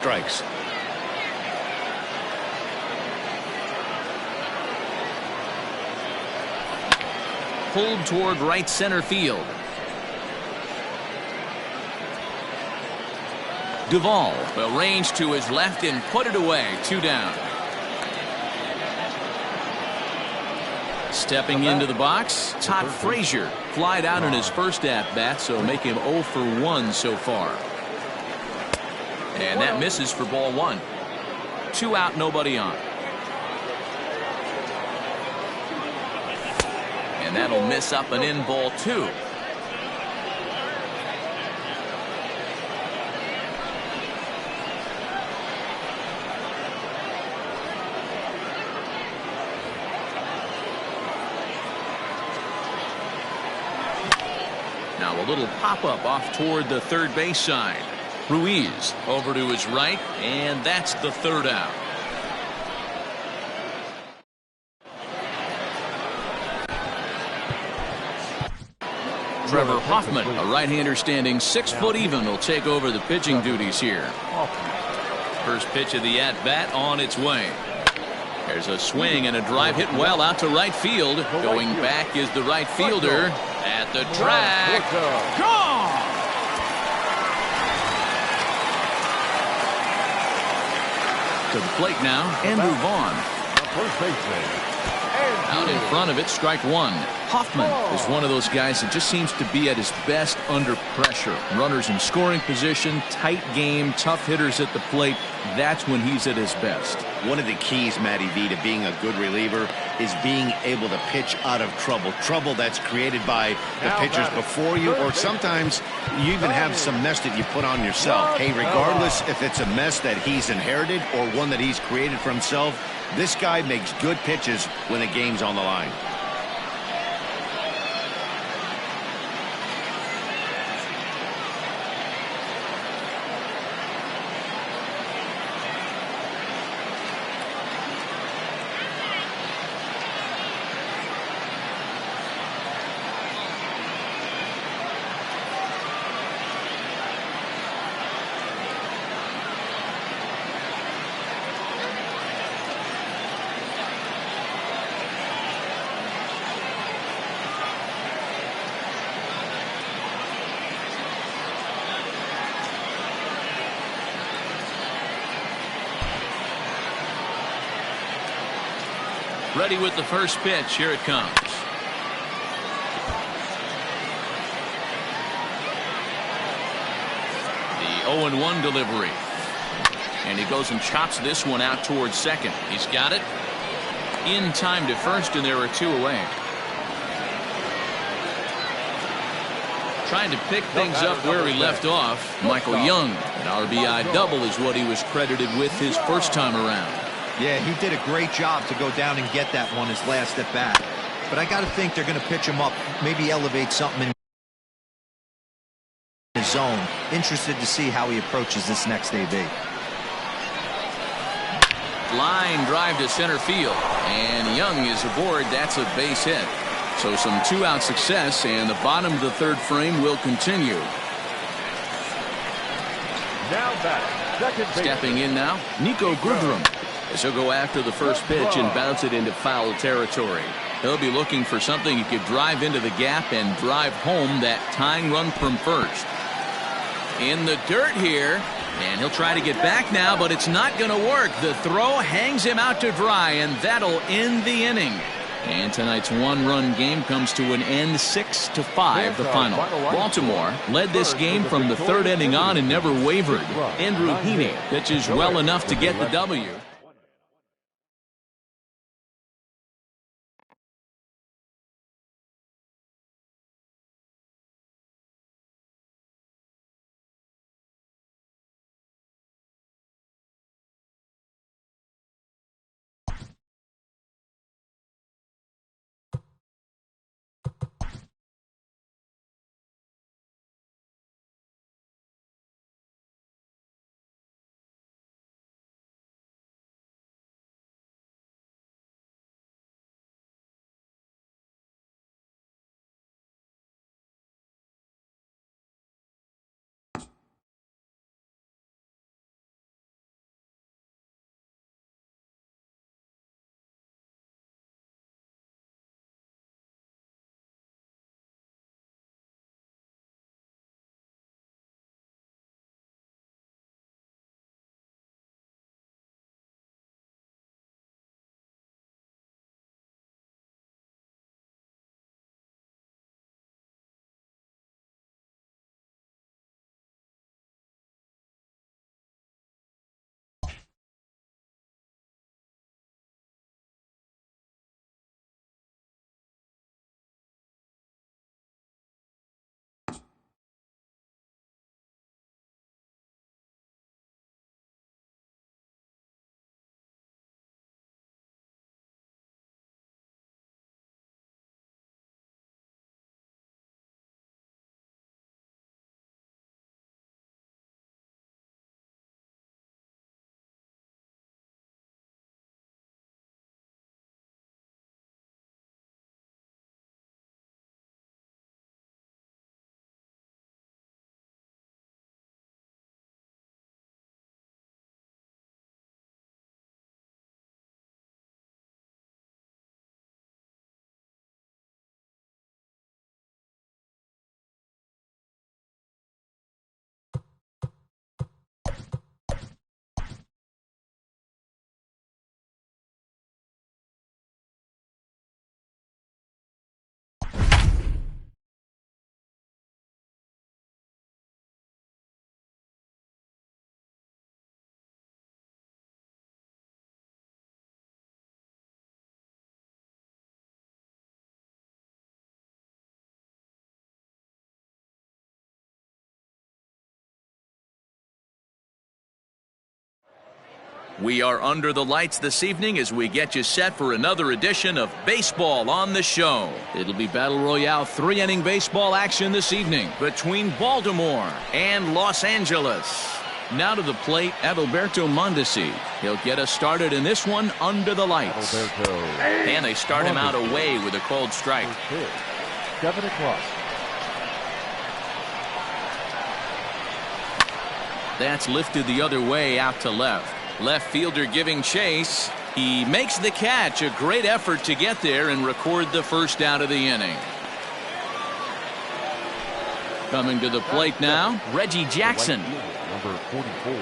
strikes. Pulled toward right center field. Duvall will range to his left and put it away. 2 down. Stepping into the box, Todd Frazier flied out in his first at-bat, so make him 0 for 1 so far. And that misses for ball 1. 2 out, nobody on. And that'll miss up and in ball 2. Now a little pop-up off toward the third base side. Ruiz over to his right, and that's the 3rd out. Trevor Hoffman, a right-hander standing 6 foot even, will take over the pitching duties here. First pitch of the at-bat on its way. There's a swing and a drive hit well out to right field. Going back is the right fielder at the track. Gone! To the plate now, Andrew Vaughn. First baseman. Out in front of it, strike 1. Hoffman is one of those guys that just seems to be at his best under pressure. Runners in scoring position, tight game, tough hitters at the plate. That's when he's at his best. One of the keys, Matty V, to being a good reliever is being able to pitch out of trouble. Trouble that's created by the pitchers before you, or sometimes you even have some mess that you put on yourself. Hey, regardless if it's a mess that he's inherited or one that he's created for himself, this guy makes good pitches when the game's on the line. Ready with the first pitch. Here it comes. The 0-1 delivery. And he goes and chops this one out towards second. He's got it. In time to first, and there are 2 away. Trying to pick things up where he left off. Michael Young, an RBI double is what he was credited with his first time around. Yeah, he did a great job to go down and get that one his last at bat. But I got to think they're going to pitch him up, maybe elevate something in his zone. Interested to see how he approaches this next AB. Line drive to center field, and Young is aboard. That's a base hit. So some 2-out success, and the bottom of the 3rd frame will continue. Now back. Second base. Stepping in now, Nico Goodrum. As he'll go after the first pitch and bounce it into foul territory. He'll be looking for something he could drive into the gap and drive home that tying run from first. In the dirt here, and he'll try to get back now, but it's not going to work. The throw hangs him out to dry, and that'll end the inning. And tonight's 1-run game comes to an end, 6-5 the final. Baltimore led this game from the 3rd inning on and never wavered. Andrew Heaney pitches well enough to get the W. We are under the lights this evening as we get you set for another edition of Baseball on the Show. It'll be Battle Royale 3-inning baseball action this evening between Baltimore and Los Angeles. Now to the plate, Adalberto Mondesi. He'll get us started in this one under the lights. And they start him out away with a cold strike. 7 o'clock. That's lifted the other way out to left. Left fielder giving chase. He makes the catch. A great effort to get there and record the first out of the inning. Coming to the plate now, Reggie Jackson. Number 44,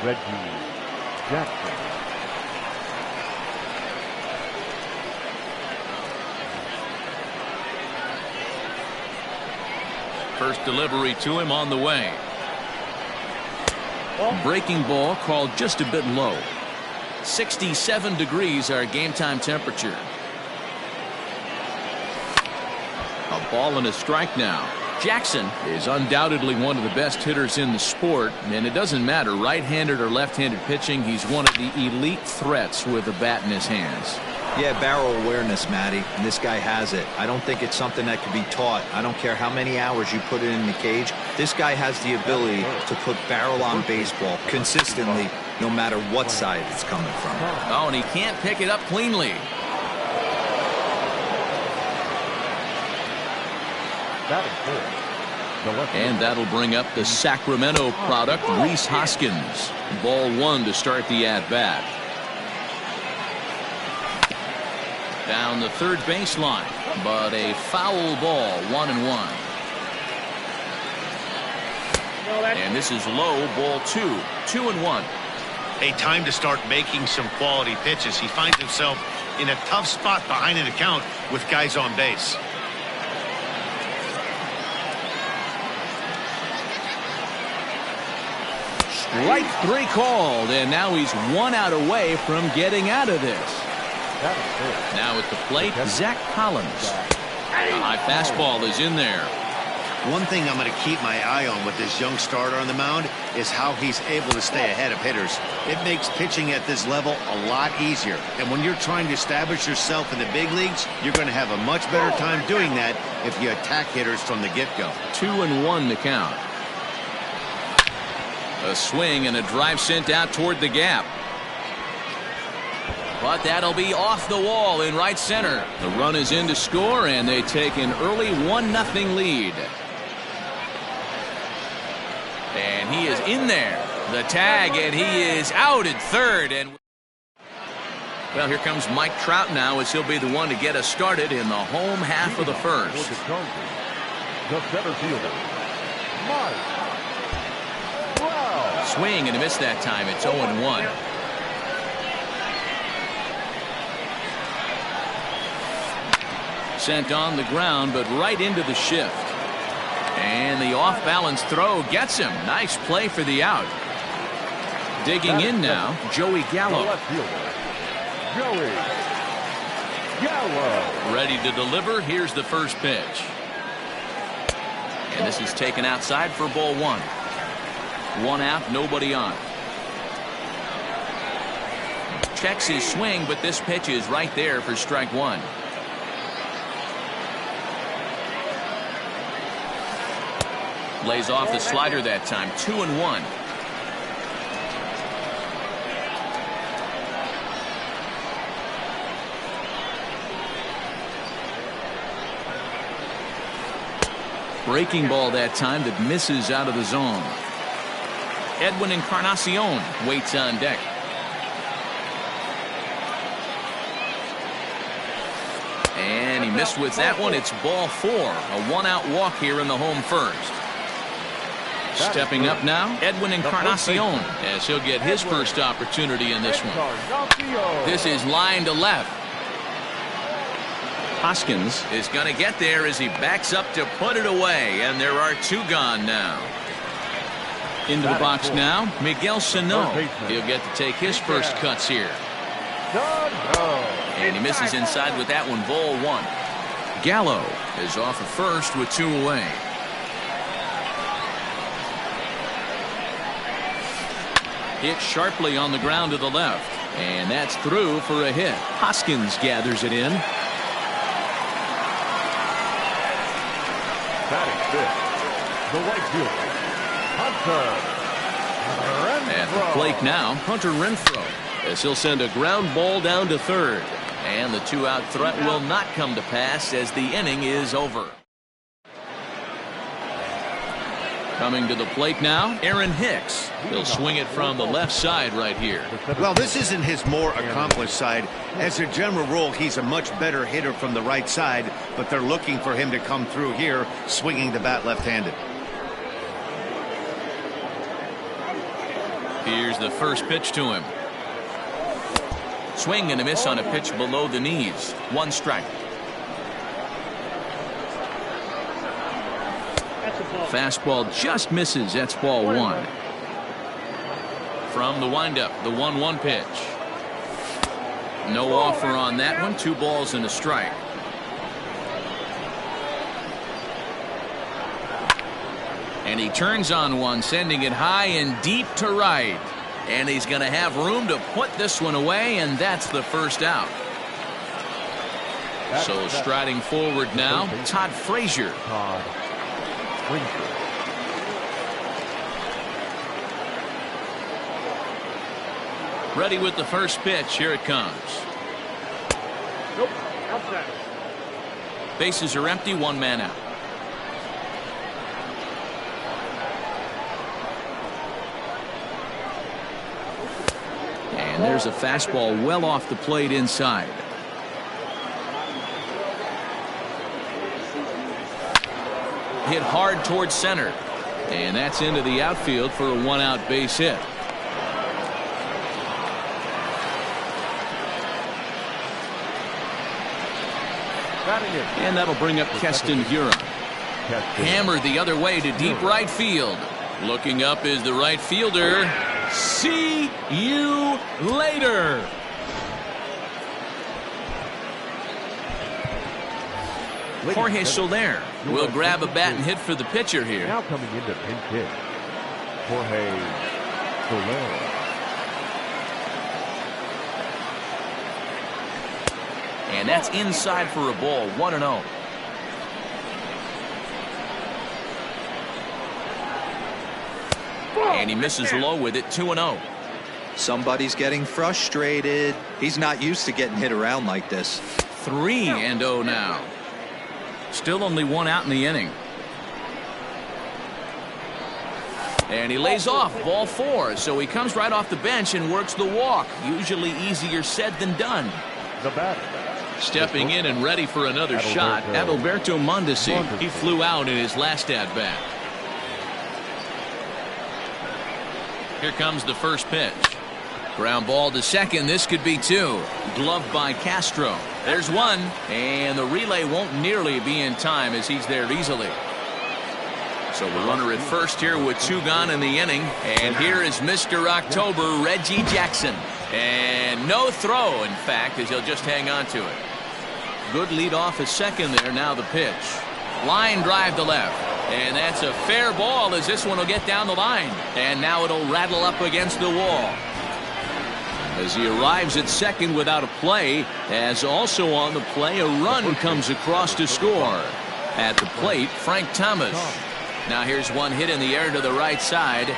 Reggie Jackson. First delivery to him on the way. Breaking ball called just a bit low. 67 degrees our game time temperature. A ball and a strike now. Jackson is undoubtedly one of the best hitters in the sport, and it doesn't matter right-handed or left-handed pitching. He's one of the elite threats with a bat in his hands. Yeah, barrel awareness, Matty, and this guy has it. I don't think it's something that can be taught. I don't care how many hours you put it in the cage. This guy has the ability to put barrel on baseball consistently, no matter what side it's coming from. Oh, and he can't pick it up cleanly. And that'll bring up the Sacramento product, Rhys Hoskins. Ball 1 to start the at-bat. Down the third baseline, but a foul ball, 1-1. And this is low, ball 2, 2-1. A time to start making some quality pitches. He finds himself in a tough spot behind an account with guys on base. Strike 3 called, and now he's 1 out away from getting out of this. Now at the plate, Zach Collins. A high fastball is in there. One thing I'm going to keep my eye on with this young starter on the mound is how he's able to stay ahead of hitters. It makes pitching at this level a lot easier. And when you're trying to establish yourself in the big leagues, you're going to have a much better time doing that if you attack hitters from the get-go. 2-1 to count. A swing and a drive sent out toward the gap. But that'll be off the wall in right center. The run is in to score, and they take an early 1-0 lead. And he is in there. The tag, and he is out at third. And well, here comes Mike Trout now, as he'll be the one to get us started in the home half of the first. The center fielder, Mike. Swing and a miss that time. It's 0-1. Sent on the ground, but right into the shift. And the off-balance throw gets him. Nice play for the out. Digging in now, Joey Gallo. Joey Gallo. Ready to deliver. Here's the first pitch. And this is taken outside for ball 1. 1 out, nobody on. Checks his swing, but this pitch is right there for strike 1. Lays off the slider that time. 2-1. Breaking ball that time that misses out of the zone. Edwin Encarnacion waits on deck. And he missed with that one. It's ball 4. A 1-out walk here in the home first. Stepping up now, Edwin Encarnacion, as he'll get his first opportunity in this one. This is line to left. Hoskins is going to get there as he backs up to put it away, and there are 2 gone now. Into the box now, Miguel Sano. He'll get to take his first cuts here. And he misses inside with that one, ball 1. Gallo is off at first with 2 away. Hit sharply on the ground to the left. And that's through for a hit. Hoskins gathers it in. Batting fifth, the right fielder, Hunter Renfroe. At the plate now, Hunter Renfroe, as he'll send a ground ball down to third. And the two-out threat will not come to pass as the inning is over. Coming to the plate now, Aaron Hicks. He'll swing it from the left side right here. Well, this isn't his more accomplished side. As a general rule, he's a much better hitter from the right side, but they're looking for him to come through here, swinging the bat left-handed. Here's the first pitch to him. Swing and a miss on a pitch below the knees. One strike. Fastball just misses. That's ball one. From the windup, the 1-1 pitch. No offer on that one. 2 balls and a strike. And he turns on one, sending it high and deep to right. And he's going to have room to put this one away, and that's the first out. So striding forward now, Todd Frazier. Ready with the first pitch. Here it comes. Nope, outside. Bases are empty. 1 man out. And there's a fastball well off the plate inside. Hit hard towards center. And that's into the outfield for a 1-out base hit. And that'll bring up Keston Hiura. Hammered the other way to deep right field. Looking up is the right fielder. See you later. Jorge Soler will grab a bat and hit for the pitcher here. Now coming into pinch hit, Jorge Soler. And that's inside for a ball. 1-0. And he misses low with it. 2-0. Somebody's getting frustrated. He's not used to getting hit around like this. 3-0 now. Still only 1 out in the inning. And he lays off. Ball 4. So he comes right off the bench and works the walk. Usually easier said than done. The batter. Stepping in and ready for another shot, Adalberto Mondesi. He flew out in his last at-bat. Here comes the first pitch. Ground ball to second. This could be 2. Gloved by Castro. There's 1. And the relay won't nearly be in time as he's there easily. So the runner at first here with 2 gone in the inning. And here is Mr. October, Reggie Jackson. And no throw, in fact, as he'll just hang on to it. Good lead off at second there. Now the pitch. Line drive to left. And that's a fair ball as this one will get down the line. And now it'll rattle up against the wall. As he arrives at second without a play, as also on the play, a run comes across to score. At the plate, Frank Thomas. Now here's one hit in the air to the right side.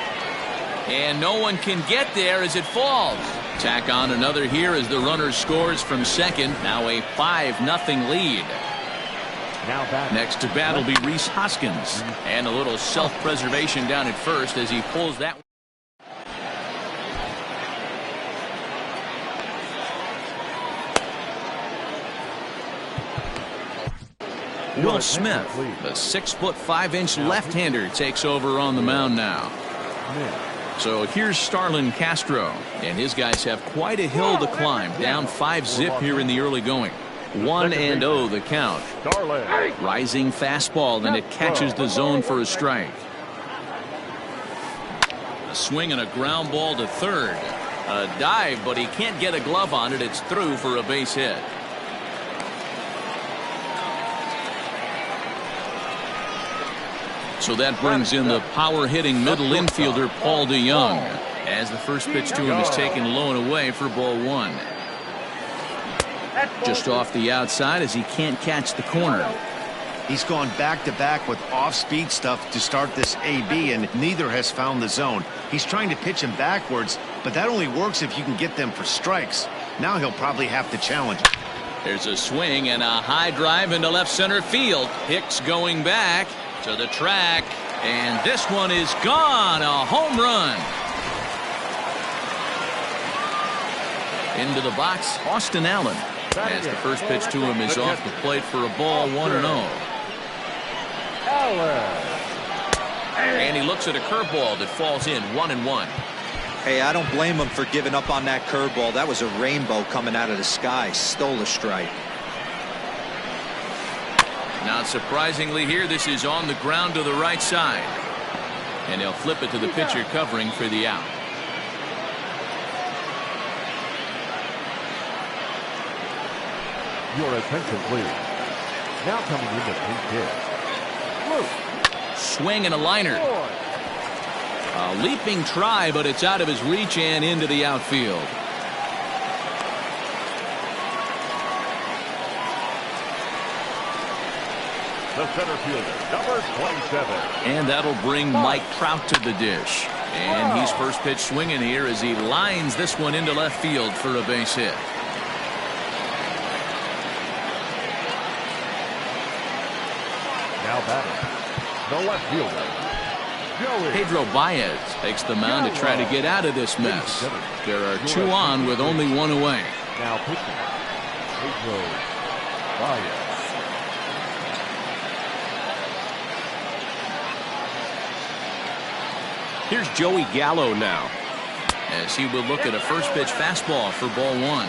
And no one can get there as it falls. Tack on another here as the runner scores from second. Now a 5-0 lead. Next to bat will be Rhys Hoskins. And a little self-preservation down at first as he pulls that. Will Smith, the 6'5" left-hander, takes over on the mound now. So here's Starlin Castro, and his guys have quite a hill to climb. Down 5-0 here in the early going. 1-0 the count. Rising fastball, and it catches the zone for a strike. A swing and a ground ball to third. A dive, but he can't get a glove on it. It's through for a base hit. So that brings in the power-hitting middle infielder Paul DeJong. as the first pitch to him is taken low and away for ball one. Just off the outside as he can't catch the corner. He's gone back-to-back with off-speed stuff to start this AB, and neither has found the zone. He's trying to pitch him backwards, but that only works if you can get them for strikes. Now he'll probably have to challenge. There's a swing and a high drive into left center field. Hicks going back to the track, and this one is gone. A home run. Into the box, Austin Allen, as the first pitch to him is off the plate for a ball, 1-0. And he looks at a curveball that falls in, 1-1. Hey, I don't blame him for giving up on that curveball. That was a rainbow coming out of the sky. Stole a strike. Not surprisingly here, this is on the ground to the right side. And he'll flip it to the pitcher covering for the out. Your attention, please. Now coming in the pink hit. Swing and a liner. A leaping try, but it's out of his reach and into the outfield. The center fielder, number 27. And that'll bring Mike Trout to the dish. And he's first pitch swinging here as he lines this one into left field for a base hit. Now batting, the left fielder, Joey. Pedro Baez takes the mound to try to get out of this mess. There are two on with only one away. Now pitching, Pedro Baez. Here's Joey Gallo now, as he will look at a first pitch fastball for ball one.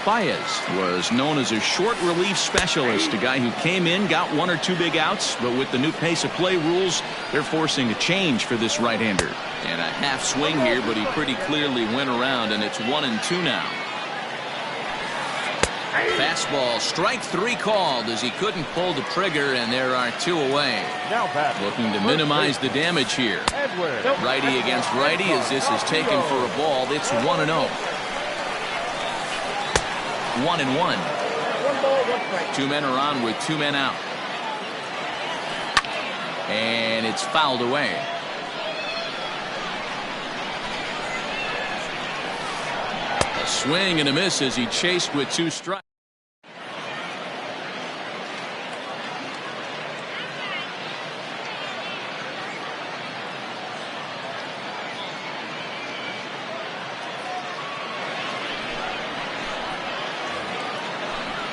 Baez was known as a short relief specialist, a guy who came in, got one or two big outs, but with the new pace of play rules, they're forcing a change for this right-hander. And a half swing here, but he pretty clearly went around, and it's 1-2 now. Fastball, strike three called as he couldn't pull the trigger, and there are two away. Now batting, looking to minimize the damage here. Righty against righty as this is taken for a ball. It's 1-0. 1-1. Two men are on with two men out. And it's fouled away. A swing and a miss as he chased with two strikes.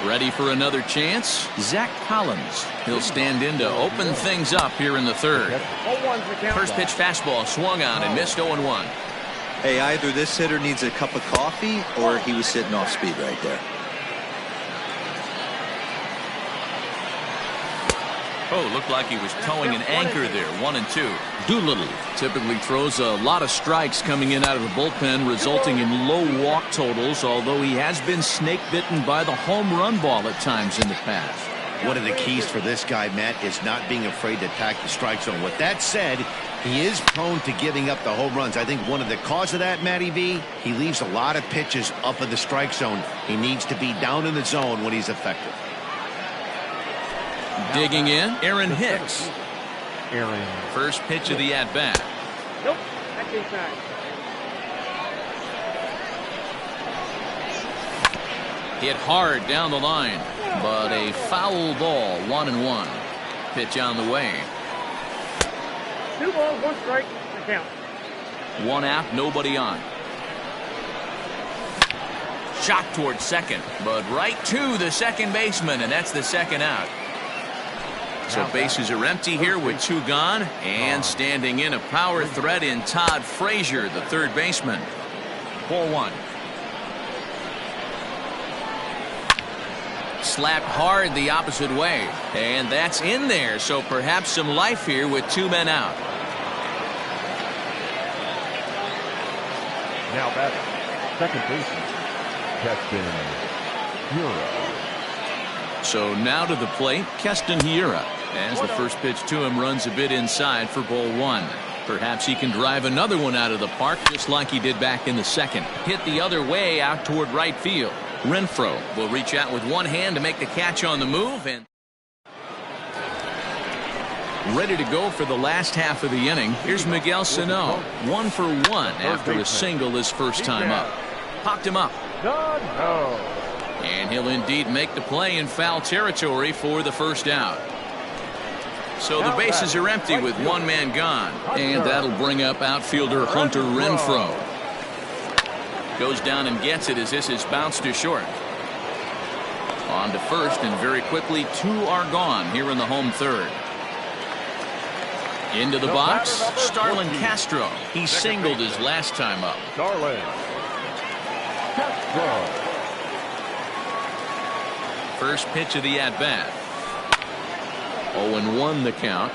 Ready for another chance? Zach Collins. He'll stand in to open things up here in the third. First pitch fastball swung on and missed 0-1. Hey, either this hitter needs a cup of coffee or he was sitting off speed right there. Oh, looked like he was towing an anchor there. 1-2. Doolittle typically throws a lot of strikes coming in out of the bullpen, resulting in low walk totals, although he has been snake bitten by the home run ball at times in the past. One of the keys for this guy, Matt, is not being afraid to attack the strike zone. With that said, he is prone to giving up the home runs. I think one of the cause of that, Matty V, he leaves a lot of pitches up in the strike zone. He needs to be down in the zone when he's effective. Digging in, Aaron Hicks. Aaron. First pitch of the at-bat. Nope, that's inside. Hit hard down the line, but a foul ball, 1-1. Pitch on the way. 2 balls, 1 strike, the count. One out, nobody on. Shot towards second, but right to the second baseman, and that's the second out. So bases are empty here with 2 gone, and standing in a power threat in Todd Frazier, the third baseman. 4-1. Slapped hard the opposite way, and that's in there, so perhaps some life here with 2 men out. Now batting, second baseman, Keston Hiura. So now to the plate, Keston Hiura, as the first pitch to him runs a bit inside for ball 1. Perhaps he can drive another one out of the park just like he did back in the second. Hit the other way out toward right field. Renfroe will reach out with one hand to make the catch on the move, and ready to go for the last half of the inning. Here's Miguel Sano, 1 for 1 after a single his first time up. Popped him up. And he'll indeed make the play in foul territory for the first out. So the bases are empty with one man gone. And that'll bring up outfielder Hunter Renfroe. Goes down and gets it as this is bounced to short. On to first, and very quickly 2 are gone here in the home third. Into the box, Starlin Castro. He singled his last time up. Starlin Castro. First pitch of the at-bat. 0-1 the count.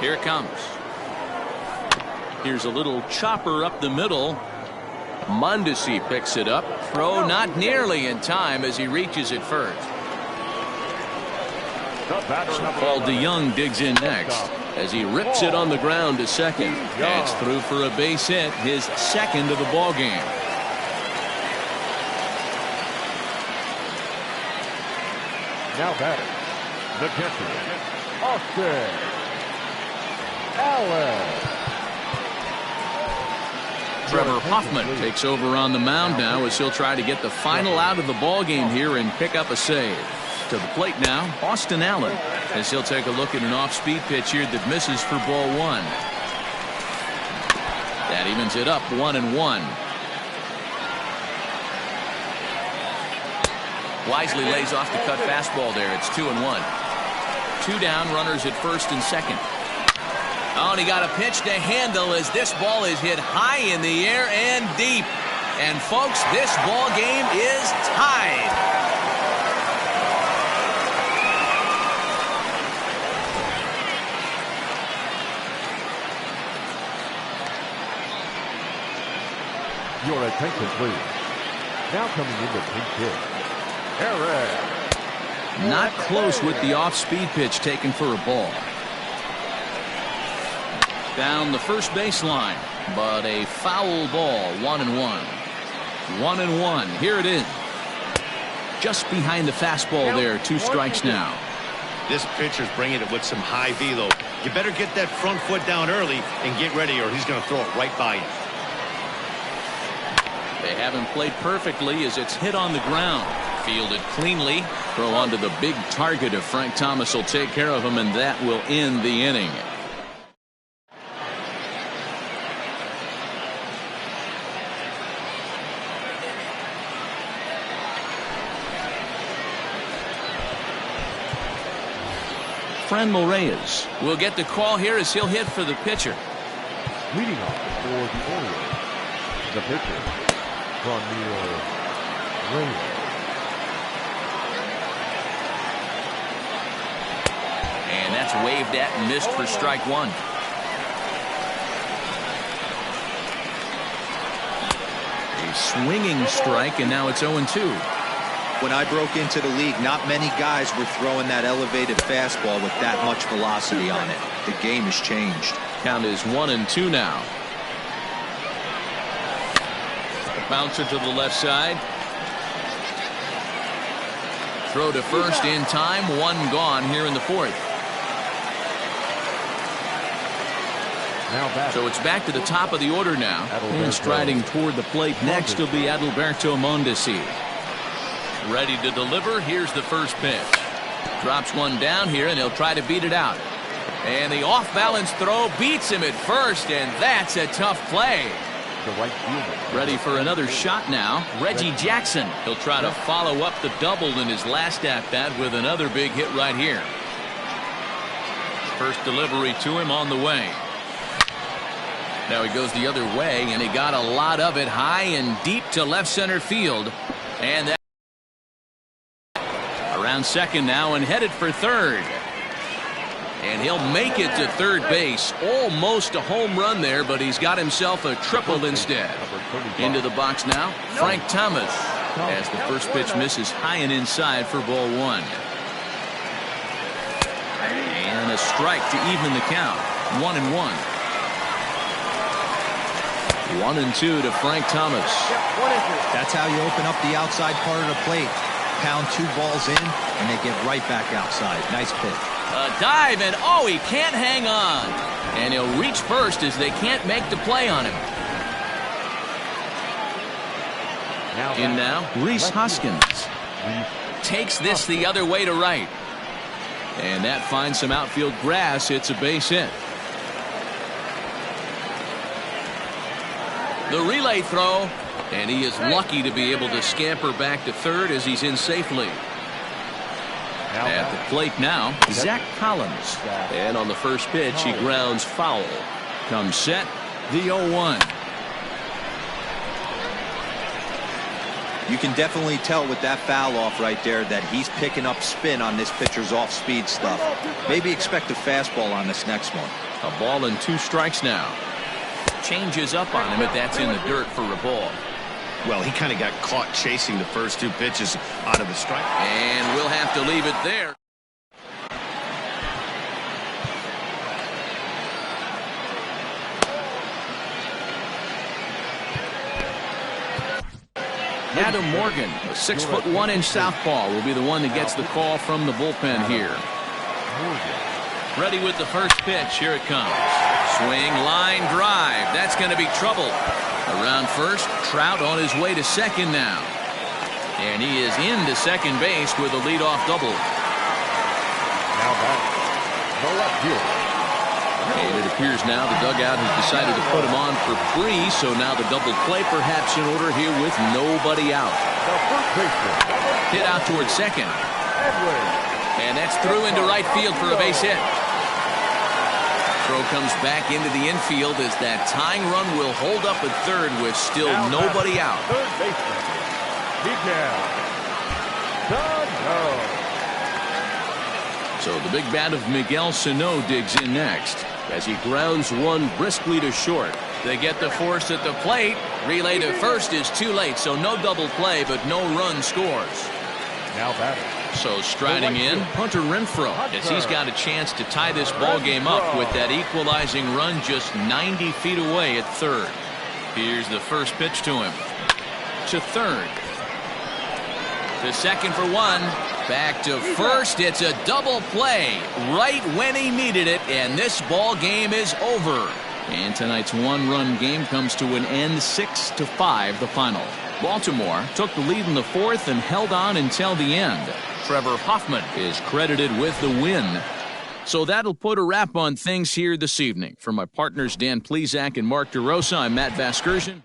Here it comes. Here's a little chopper up the middle. Mondesi picks it up. Throw not nearly in time as he reaches it first. Paul DeYoung digs in next as he rips it on the ground to second. That's through for a base hit, his second of the ball game. Now batting, the catcher, Austin Allen. Trevor Hoffman takes over on the mound now as he'll try to get the final out of the ball game here and pick up a save. To the plate now, Austin Allen, as he'll take a look at an off-speed pitch here that misses for ball 1. That evens it up 1-1. Wisely lays off the cut fastball there. It's 2-1. 2 down, runners at first and second. Oh, and he got a pitch to handle as this ball is hit high in the air and deep. And folks, this ball game is tied. Your attention, please. Now coming in the pinch hit, Eric. Not close with the off-speed pitch taken for a ball. Down the first baseline, but a foul ball. 1-1. 1-1. Here it is. Just behind the fastball there. 2 strikes now. This pitcher's bringing it with some high velo. You better get that front foot down early and get ready, or he's going to throw it right by you. They haven't played perfectly as it's hit on the ground. Fielded cleanly. Throw onto the big target of Frank Thomas will take care of him, and that will end the inning. Franmil Reyes will get the call here as he'll hit for the pitcher. Leading off for the Orioles, the pitcher, Franmil Reyes. And that's waved at and missed for strike 1. A swinging strike, and now it's 0-2. When I broke into the league, not many guys were throwing that elevated fastball with that much velocity on it. The game has changed. Count is 1-2 now. The bouncer to the left side. Throw to first in time. 1 gone here in the 4th. So it's back to the top of the order now. And striding toward the plate next will be Adalberto Mondesi. Ready to deliver. Here's the first pitch. Drops one down here, and he'll try to beat it out. And the off-balance throw beats him at first, and that's a tough play. Ready for another shot now. Reggie Jackson. He'll try to follow up the double in his last at-bat with another big hit right here. First delivery to him on the way. Now he goes the other way, and he got a lot of it high and deep to left center field. And that around second now and headed for third. And he'll make it to third base. Almost a home run there, but he's got himself a triple instead. Into the box now, Frank Thomas, as the first pitch misses high and inside for ball 1. And a strike to even the count. 1-1. 1-2 to Frank Thomas. That's how you open up the outside part of the plate. Pound 2 balls in, and they get right back outside. Nice pitch. A dive, and oh, he can't hang on. And he'll reach first as they can't make the play on him. In now, Rhys Hoskins takes this the other way to right. And that finds some outfield grass. It's a base hit. The relay throw, and he is lucky to be able to scamper back to third as he's in safely. At the plate now, Zach Collins. And on the first pitch, he grounds foul. Comes set, the 0-1. You can definitely tell with that foul off right there that he's picking up spin on this pitcher's off-speed stuff. Maybe expect a fastball on this next one. A ball and 2 strikes now. Changes up on him, but that's in the dirt for a ball. Well, he kind of got caught chasing the first 2 pitches out of the strike. And we'll have to leave it there. Adam Morgan, a 6'1" southpaw, will be the one that gets the call from the bullpen here. Ready with the first pitch. Here it comes. Swing, line drive. That's going to be trouble. Around first, Trout on his way to second now. And he is into second base with a leadoff double. Now back, the left fielder. And it appears now the dugout has decided to put him on for free, so now the double play perhaps in order here with nobody out. The first baseman. Hit out towards second. Edwin. And that's through into right field for a base hit. Throw comes back into the infield as that tying run will hold up at third with still nobody out. Third baseman, Miguel Sano. So the big bat of Miguel Sano digs in next as he grounds one briskly to short. They get the force at the plate. Relay to first is too late, so no double play, but no run scores. Now batting. So striding in, Hunter Renfroe, as he's got a chance to tie this ball game up with that equalizing run just 90 feet away at third. Here's the first pitch to him. To third. To second for 1. Back to first. It's a double play right when he needed it, and this ball game is over. And tonight's 1-run game comes to an end, 6-5 the final. Baltimore took the lead in the 4th and held on until the end. Trevor Hoffman is credited with the win. So that'll put a wrap on things here this evening. For my partners Dan Plesac and Mark DeRosa, I'm Matt Vasgersian.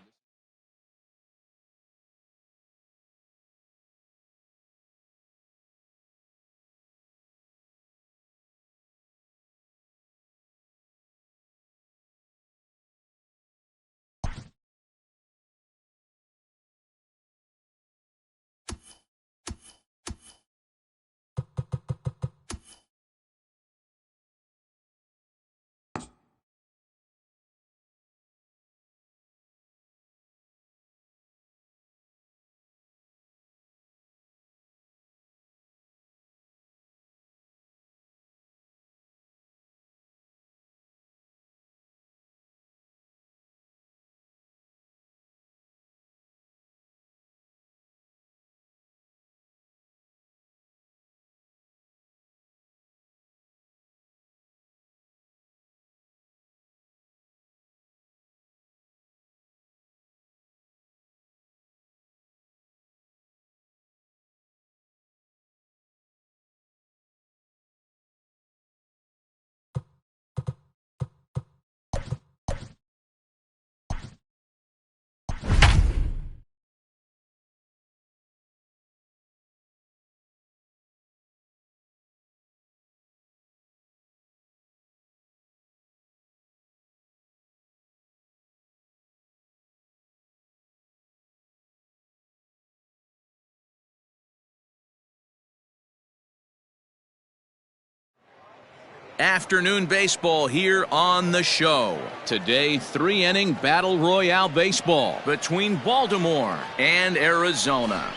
Afternoon baseball here on the show. Today, 3-inning Battle Royale baseball between Baltimore and Arizona.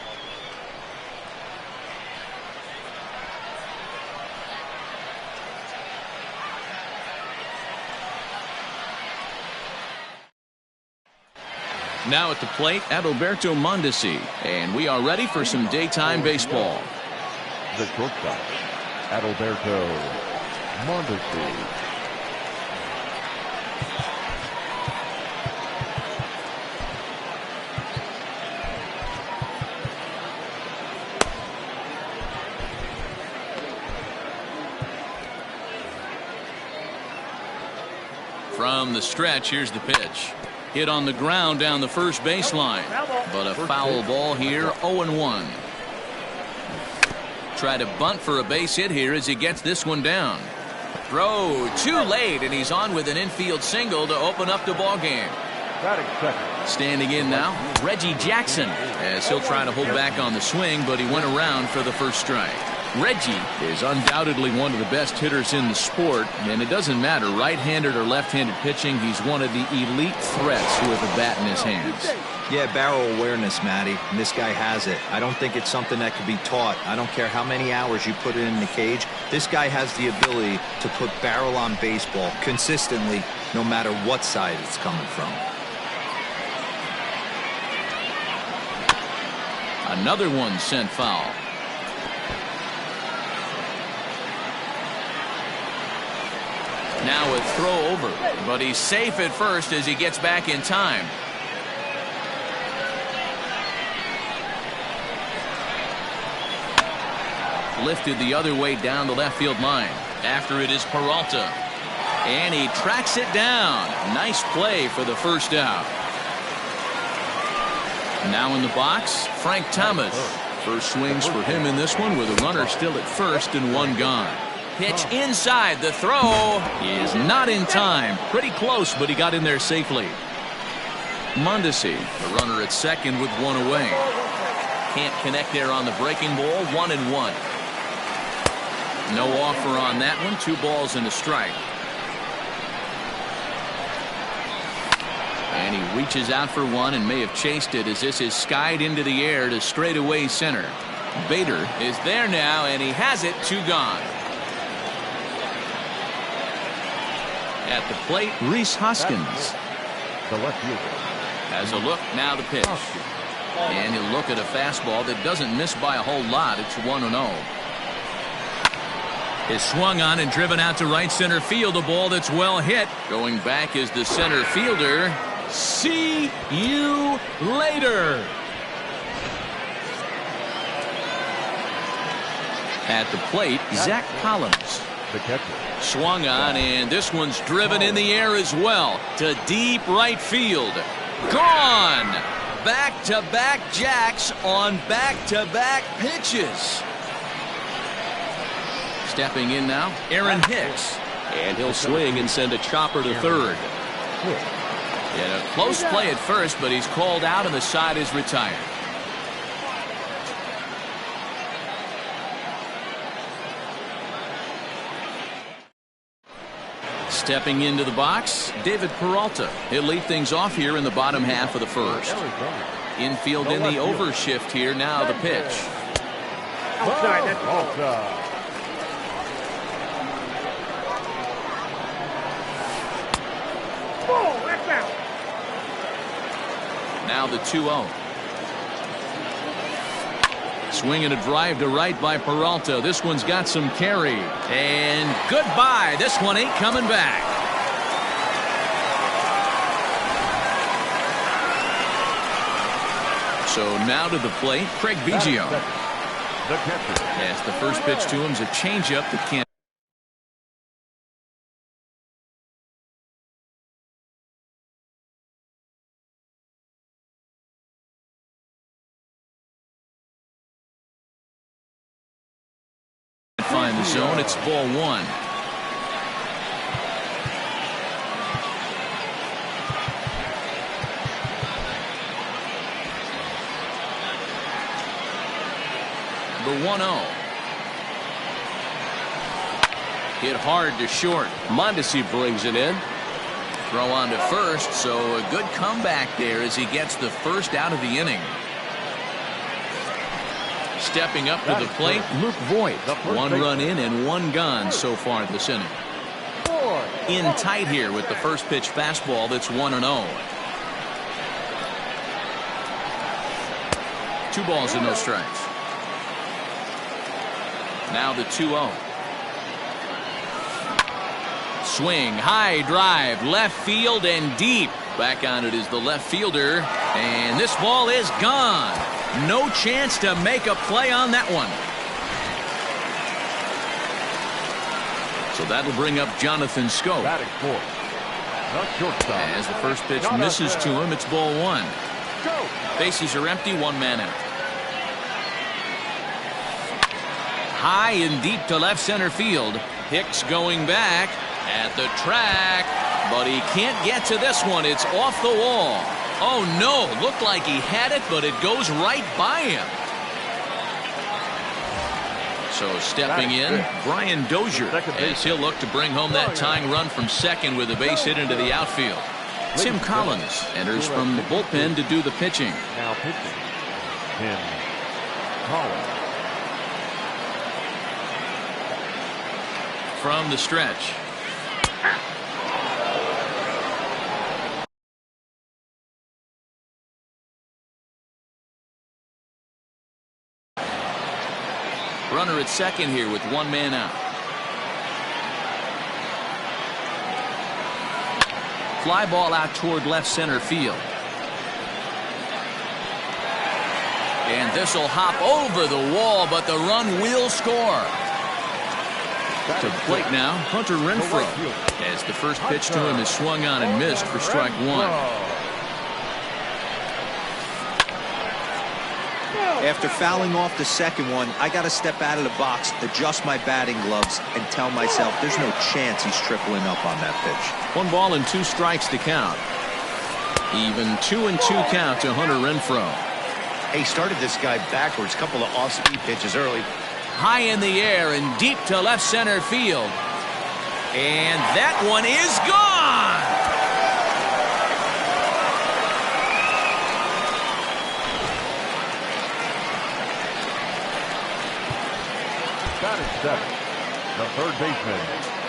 Now at the plate, Adalberto Mondesi. And we are ready for some daytime baseball. The shortstop, Adalberto Mondesi. From the stretch, here's the pitch. Hit on the ground down the first baseline. But a foul ball here, 0-1. Try to bunt for a base hit here as he gets this one down. Throw too late, and he's on with an infield single to open up the ball game. Standing in now, Reggie Jackson, as he'll try to hold back on the swing, but he went around for the first strike. Reggie is undoubtedly one of the best hitters in the sport, and it doesn't matter right-handed or left-handed pitching. He's one of the elite threats with a bat in his hands. Yeah, barrel awareness, Matty, and this guy has it. I don't think it's something that could be taught. I don't care how many hours you put it in the cage. This guy has the ability to put barrel on baseball consistently, no matter what side it's coming from. Another one sent foul. Now a throw over, but he's safe at first as he gets back in time. Lifted the other way down the left field line. After it is Peralta. And he tracks it down. Nice play for the first out. Now in the box, Frank Thomas. First swings for him in this one with a runner still at first and one gone. Pitch inside. The throw is not in time. Pretty close, but he got in there safely. Mondesi, the runner at second with one away. Can't connect there on the breaking ball. 1-1. No offer on that one. 2 balls and a strike. And he reaches out for one and may have chased it as this is skied into the air to straightaway center. Bader is there now, and he has it. 2 gone. At the plate, Rhys Hoskins. The left fielder Has a look, now the pitch. And he'll look at a fastball that doesn't miss by a whole lot. It's 1-0. Is swung on and driven out to right center field. A ball that's well hit. Going back is the center fielder. See you later. At the plate, Zach Collins. the catcher. Swung on, and this one's driven in the air as well to deep right field. Gone. Back-to-back jacks on back-to-back pitches. Stepping in now, Aaron Hicks. And he'll swing and send a chopper to third. And a close play at first, but he's called out and the side is retired. Stepping into the box, David Peralta. He'll lead things off here in the bottom half of the first. Infield in the overshift here. Now the pitch. Outside, that's outside. Ball, that's out. Now the 2-0. Swinging a drive to right by Peralta. This one's got some carry. And goodbye. This one ain't coming back. So now to the plate, Craig Biggio. Yes, the first pitch to him is a changeup that can't. Find the zone. It's ball one. The 1-0. Hit hard to short. Mondesi brings it in. Throw on to first, so a good comeback there as he gets the first out of the inning. Stepping up to the plate, Luke Voigt. One run in and one gone so far this inning. In tight here with the first pitch fastball that's 1-0. 2 balls and no strikes. Now the 2-0. Swing, high drive, left field and deep. Back on it is the left fielder, and this ball is gone. No chance to make a play on that one. So that'll bring up Jonathan Schoop. Batting fourth, the shortstop. As the first pitch misses to him, it's ball 1. Bases are empty, 1 man out. High and deep to left center field. Hicks going back at the track, but he can't get to this one. It's off the wall. Oh no, looked like he had it, but it goes right by him. So stepping in, Brian Dozier, as he'll look to bring home that tying run from second with a base hit into the outfield. Tim Collins enters from the bullpen to do the pitching. Now pitching, Tim Collins. From the stretch. Runner at second here with 1 man out. Fly ball out toward left center field. And this will hop over the wall, but the run will score. To the plate now, Hunter Renfroe, as the first pitch to him is swung on and missed for strike 1. After fouling off the second one, I got to step out of the box, adjust my batting gloves, and tell myself there's no chance he's tripling up on that pitch. 1 ball and 2 strikes to count. Even 2-2 count to Hunter Renfroe. He started this guy backwards, couple of off-speed pitches early. High in the air and deep to left center field. And that one is gone. Batting seventh, the third baseman.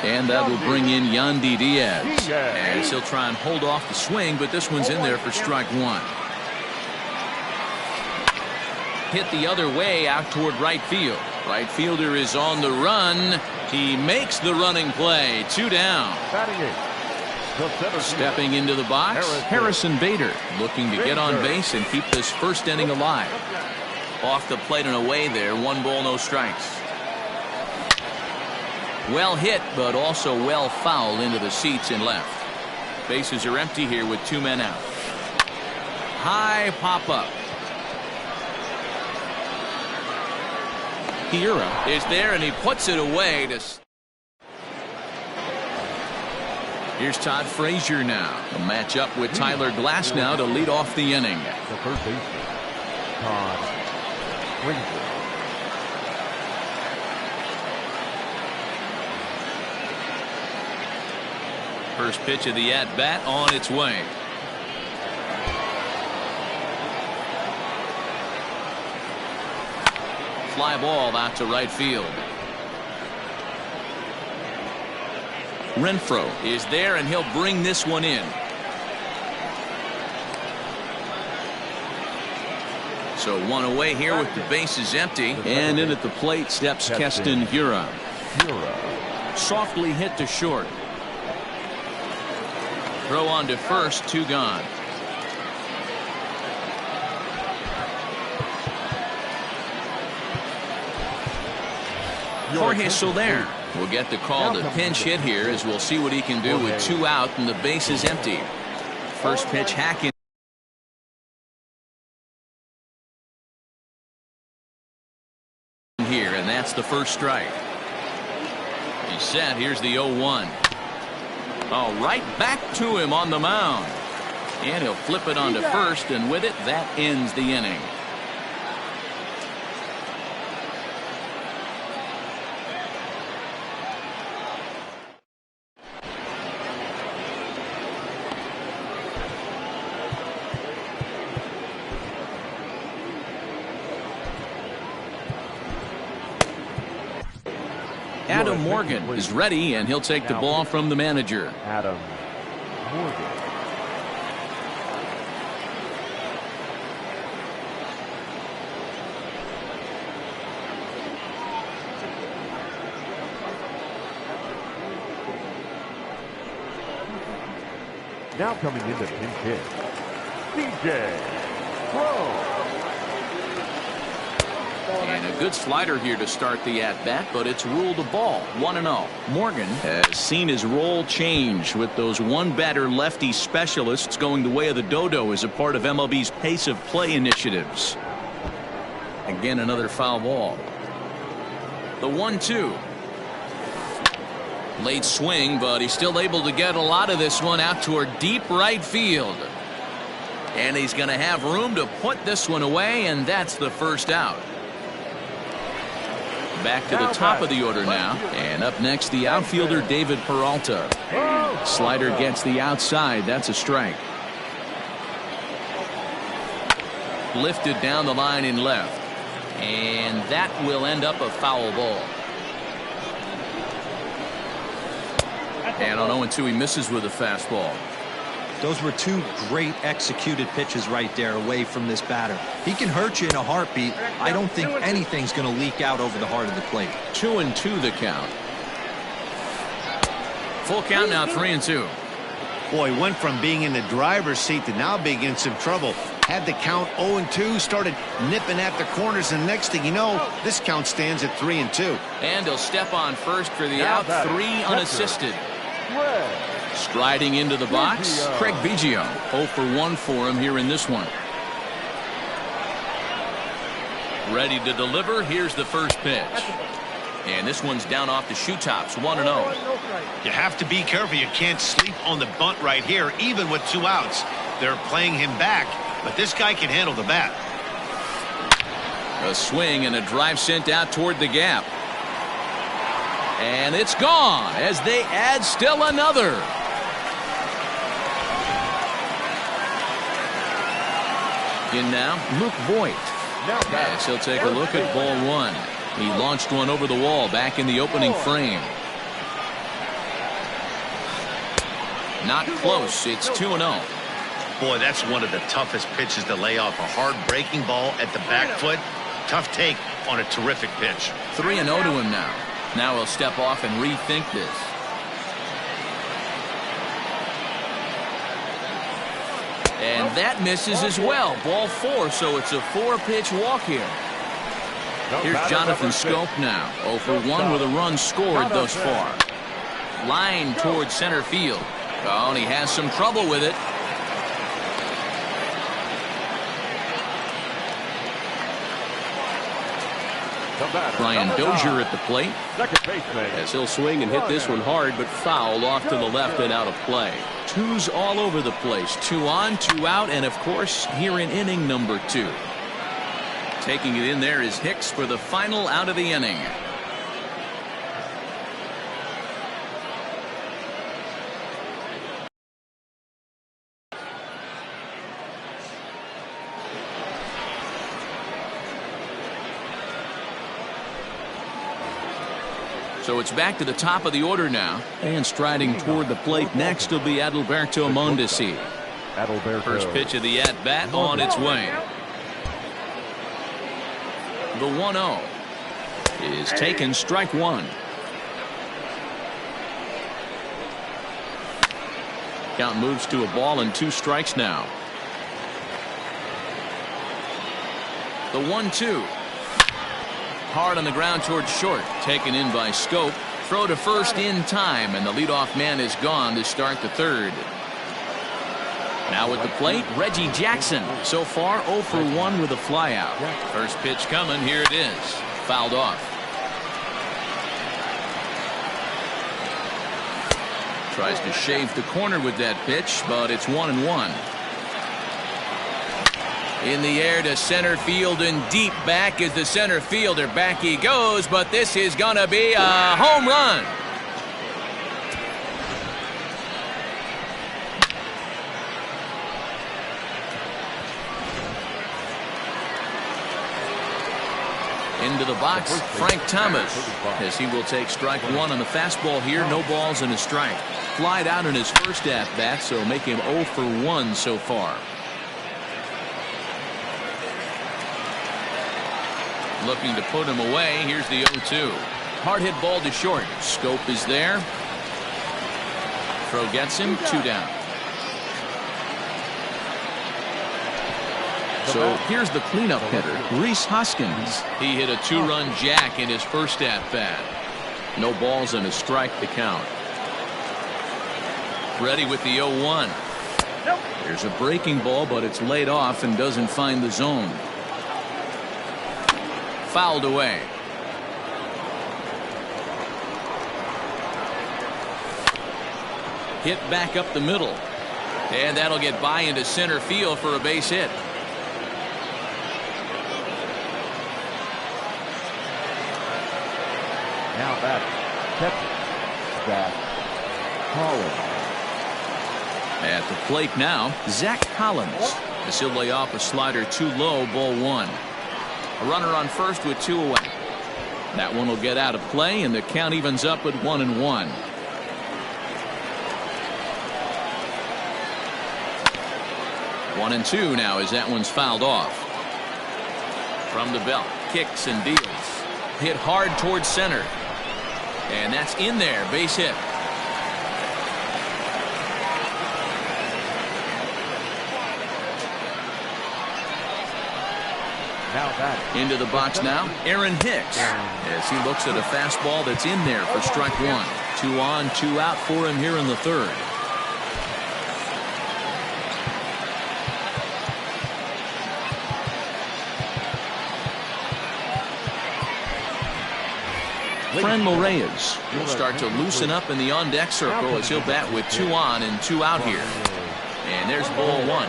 And that will bring in Yandy Diaz. As he'll try and hold off the swing, but this one's in there for strike 1. Hit the other way out toward right field. Right fielder is on the run. He makes the running play. 2 down. Batting eighth, the center Stepping into the box, Harrison Bader, looking to get on base and keep this first inning alive. Off the plate and away there. 1 ball, no strikes. Well hit, but also well fouled into the seats in left. Bases are empty here with 2 men out. High pop up. Hiura is there, and he puts it away. Here's Todd Frazier now. A matchup with Tyler Glasnow to lead off the inning. The first baseman, Todd Frazier. First pitch of the at-bat on its way. Fly ball out to right field. Renfroe is there, and he'll bring this one in. So 1 away here with the bases empty. And in at the plate steps Keston Hiura. Softly hit to short. Throw on to first, 2 gone. Jorge Soler will get the call to pinch hit here, as we'll see what he can do with 2 out and the base is empty. First pitch hacking here, and that's the first strike. He's set. Here's the 0-1. Oh, right back to him on the mound. And he'll flip it onto first, and with it, that ends the inning. Adam Morgan is ready, and he'll take the ball from the manager. Adam Morgan. Now coming in the pinch hit, DJ Pro. And a good slider here to start the at-bat, but it's ruled a ball, 1-0. Morgan has seen his role change with those one-batter lefty specialists going the way of the dodo as a part of MLB's pace of play initiatives. Again, another foul ball. The 1-2. Late swing, but he's still able to get a lot of this one out toward deep right field. And he's going to have room to put this one away, and that's the first out. Back to the top of the order now, and up next the outfielder David Peralta. Slider gets the outside. That's a strike. Lifted down the line in left, and that will end up a foul ball. And on 0-2 he misses with a fastball. Those were two great executed pitches right there away from this batter. He can hurt you in a heartbeat. I don't think anything's going to leak out over the heart of the plate. 2-2 the count. Full count now, 3-2. Boy, went from being in the driver's seat to now being in some trouble. Had the count 0-2, started nipping at the corners, and next thing you know, this count stands at 3-2. And he'll step on first for the out, 3 unassisted. Striding into the box, Craig Biggio. 0 for 1 for him here in this one. Ready to deliver. Here's the first pitch. And this one's down off the shoe tops, 1-0. You have to be careful. You can't sleep on the bunt right here, even with 2 outs. They're playing him back, but this guy can handle the bat. A swing and a drive sent out toward the gap. And it's gone as they add still another. In now, Luke Voit. As he'll take a look at ball 1. He launched one over the wall back in the opening frame. Not close. It's 2-0. Boy, that's one of the toughest pitches to lay off. A hard breaking ball at the back foot. Tough take on a terrific pitch. 3-0 to him now. Now he'll step off and rethink this. And that misses as well. Ball 4, so it's a 4-pitch walk here. Here's Jonathan Schoop now. 0 for 1 with a run scored thus far. Line towards center field. Oh, and he has some trouble with it. Brian Dozier at the plate. As he'll swing and hit this one hard, but foul off to the left and out of play. 2s all over the place. 2 on, 2 out, and of course here in inning number 2. Taking it in there is Hicks for the final out of the inning. So it's back to the top of the order now. And striding toward the plate next will be Adalberto Mondesi. First pitch of the at-bat on its way. The 1-0 is taken, strike 1. Count moves to a ball and 2 strikes now. The 1-2. Hard on the ground towards short. Taken in by Schoop. Throw to first in time, and the leadoff man is gone to start the 3rd. Now at the plate, Reggie Jackson. So far 0 for 1 with a flyout. First pitch coming. Here it is. Fouled off. Tries to shave the corner with that pitch, but it's 1-1. In the air to center field and deep back is the center fielder. Back he goes, but this is going to be a home run. Into the box, Frank Thomas, as he will take strike 1 on the fastball here. No balls and a strike. Flied out in his first at-bat, so make him 0 for 1 so far. Looking to put him away. Here's the 0-2. Hard hit ball to short. Schoop is there. Throw gets him. 2 down. So here's the cleanup hitter, Rhys Hoskins. He hit a two-run jack in his first at-bat. No balls and a strike to count. Ready with the 0-1. There's a breaking ball, but it's laid off and doesn't find the zone. Fouled away. Hit back up the middle. And that'll get by into center field for a base hit. Now back, catcher, Zach Collins. At the plate now, Zach Collins. As he'll lay off a slider too low, ball one. A runner on first with 2 away. That one will get out of play, and the count evens up at 1-1. One and two now as that one's fouled off. From the belt, kicks and deals. Hit hard towards center. And that's in there, base hit. Now back. Into the box now, Aaron Hicks. As he looks at a fastball that's in there for strike one. 2 on, 2 out for him here in the third. Franmil Reyes will start to loosen up in the on-deck circle as he'll bat with 2 on and 2 out here. And there's ball one.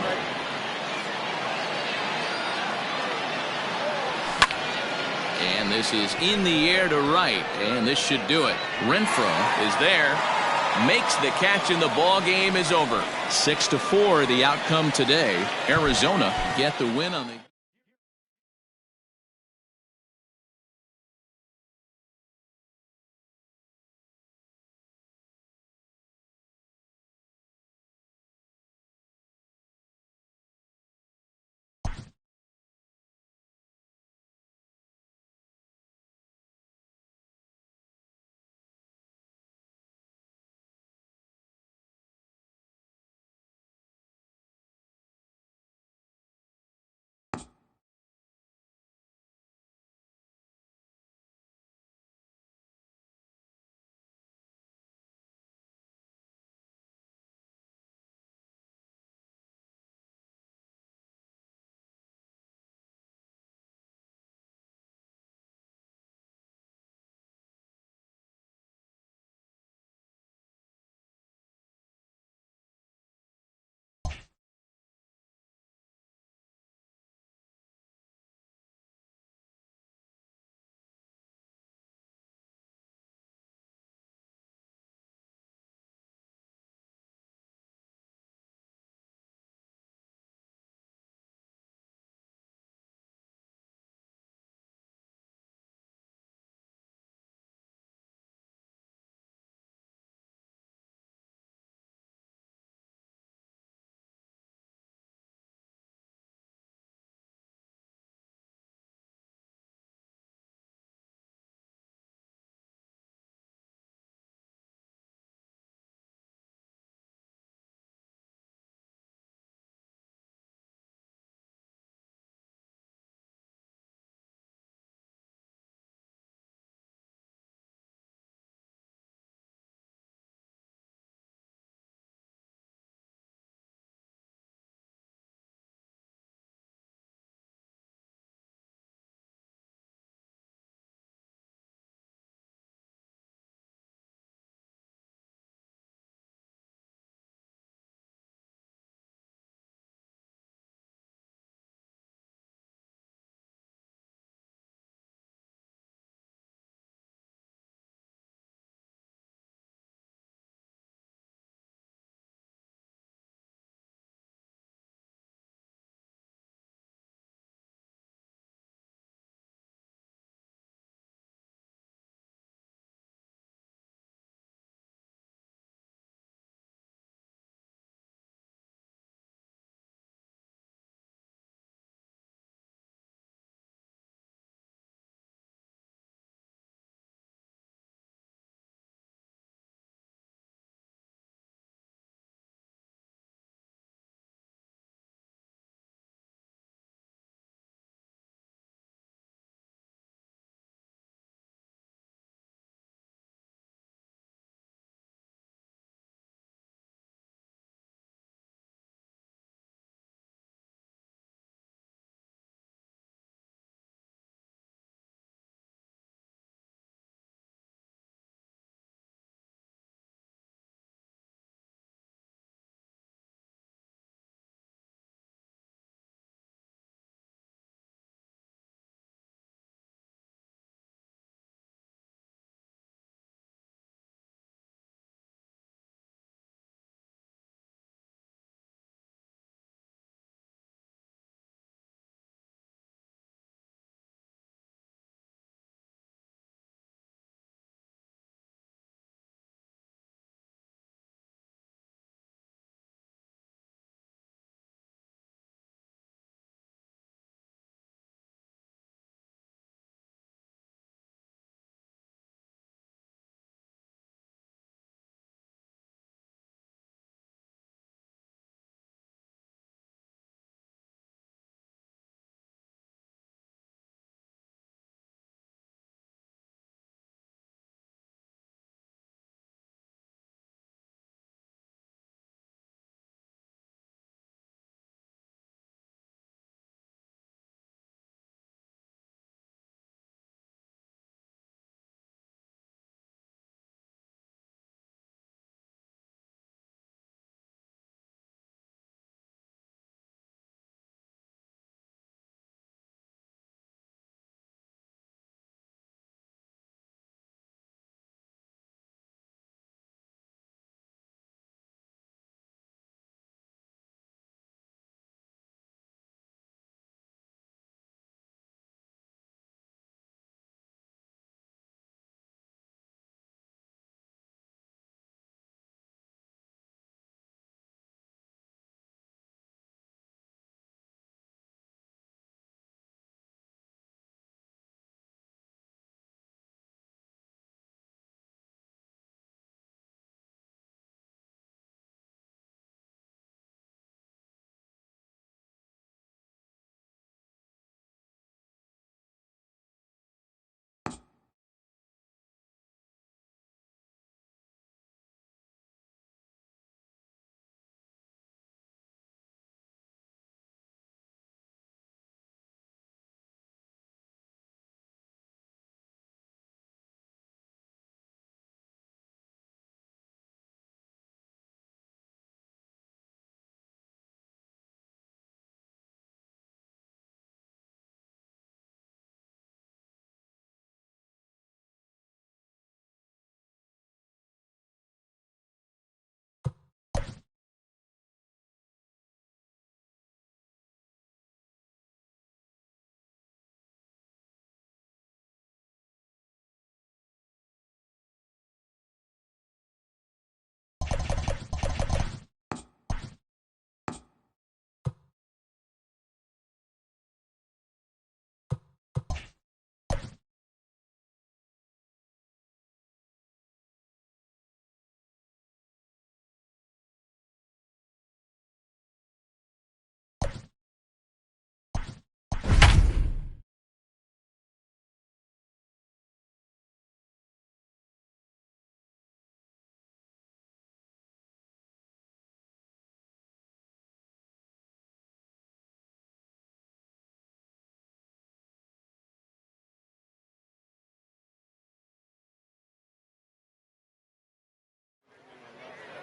And this is in the air to right, and this should do it. Renfroe is there, makes the catch, and the ball game is over. 6-4 the outcome today. Arizona get the win on the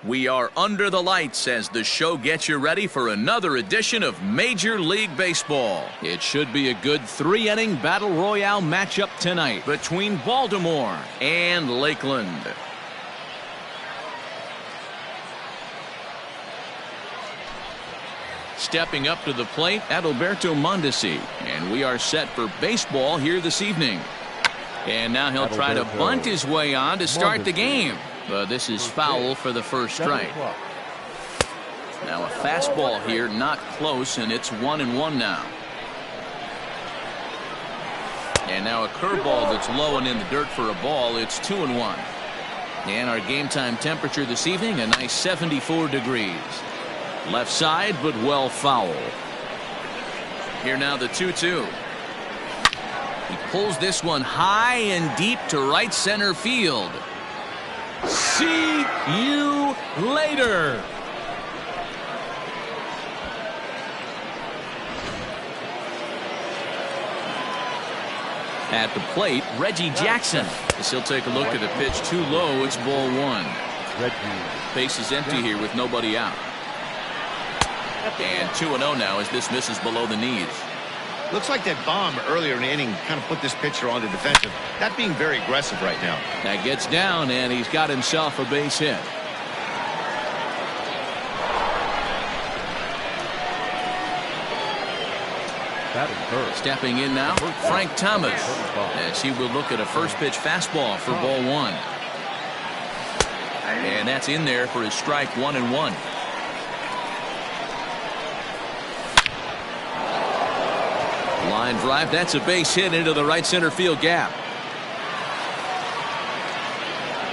We are under the lights as the show gets you ready for another edition of Major League Baseball. It should be a good 3-inning battle royale matchup tonight between Baltimore and Lakeland. Stepping up to the plate, Adalberto Mondesi, and we are set for baseball here this evening. And now he'll try to bunt his way on to start the game. But this is foul for the first strike. Now a fastball here, not close, and it's 1-1 now. And now a curveball that's low and in the dirt for a ball. It's 2-1. And our game time temperature this evening, a nice 74 degrees. Left side, but well foul. Here now the 2-2. He pulls this one high and deep to right center field. See you later. At the plate, Reggie Jackson. As he'll take a look at the pitch too low. It's ball one. Base is empty here with nobody out. And 2-0 now as this misses below the knees. Looks like that bomb earlier in the inning kind of put this pitcher on the defensive. Not being very aggressive right now. That gets down, and he's got himself a base hit. Stepping in now, Frank Thomas, as he will look at a first pitch fastball for ball one. And that's in there for his strike, 1-1. Line drive, that's a base hit into the right center field gap.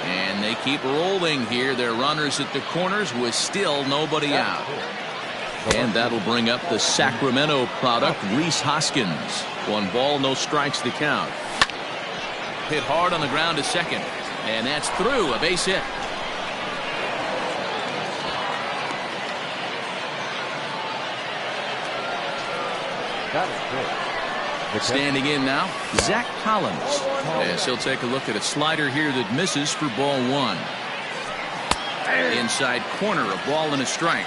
And they keep rolling here. Their runners at the corners with still nobody out. And that'll bring up the Sacramento product, Rhys Hoskins. 1 ball, no strikes to count. Hit hard on the ground to second. And that's through, a base hit. Standing in now, Zach Collins. As he'll take a look at a slider here that misses for ball one. Inside corner, a ball and a strike.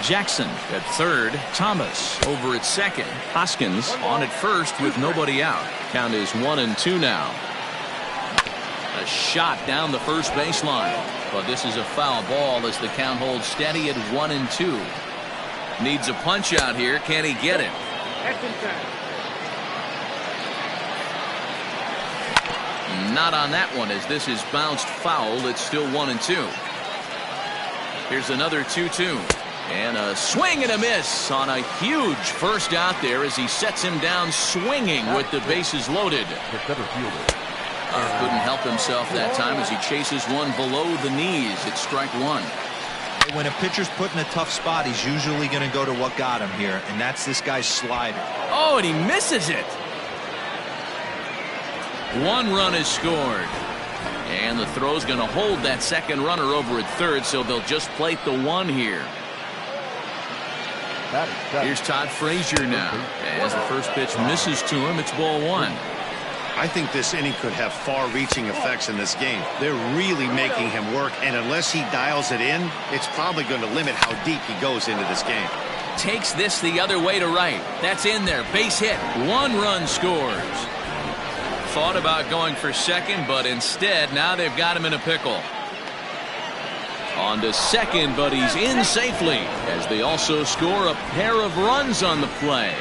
Jackson at third. Thomas over at second. Hoskins on at first with nobody out. Count is 1-2 now. A shot down the first baseline. But this is a foul ball as the count holds steady at 1-2. Needs a punch out here. Can he get it? Not on that one as this is bounced foul. It's still 1-2. Here's another 2-2. And a swing and a miss on a huge first out there as he sets him down swinging with the bases loaded. Couldn't help himself that time as he chases one below the knees. It's strike one. When a pitcher's put in a tough spot, he's usually going to go to what got him here, and that's this guy's slider. Oh, and he misses it. 1 run is scored. And the throw's going to hold that second runner over at third, so they'll just plate the 1 here. Here's Todd Frazier now. As the first pitch misses to him, it's ball 1. I think this inning could have far-reaching effects in this game. They're really making him work, and unless he dials it in, it's probably going to limit how deep he goes into this game. Takes this the other way to right. That's in there. Base hit. 1 run scores. Thought about going for second, but instead now they've got him in a pickle. On to second, but he's in safely as they also score a pair of runs on the play.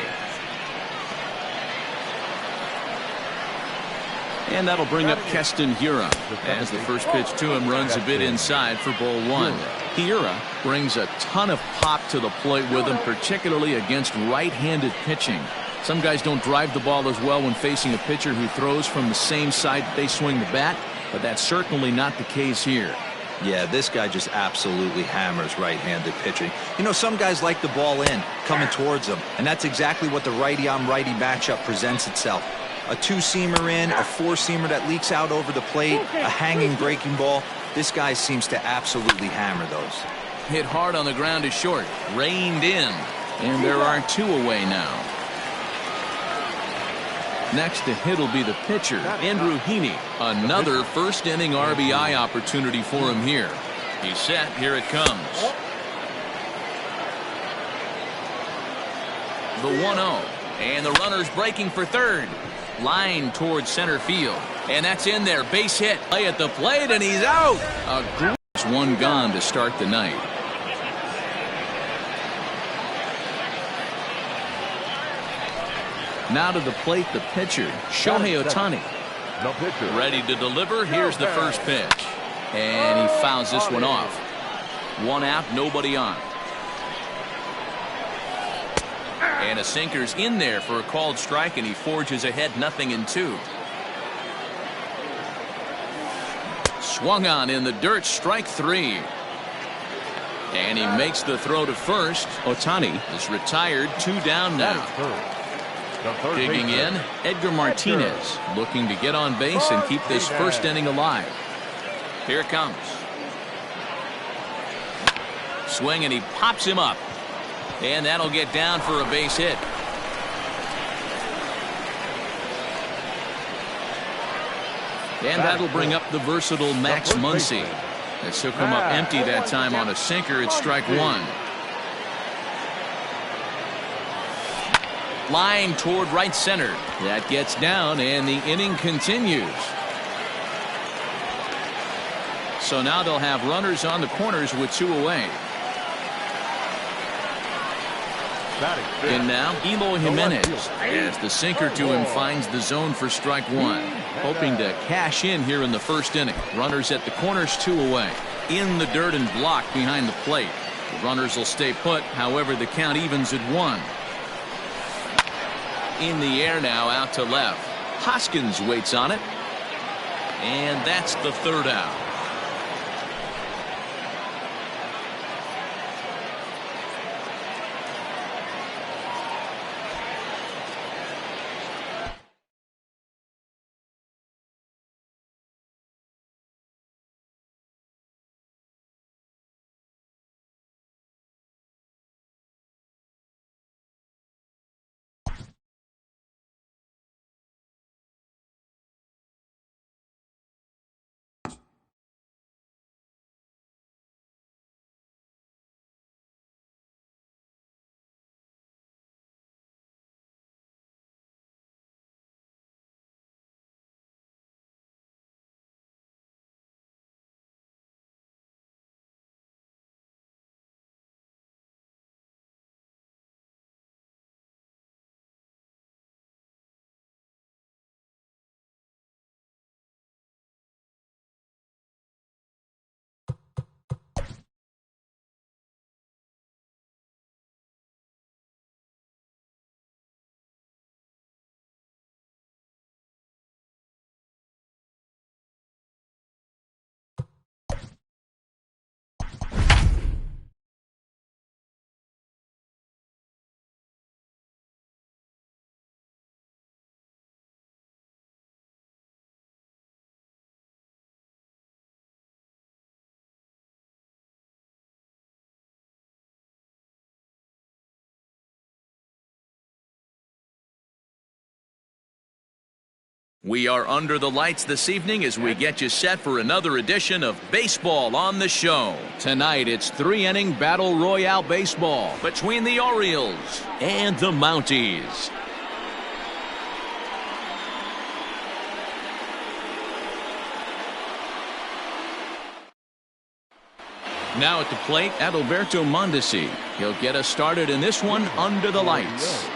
And that'll bring up Keston Hiura as the first pitch to him runs a bit inside for ball 1. Hiura brings a ton of pop to the plate with him, particularly against right-handed pitching. Some guys don't drive the ball as well when facing a pitcher who throws from the same side they swing the bat, but that's certainly not the case here. Yeah, this guy just absolutely hammers right-handed pitching. You know, some guys like the ball in, coming towards them, and that's exactly what the righty-on-righty matchup presents itself. A 2-seamer in, a 4-seamer that leaks out over the plate, a hanging breaking ball. This guy seems to absolutely hammer those. Hit hard on the ground to short, reined in, and there are 2 away now. Next to hit will be the pitcher, Andrew Heaney. Another first-inning RBI opportunity for him here. He's set. Here it comes. The 1-0. And the runner's breaking for third. Line towards center field. And that's in there. Base hit. Play at the plate, and he's out. A glorious one gone to start the night. Now to the plate, the pitcher, Shohei Ohtani. No pitcher. Ready to deliver. Here's the first pitch. And he fouls this one off. One out, nobody on. And a sinker's in there for a called strike, and he forges ahead 0-2. Swung on in the dirt, strike 3. And he makes the throw to first. Ohtani is retired, 2 down now. Digging in, Edgar Martinez looking to get on base and keep this first inning alive. Here it comes. Swing, and he pops him up. And that'll get down for a base hit. And that'll bring up the versatile Max Muncy. This will come up empty that time on a sinker. It's strike 1. Line toward right center. That gets down, and the inning continues. So now they'll have runners on the corners with 2 away. And now Eloy Jimenez, as the sinker to him finds the zone for strike 1. Hoping to cash in here in the first inning. Runners at the corners, 2 away. In the dirt and blocked behind the plate. The runners will stay put. However, the count evens at 1. In the air now, out to left. Hoskins waits on it. And that's the 3rd out. We are under the lights this evening as we get you set for another edition of Baseball on the Show. Tonight, it's 3-inning Battle Royale baseball between the Orioles and the Mounties. Now at the plate, Adalberto Mondesi. He'll get us started in this one under the lights.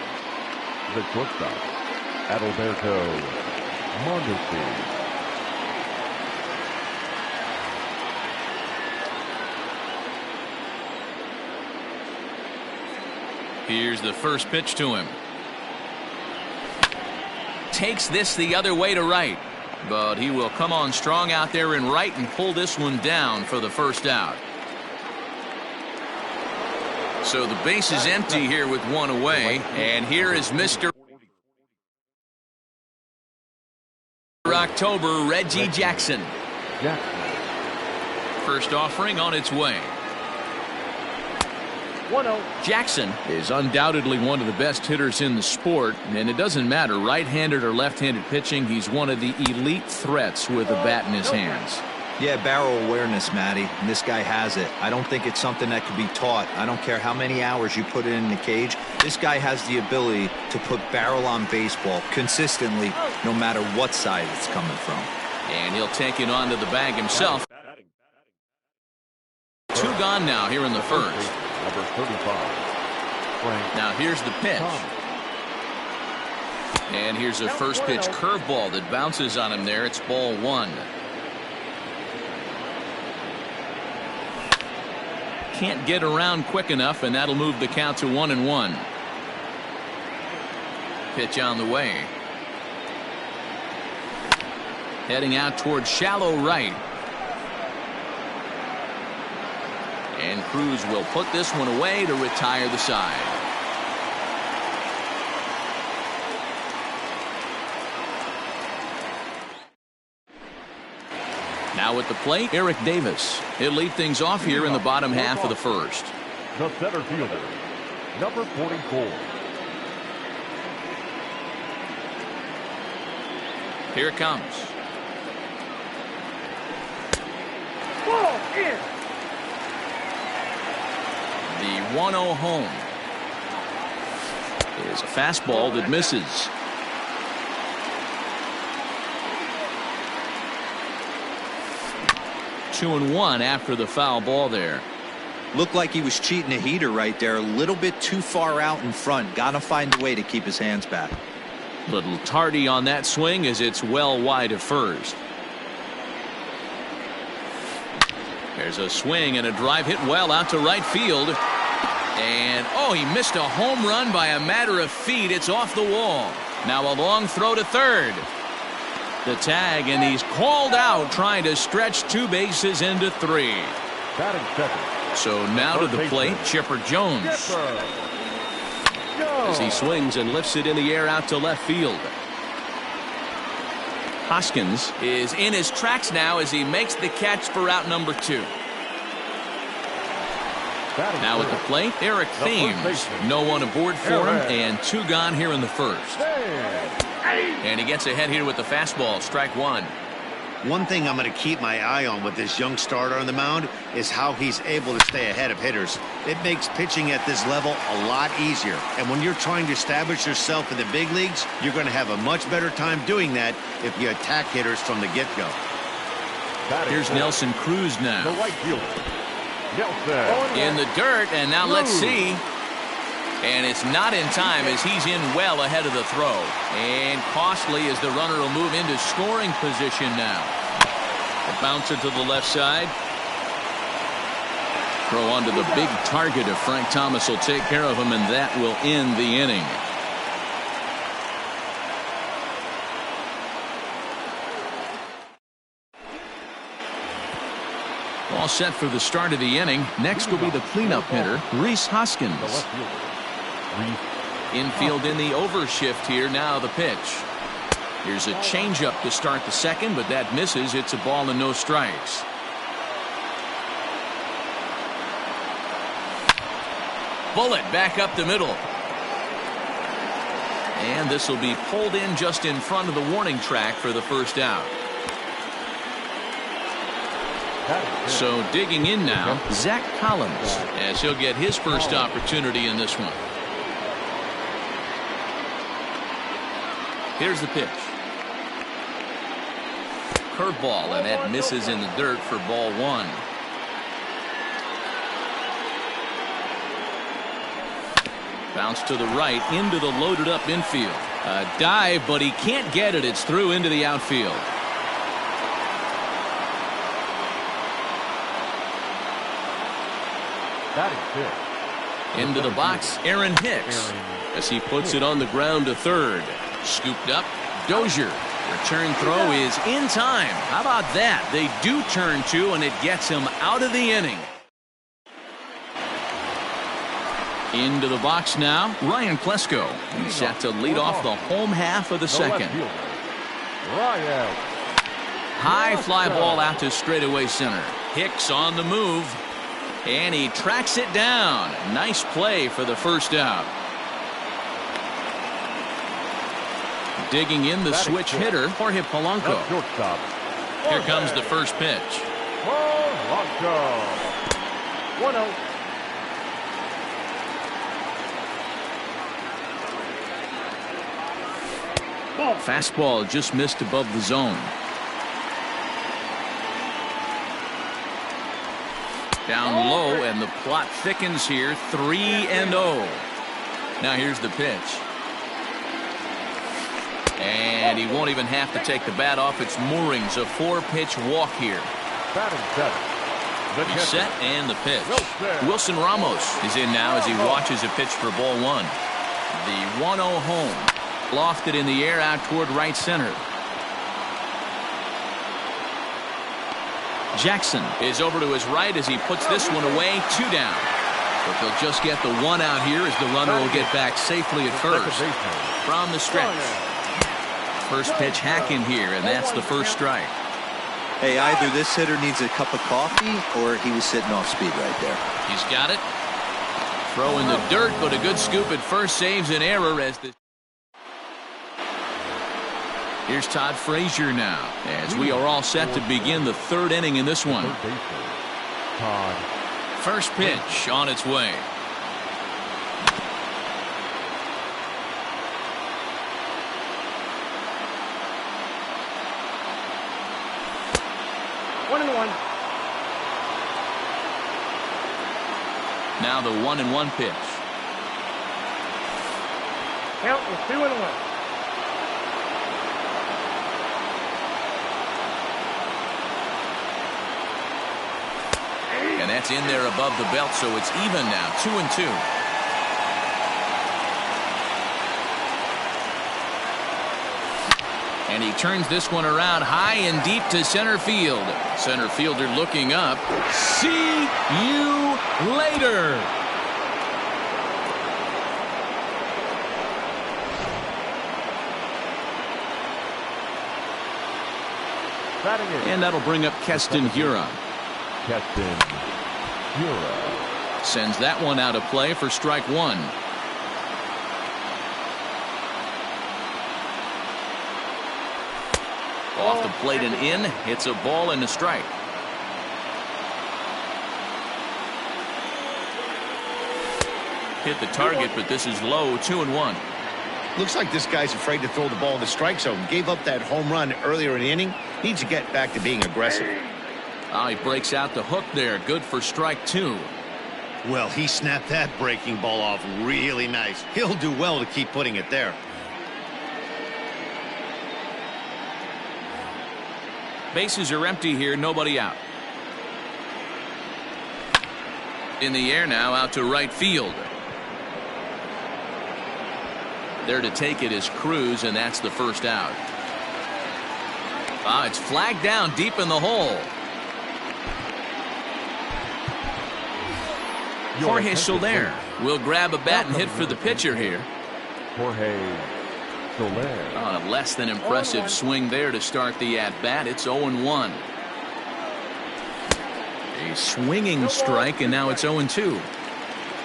The shortstop, Adalberto Mondesi. Here's the first pitch to him. Takes this the other way to right. But he will come on strong out there in right and pull this one down for the first out. So the base is empty here with 1 away. And here is Mr. October, Reggie Jackson. First offering on its way. 1-0. Jackson is undoubtedly one of the best hitters in the sport, and it doesn't matter right-handed or left-handed pitching. He's one of the elite threats with a bat in his hands. Yeah, barrel awareness, Matty, and this guy has it. I don't think it's something that could be taught. I don't care how many hours you put it in the cage. This guy has the ability to put barrel on baseball consistently, no matter what side it's coming from. And he'll take it onto the bag himself. 2 gone now here in the first. Number 35. Now here's the pitch. And here's a first pitch curveball that bounces on him there. It's ball 1. Can't get around quick enough, and that'll move the count to 1-1. Pitch on the way. Heading out towards shallow right. And Cruz will put this one away to retire the side. Now at the plate, Eric Davis. He'll lead things off here in the bottom half of the first. The center fielder, number 44. Here it comes. Ball in. The 1-0 home is a fastball that misses. Two and 1 after the foul ball there. Looked like he was cheating a heater right there. A little bit too far out in front. Got to find a way to keep his hands back. Little tardy on that swing as it's well wide of first. There's a swing and a drive hit well out to right field. And oh, he missed a home run by a matter of feet. It's off the wall. Now a long throw to third. The tag, and he's called out trying to stretch 2 bases into 3. Batting second. So now to the plate, Chipper Jones. As he swings and lifts it in the air out to left field. Hoskins is in his tracks now as he makes the catch for out number 2. Now at the plate, Eric Thames. No one aboard for him, and 2 gone here in the first. And he gets ahead here with the fastball, strike 1. One thing I'm going to keep my eye on with this young starter on the mound is how he's able to stay ahead of hitters. It makes pitching at this level a lot easier. And when you're trying to establish yourself in the big leagues, you're going to have a much better time doing that if you attack hitters from the get-go. Here's Nelson Cruz now. The right fielder, Nelson. In the dirt, and now let's see. And it's not in time as he's in well ahead of the throw. And costly as the runner will move into scoring position now. A bouncer to the left side. Throw onto the big target of Frank Thomas will take care of him, and that will end the inning. All set for the start of the inning. Next will be the cleanup hitter, Rhys Hoskins. Infield in the overshift here. Now the pitch. Here's a changeup to start the second, but that misses. It's a ball and no strikes. Bullet back up the middle. And this will be pulled in just in front of the warning track for the first out. So digging in now, Zach Collins, as he'll get his first opportunity in this one. Here's the pitch. Curveball, and that misses in the dirt for ball 1. Bounce to the right into the loaded up infield. A dive, but he can't get it. It's through into the outfield. Into the box, Aaron Hicks, as he puts it on the ground to third. Scooped up, Dozier. Return throw is in time. How about that? They do turn 2, and it gets him out of the inning. Into the box now, Ryan Klesko. He's set to lead off the home half of the second. High fly ball out to straightaway center. Hicks on the move. And he tracks it down. Nice play for the first out. Digging in the switch hitter, Jorge Polanco. Here comes the first pitch. Polanco. 1-0. Fastball just missed above the zone. Down low, and the plot thickens here. 3-0. Now here's the pitch. And he won't even have to take the bat off its moorings. A 4-pitch walk here. Batting seven. He's set, and the pitch. Wilson Ramos is in now as he watches a pitch for ball one. The 1-0 home. Lofted in the air out toward right center. Jackson is over to his right as he puts this one away. 2 down. But they'll just get the 1 out here as the runner will get back safely at first. From the stretch. First pitch hack in here, and that's the first strike. Hey, either this hitter needs a cup of coffee or he was sitting off speed right there. He's got it. Throw in the dirt, but a good scoop at first saves an error as the... Here's Todd Frazier now as we are all set to begin the 3rd inning in this one. Todd. First pitch on its way. One and one. Now the 1-1 pitch. Count is 2-1. And that's in there above the belt, so it's even now. 2-2. And he turns this one around high and deep to center field. Center fielder looking up. See you later. And that'll bring up Keston Hiura. Keston Hiura sends that one out of play for strike 1. Off the plate and in. It's a ball and a strike. Hit the target, but this is low. 2-1. Looks like this guy's afraid to throw the ball in the strike zone. Gave up that home run earlier in the inning. Needs to get back to being aggressive. Oh, he breaks out the hook there. Good for strike 2. Well, he snapped that breaking ball off really nice. He'll do well to keep putting it there. Bases are empty here. Nobody out. In the air now out to right field. There to take it is Cruz, and that's the first out. It's flagged down deep in the hole. Jorge Soler will grab a bat and hit for the pitcher here. Jorge Soler. A less than impressive swing there to start the at-bat. It's 0-1. A swinging strike, and now it's 0-2.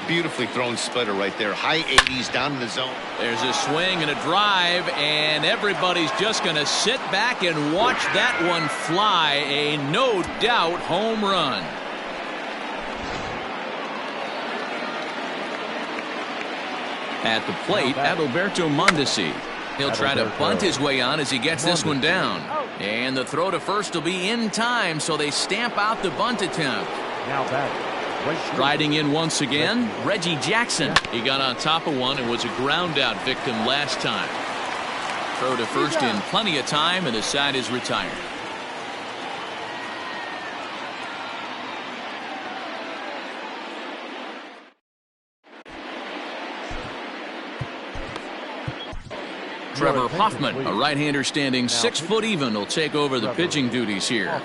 Beautifully thrown splitter right there. High 80s down in the zone. There's a swing and a drive, and everybody's just going to sit back and watch that one fly. A no doubt home run. At the plate, Adalberto Mondesi. He'll try to bunt his way on as he gets this one down. And the throw to first will be in time, so they stamp out the bunt attempt. Now back. Striding in once again, Reggie Jackson. He got on top of one and was a ground out victim last time. Throw to first in plenty of time, and the side is retired. Trevor Hoffman, a right-hander standing 6 foot even, will take over the pitching duties here.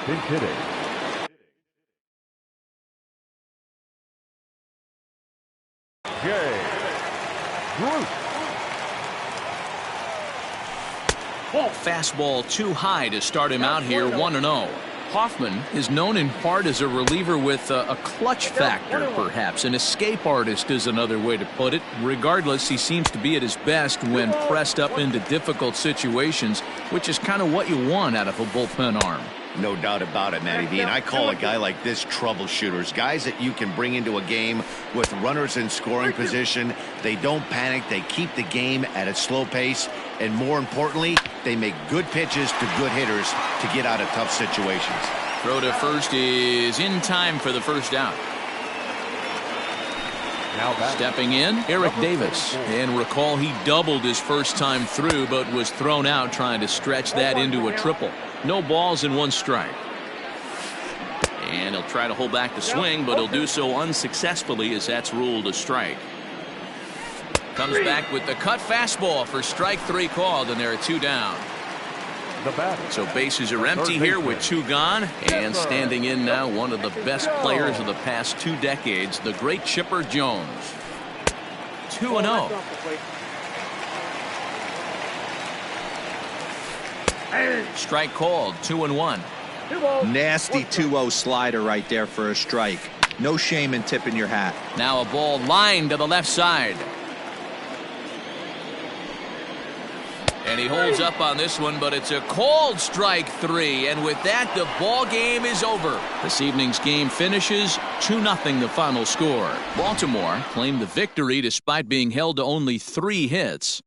Pinch hitting. Jay Bruce. Fastball too high to start him out here. 1-0. Hoffman is known in part as a reliever with a clutch factor, perhaps. An escape artist is another way to put it. Regardless, he seems to be at his best when pressed up into difficult situations, which is kind of what you want out of a bullpen arm. No doubt about it, Matty V. And I call a guy like this troubleshooters. Guys that you can bring into a game with runners in scoring position. They don't panic. They keep the game at a slow pace. And more importantly, they make good pitches to good hitters to get out of tough situations. Throw to first is in time for the first out. Stepping in, Eric Davis. And recall he doubled his first time through, but was thrown out trying to stretch that into a triple. No balls and 1 strike. And he'll try to hold back the swing, but he'll do so unsuccessfully as that's ruled a strike. Comes back with the cut fastball for strike 3 called, and there are 2 down. So bases are empty here with 2 gone, and standing in now one of the best players of the past 2 decades, the great Chipper Jones. 2-0. Strike called, 2-1. Nasty 2-0 slider right there for a strike. No shame in tipping your hat. Now a ball lined to the left side. And he holds up on this one, but it's a called strike 3. And with that, the ball game is over. This evening's game finishes 2-0 the final score. Baltimore claimed the victory despite being held to only 3 hits.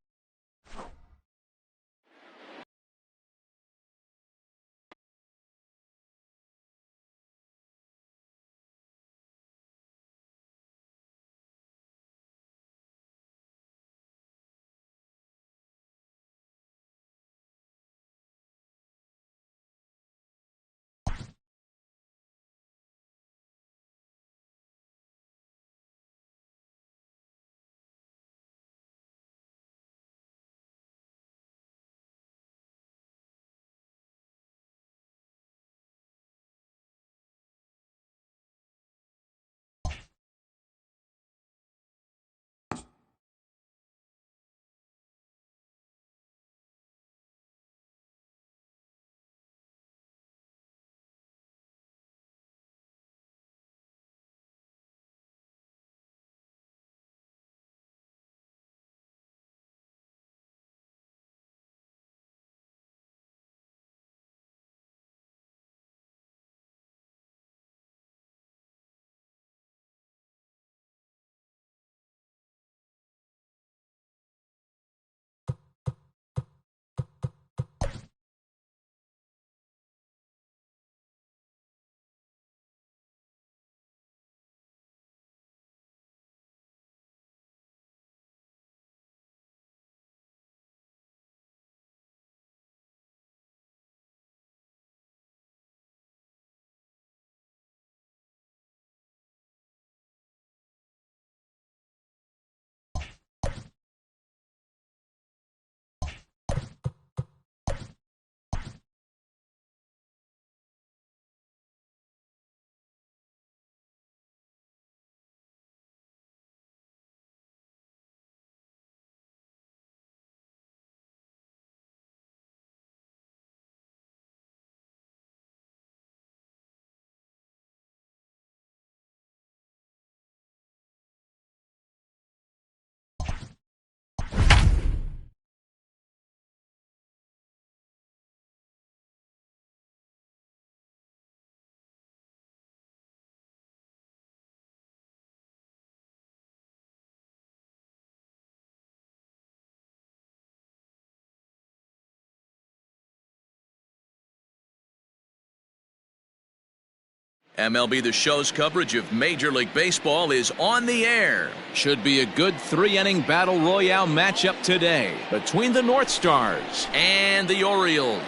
MLB The Show's coverage of Major League Baseball is on the air. Should be a good 3-inning battle royale matchup today between the North Stars and the Orioles.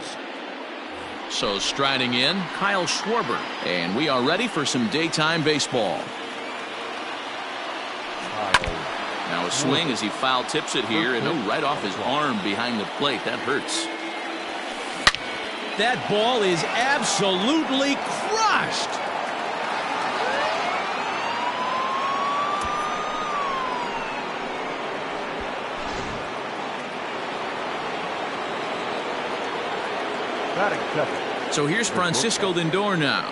So striding in, Kyle Schwarber, and we are ready for some daytime baseball. Now a swing as he foul tips it here, and right off his arm behind the plate. That hurts. That ball is absolutely crushed. Batting second. So here's Francisco Lindor now.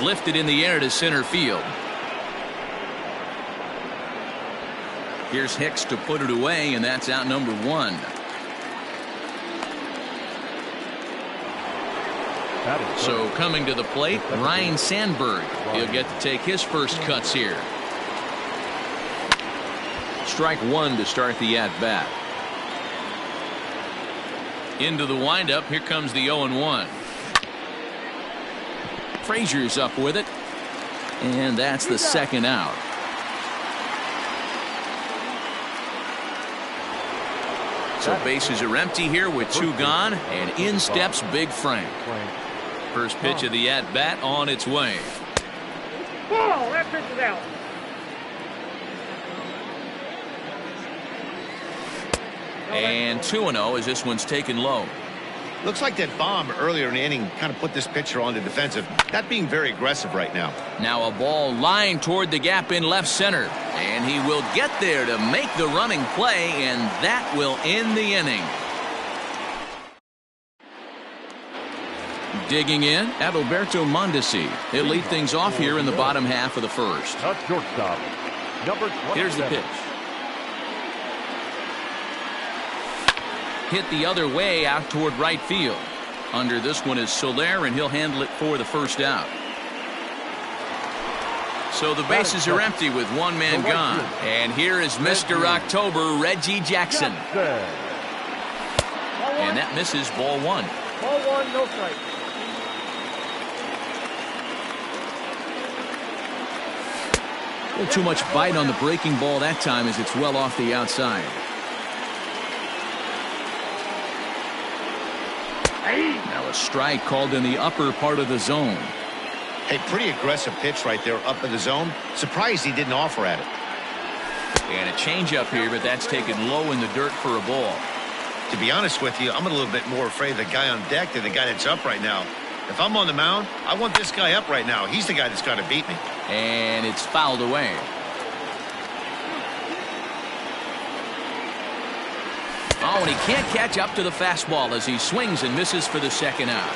Lifted in the air to center field. Here's Hicks to put it away, and that's out number 1. So coming to the plate, Ryne Sandberg. He'll get to take his first cuts here. Strike 1 to start the at-bat. Into the windup. Here comes the 0-1. Frazier's up with it, and that's the second out. So bases are empty here with 2 gone, and in steps Big Frank. First pitch of the at-bat on its way. Ball, that pitch is out. And 2-0 as this one's taken low. Looks like that bomb earlier in the inning kind of put this pitcher on the defensive. Not being very aggressive right now. Now a ball lined toward the gap in left center. And he will get there to make the running play, and that will end the inning. Digging in, Adalberto Mondesi. He'll lead things off here in the bottom half of the first. A shortstop, number 27. Here's the pitch. Hit the other way out toward right field. Under this one is Soler, and he'll handle it for the first out. So the bases are empty with 1 man gone. And here is Mr. October, Reggie Jackson. And that misses ball 1. Ball 1, no strike. A little too much bite on the breaking ball that time as it's well off the outside. Now a strike called in the upper part of the zone. A pretty aggressive pitch right there up in the zone. Surprised he didn't offer at it. And a changeup here, but that's taken low in the dirt for a ball. To be honest with you, I'm a little bit more afraid of the guy on deck than the guy that's up right now. If I'm on the mound, I want this guy up right now. He's the guy that's got to beat me. And it's fouled away. Oh, and he can't catch up to the fastball as he swings and misses for the second out.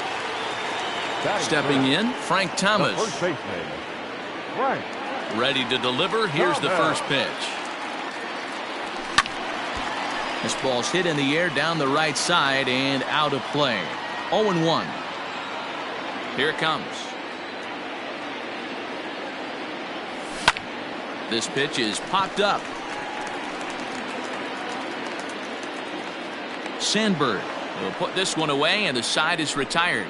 Stepping in, Frank Thomas. First baseman, Frank. Ready to deliver. Here's the first pitch. This ball's hit in the air down the right side and out of play. 0-1. Here it comes. This pitch is popped up. Sandberg will put this one away, and the side is retired.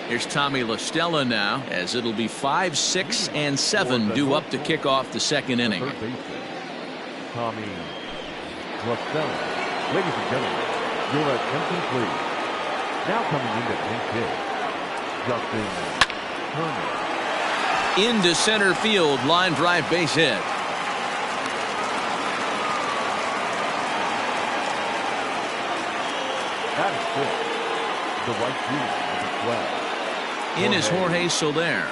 Here's Tommy La Stella now, as it'll be 5, 6, and 7 due up to kick off the second inning. Tommy La Stella. Ladies and gentlemen, your attention please. Now coming into pinch hit, Justin Turner. Into center field, line drive base hit. That is good. The right field of the 12. In is Jorge Soler.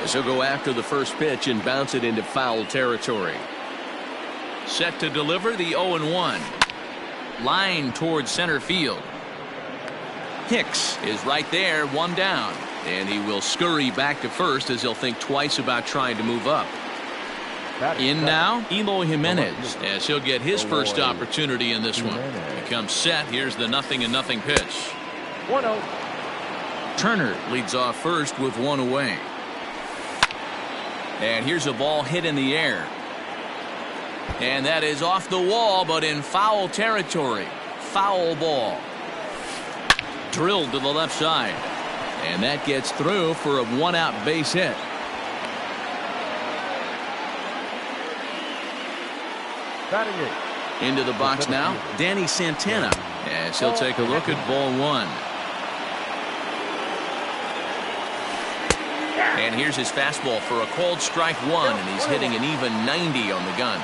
He'll go after the first pitch and bounce it into foul territory. Set to deliver the 0-1. Line towards center field. Hicks is right there, 1 down. And he will scurry back to first as he'll think twice about trying to move up. In now, Eloy Jimenez, as he'll get his first opportunity in this one. He comes set. Here's the 0-0 pitch. 1-0. Turner leads off first with 1 away. And here's a ball hit in the air. And that is off the wall, but in foul territory. Foul ball. Drilled to the left side. And that gets through for a 1-out base hit. Into the box now, Danny Santana, as he'll take a look at ball 1. And here's his fastball for a called strike 1, and he's hitting an even 90 on the gun.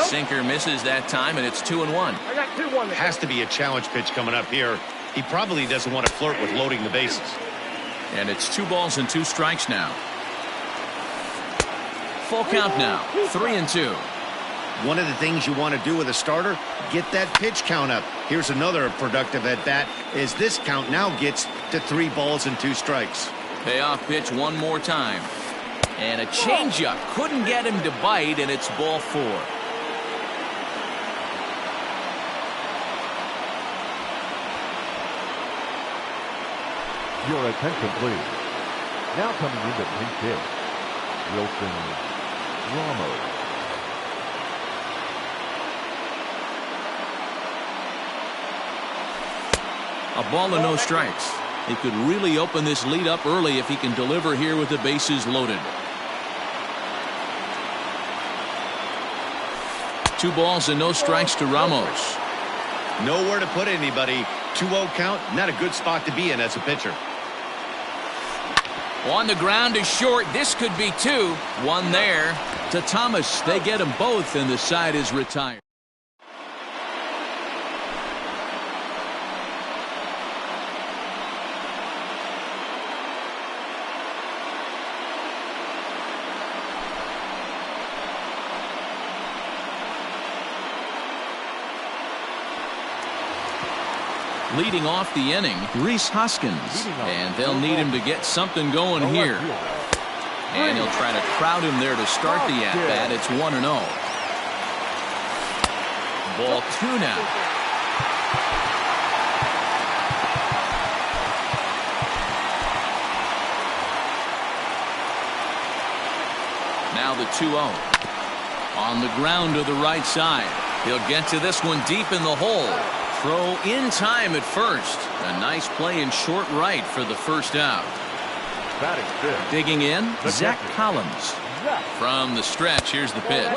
Sinker misses that time, and it's 2-1. I got 2-1. Has to be a challenge pitch coming up here. He probably doesn't want to flirt with loading the bases. And it's 2 balls and 2 strikes now. full count now. 3-2. One of the things you want to do with a starter, get that pitch count up. Here's another productive at bat as this count now gets to 3 balls and 2 strikes. Payoff pitch one more time. And a changeup couldn't get him to bite, and it's ball 4. Your attention, please. Now coming into pinch hit, Wilson Ramos. A ball and no strikes. He could really open this lead up early if he can deliver here with the bases loaded. 2 balls and no strikes to Ramos. Nowhere to put anybody. 2-0 count, not a good spot to be in as a pitcher. On the ground is short. This could be 2. 1 there to Thomas. They get them both, and the side is retired. Leading off the inning, Rhys Hoskins, and they'll need him to get something going here. And he'll try to crowd him there to start the at-bat. It's 1-0. Ball 2 now. Now the 2-0. On the ground to the right side. He'll get to this one deep in the hole. Throw in time at first. A nice play in short right for the first out. Digging in, Zach Collins. From the stretch, here's the pitch. A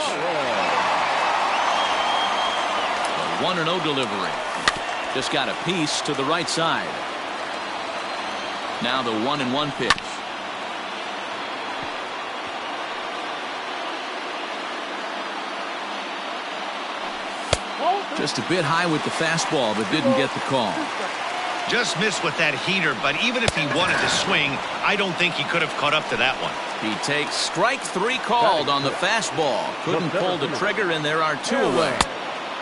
1-0 delivery. Just got a piece to the right side. Now the 1-1 pitch. Just a bit high with the fastball, but didn't get the call. Just missed with that heater, but even if he wanted to swing, I don't think he could have caught up to that one. He takes strike 3 called on the fastball. Couldn't pull the trigger, and there are 2 away.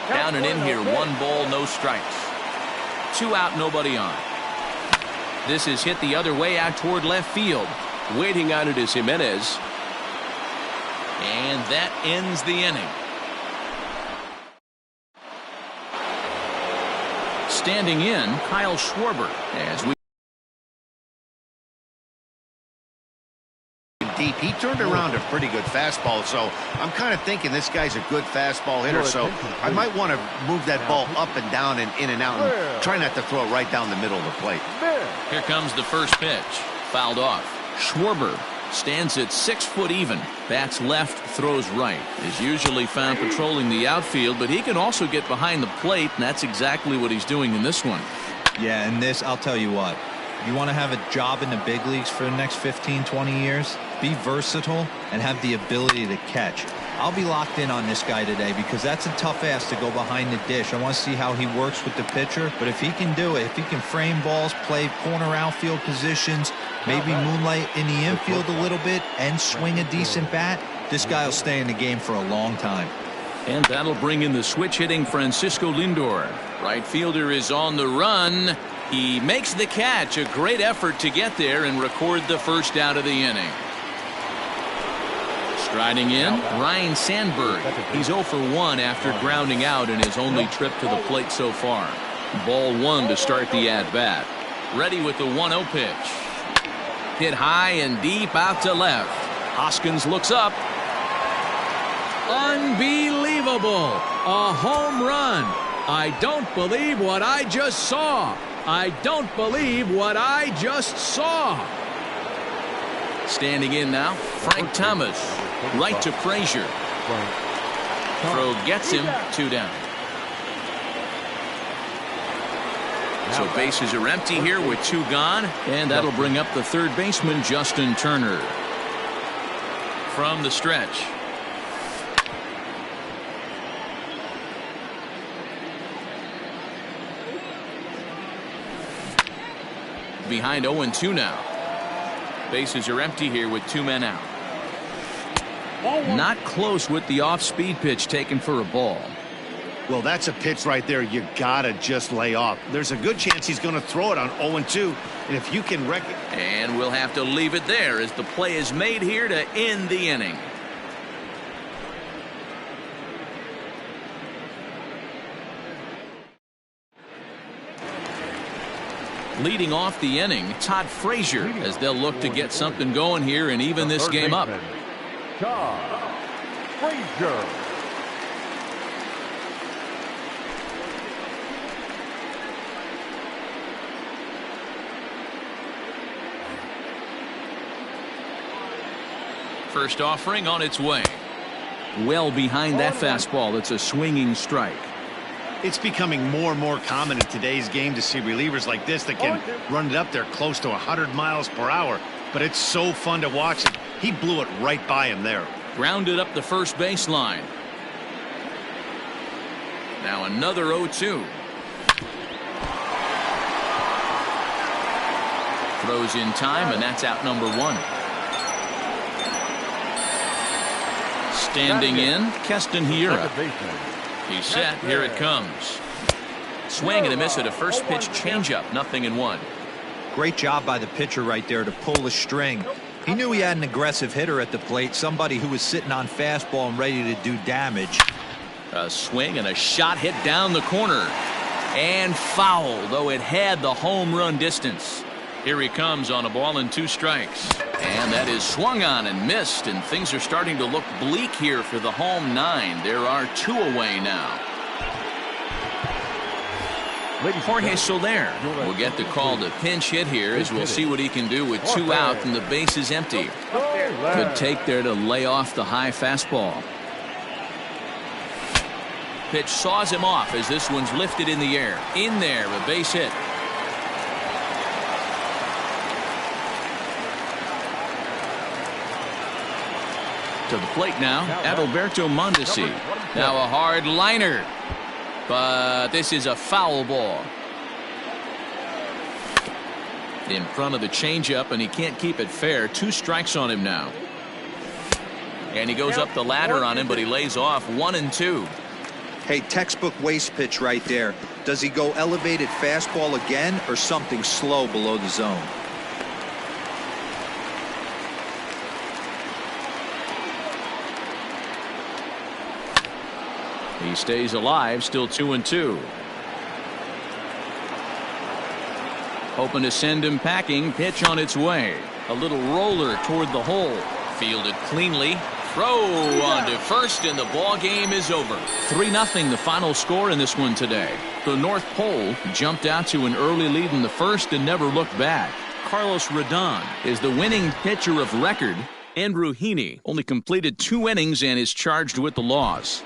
Down and in here, 1 ball, no strikes. 2 out, nobody on. This is hit the other way out toward left field. Waiting on it is Jimenez. And that ends the inning. Standing in, Kyle Schwarber. As we deep, he turned around a pretty good fastball, so I'm kind of thinking this guy's a good fastball hitter, so I might want to move that ball up and down and in and out and try not to throw it right down the middle of the plate. Here comes the first pitch. Fouled off. Schwarber stands at 6 foot even. Bats left, throws right. Is usually found patrolling the outfield, but he can also get behind the plate, and that's exactly what he's doing in this one. Yeah, and this, I'll tell you what. You want to have a job in the big leagues for the next 15, 20 years? Be versatile and have the ability to catch. I'll be locked in on this guy today because that's a tough ass to go behind the dish. I want to see how he works with the pitcher, but if he can do it, if he can frame balls, play corner outfield positions, maybe moonlight in the infield a little bit, and swing a decent bat, this guy will stay in the game for a long time. And that'll bring in the switch hitting Francisco Lindor. Right fielder is on the run. He makes the catch. A great effort to get there and record the first out of the inning. Striding in, Ryan Sandberg. He's 0 for 1 after grounding out in his only trip to the plate so far. Ball 1 to start the at-bat. Ready with the 1-0 pitch. Hit high and deep out to left. Hoskins looks up. Unbelievable. A home run. I don't believe what I just saw. I don't believe what I just saw. Standing in now, Frank Thomas. Right to Frazier. Throw gets him 2 down. So bases are empty here with 2 gone, and that'll bring up the third baseman, Justin Turner. From the stretch. Behind 0-2 now. Bases are empty here with 2 men out. Not close with the off-speed pitch taken for a ball. Well, that's a pitch right there you gotta just lay off. There's a good chance he's going to throw it on 0-2, and if you can And we'll have to leave it there as the play is made here to end the inning. Leading off the inning, Todd Frazier, as they'll look to get something going here and even this game up. Todd Frazier. First offering on its way. Well behind that fastball. It's a swinging strike. It's becoming more and more common in today's game to see relievers like this that can run it up there close to 100 miles per hour. But it's so fun to watch it. He blew it right by him there. Grounded up the first baseline. Now another 0-2. Throws in time, and that's out number one. Standing in, Keston Hiura. He's set. Here it comes. Swing and a miss at a first pitch changeup. 0-1. Great job by the pitcher right there to pull the string. He knew he had an aggressive hitter at the plate, somebody who was sitting on fastball and ready to do damage. A swing and a shot hit down the corner. And foul, though it had the home run distance. Here he comes on a ball and 2 strikes. And that is swung on and missed, and things are starting to look bleak here for the home 9. There are 2 away now. Jorge Soler will get the call to pinch hit here, as we'll see what he can do with 2 out and the base is empty. Good take there to lay off the high fastball. Pitch saws him off as this one's lifted in the air. In there, a base hit. To the plate now, Adalberto Mondesi. Now a hard liner. But this is a foul ball. In front of the changeup, and he can't keep it fair. 2 strikes on him now. And he goes up the ladder on him, but he lays off 1-2. Hey, textbook waste pitch right there. Does he go elevated fastball again or something slow below the zone? He stays alive, still 2-2. Hoping to send him packing. Pitch on its way. A little roller toward the hole. Fielded cleanly. Throw on to first, and the ball game is over. 3-0 the final score in this one today. The North Pole jumped out to an early lead in the first and never looked back. Carlos Rodon is the winning pitcher of record. Andrew Heaney only completed 2 innings and is charged with the loss.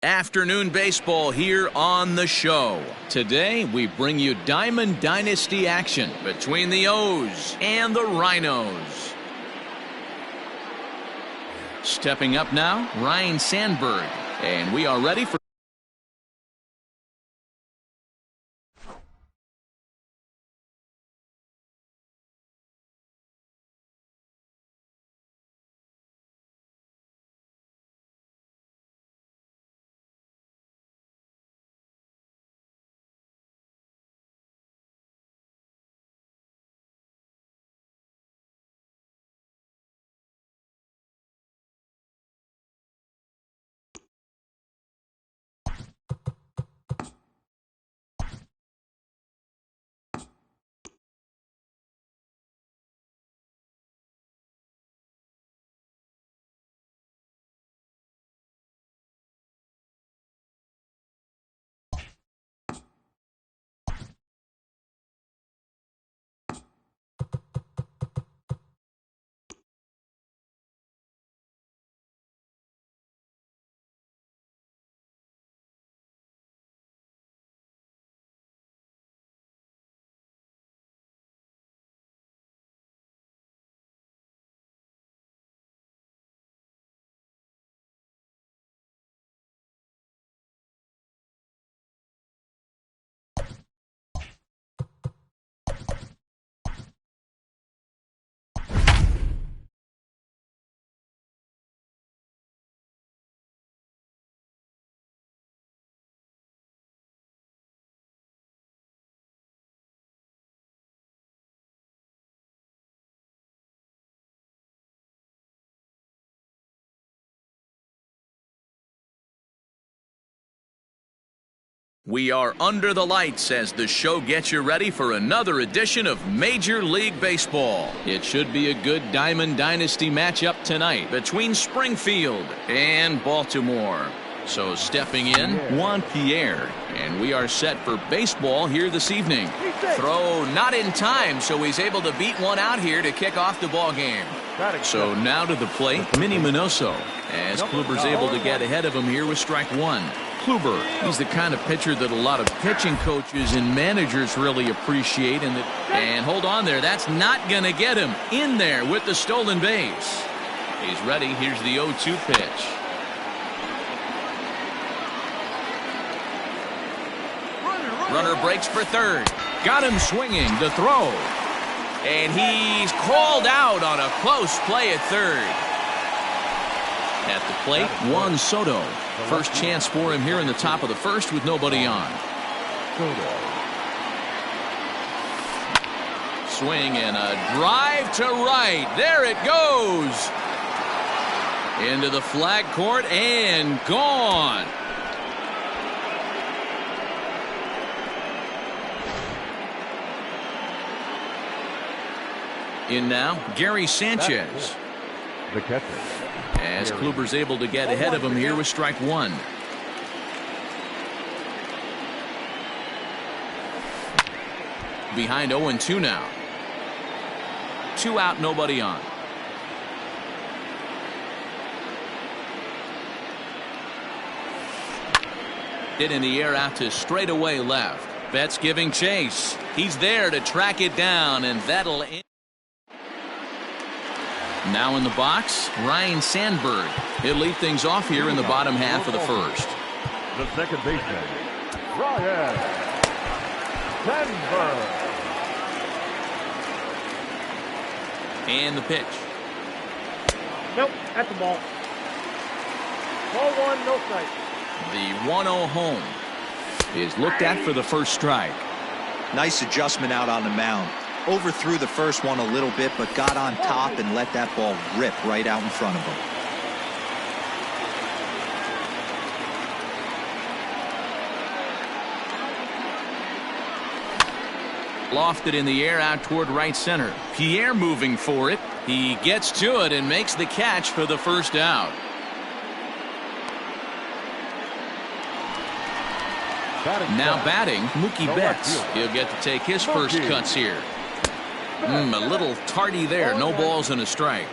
Afternoon baseball here on the show. Today we bring you Diamond Dynasty action between the O's and the Rhinos. Stepping up now, Ryne Sandberg, and we are ready for We are under the lights as the show gets you ready for another edition of Major League Baseball. It should be a good Diamond Dynasty matchup tonight between Springfield and Baltimore. So stepping in, Juan Pierre, and we are set for baseball here this evening. Throw not in time, so he's able to beat one out here to kick off the ball game. So now to the plate, Minnie Minoso, as Kluber's able to get ahead of him here with strike one. Kluber, he's the kind of pitcher that a lot of pitching coaches and managers really appreciate. And hold on there, that's not going to get him in there with the stolen base. He's ready. Here's the 0-2 pitch. Runner breaks for third. Got him swinging. The throw. And he's called out on a close play at third. At the plate, Juan Soto. First chance for him here in the top of the first with nobody on. Swing and a drive to right. There it goes. Into the flag court and gone. In now, Gary Sanchez. The catcher. As Kluber's able to get ahead of him here with strike one. Behind 0-2 now. 2 out, nobody on. Hit in the air out to straightaway left. Betts giving chase. He's there to track it down, and that'll end. Now in the box, Ryne Sandberg. He'll lead things off here in the bottom half of the first. The second baseman, Ryne Sandberg. And the pitch. Nope, that's the ball. Ball one, no strike. The 1-0 home is looked at for the first strike. Nice adjustment out on the mound. Overthrew the first one a little bit, but got on top and let that ball rip right out in front of him. Lofted in the air out toward right center. Pierre moving for it. He gets to it and makes the catch for the first out. Now batting, Mookie Betts. He'll get to take his first cuts here. A little tardy there. No balls and a strike.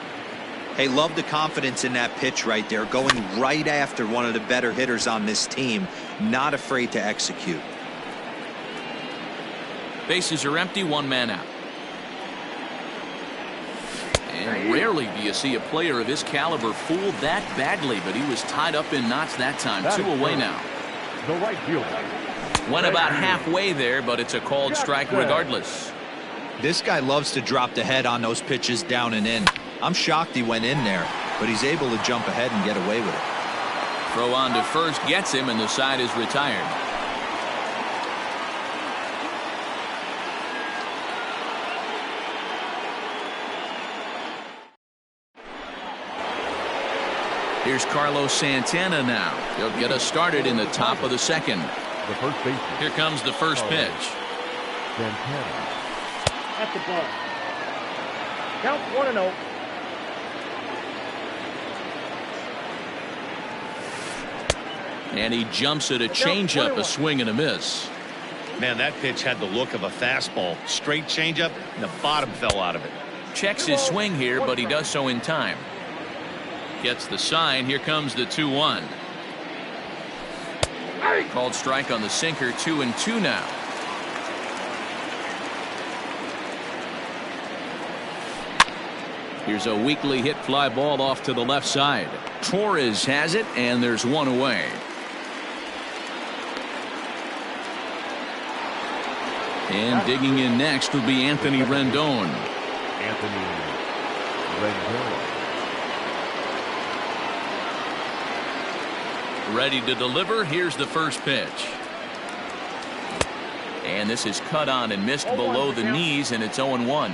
Hey, love the confidence in that pitch right there, going right after one of the better hitters on this team, not afraid to execute. Bases are empty, one man out. And rarely do you see a player of his caliber fooled that badly, but he was tied up in knots that time. 2 away now. The right fielder. Went about halfway there, but it's a called strike regardless. This guy loves to drop the head on those pitches down and in. I'm shocked he went in there, but he's able to jump ahead and get away with it. Throw on to first gets him, and the side is retired. Here's Carlos Santana now. He'll get us started in the top of the second. The first baseman. Here comes the first pitch. Santana. At the ball. Count 1-0. And he jumps at a changeup, a swing and a miss. Man, that pitch had the look of a fastball. Straight changeup, and the bottom fell out of it. Checks his swing here, but he does so in time. Gets the sign. Here comes the 2-1. Called strike on the sinker. 2-2 now. Here's a weakly hit fly ball off to the left side. Torres has it, and there's one away. And digging in next would be Anthony Rendon. Anthony Rendon. Ready to deliver. Here's the first pitch. And this is cut on and missed below the knees, and it's 0-1.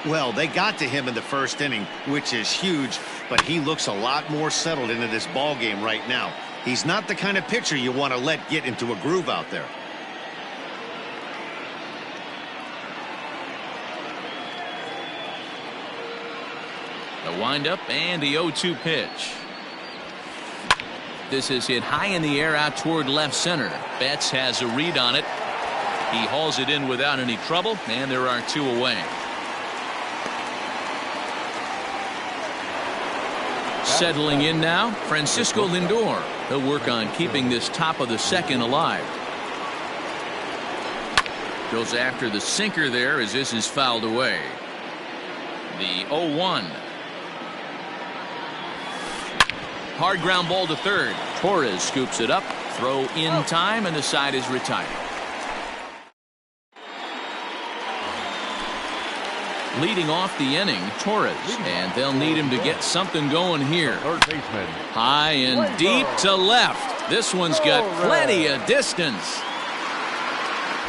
Well, they got to him in the first inning, which is huge, but he looks a lot more settled into this ball game right now. He's not the kind of pitcher you want to let get into a groove out there. The windup and the 0-2 pitch. This is hit high in the air out toward left center. Betts has a read on it. He hauls it in without any trouble, and there are 2 away. Settling in now, Francisco Lindor. He'll work on keeping this top of the second alive. Goes after the sinker there as this is fouled away. The 0-1. Hard ground ball to third. Torres scoops it up. Throw in time, and the side is retired. Leading off the inning, Torres, and they'll need him to get something going here. Third baseman. High and deep to left. This one's got plenty of distance.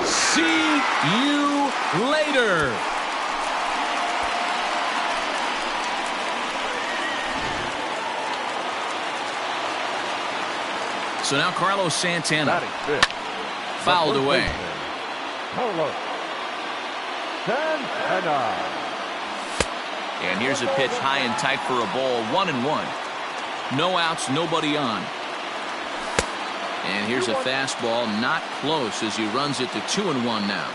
See you later. So now Carlos Santana. Batting fifth. Fouled away. Carlos Santana. And here's a pitch high and tight for a ball. 1-1. No outs, nobody on. And here's a fastball not close as he runs it to 2-1 now.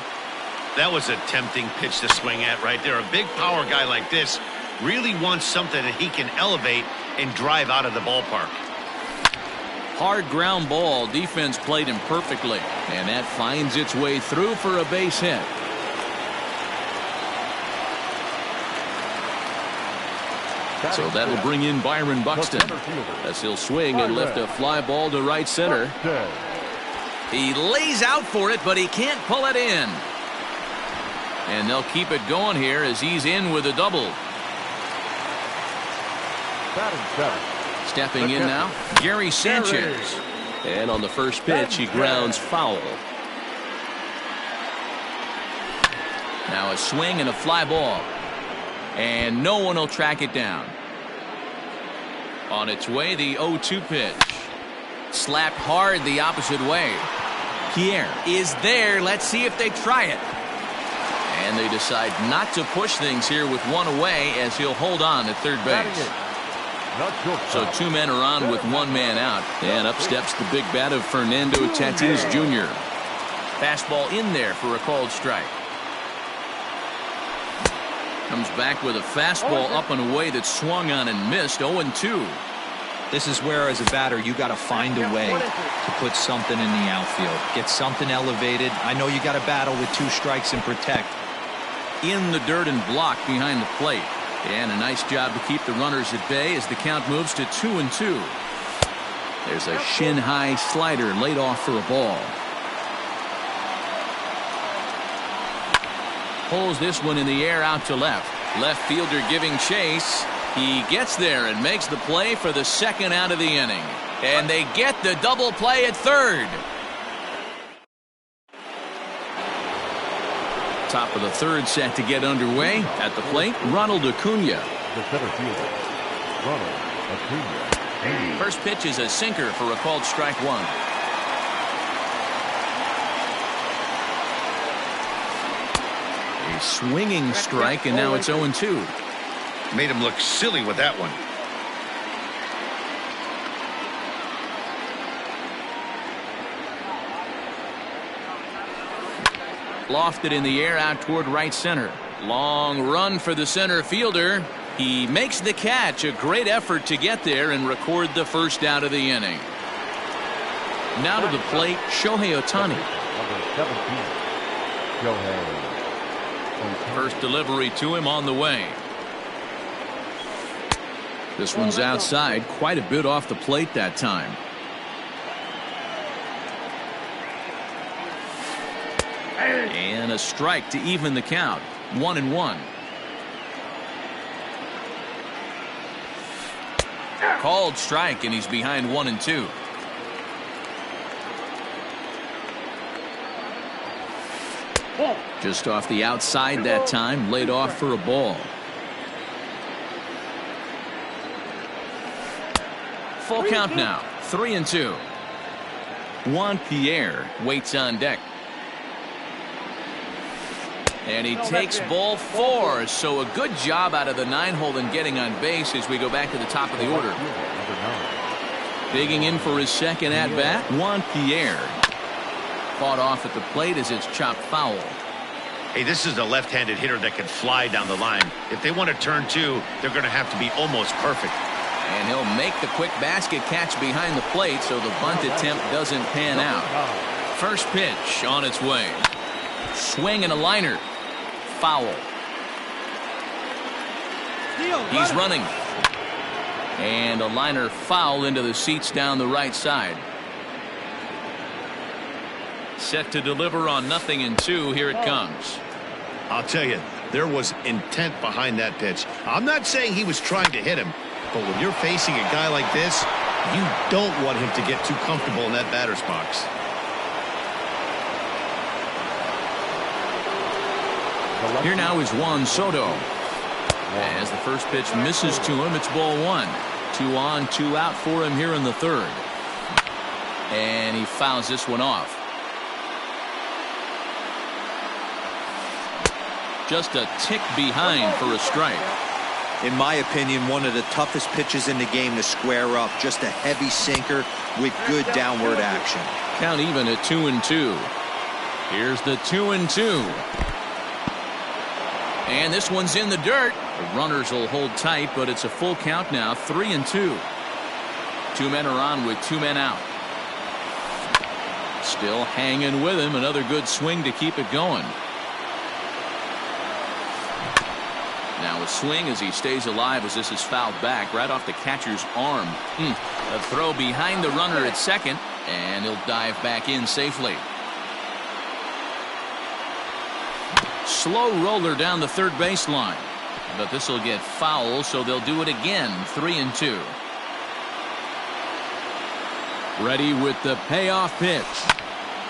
That was a tempting pitch to swing at right there. A big power guy like this really wants something that he can elevate and drive out of the ballpark. Hard ground ball. Defense played him perfectly. And that finds its way through for a base hit. So that'll bring in Byron Buxton as he'll swing and lift a fly ball to right center. He lays out for it, but he can't pull it in. And they'll keep it going here as he's in with a double. Stepping in now, Gary Sanchez. And on the first pitch, he grounds foul. Now a swing and a fly ball. And no one will track it down. On its way, the 0-2 pitch. Slapped hard the opposite way. Pierre is there. Let's see if they try it. And they decide not to push things here with one away as he'll hold on at third base. So 2 men are on with 1 man out. And up steps the big bat of Fernando Tatis Jr. Fastball in there for a called strike. Comes back with a fastball up and away that swung on and missed. 0-2. This is where, as a batter, you got to find a way to put something in the outfield. Get something elevated. I know you got to battle with 2 strikes and protect. In the dirt and blocked behind the plate. And a nice job to keep the runners at bay as the count moves to 2-2. There's a shin-high slider laid off for a ball. Pulls this one in the air out to left. Left fielder giving chase. He gets there and makes the play for the second out of the inning. And they get the double play at third. Top of the third set to get underway. At the plate, Ronald Acuna. The center fielder, Ronald Acuna. First pitch is a sinker for a called strike 1. A swinging strike, and now it's 0-2. Made him look silly with that one. Lofted in the air out toward right center. Long run for the center fielder. He makes the catch. A great effort to get there and record the first out of the inning. Now to the plate, Shohei Ohtani. Number 17, Shohei Ohtani. First delivery to him on the way. This one's outside, quite a bit off the plate that time. And a strike to even the count. 1-1. Called strike, and he's behind 1-2. Just off the outside that time, laid off for a ball. Full count now, 3-2. Juan Pierre waits on deck. And he takes ball 4, so a good job out of the 9-hole in getting on base as we go back to the top of the order. Digging in for his second at-bat, Juan Pierre. Fought off at the plate as it's chopped foul. Hey, this is a left-handed hitter that can fly down the line. If they want to turn 2, they're going to have to be almost perfect. And he'll make the quick basket catch behind the plate, so the bunt attempt doesn't pan out. First pitch on its way. Swing and a liner. Foul. He's running. And a liner foul into the seats down the right side. Set to deliver on 0-2. Here it comes. I'll tell you, there was intent behind that pitch. I'm not saying he was trying to hit him, but when you're facing a guy like this, you don't want him to get too comfortable in that batter's box. Here now is Juan Soto. As the first pitch misses to him, it's ball 1. 2 on, 2 out for him here in the third. And he fouls this one off. Just a tick behind for a strike. In my opinion, one of the toughest pitches in the game to square up. Just a heavy sinker with good downward action. Count even at 2-2. Here's the 2-2. And this one's in the dirt. The runners will hold tight, but it's a full count now, 3-2. 2 men are on with 2 men out. Still hanging with him. Another good swing to keep it going. Now a swing as he stays alive as this is fouled back right off the catcher's arm. A throw behind the runner at second, and he'll dive back in safely. Slow roller down the third baseline, but this will get foul, so they'll do it again. 3-2. Ready with the payoff pitch,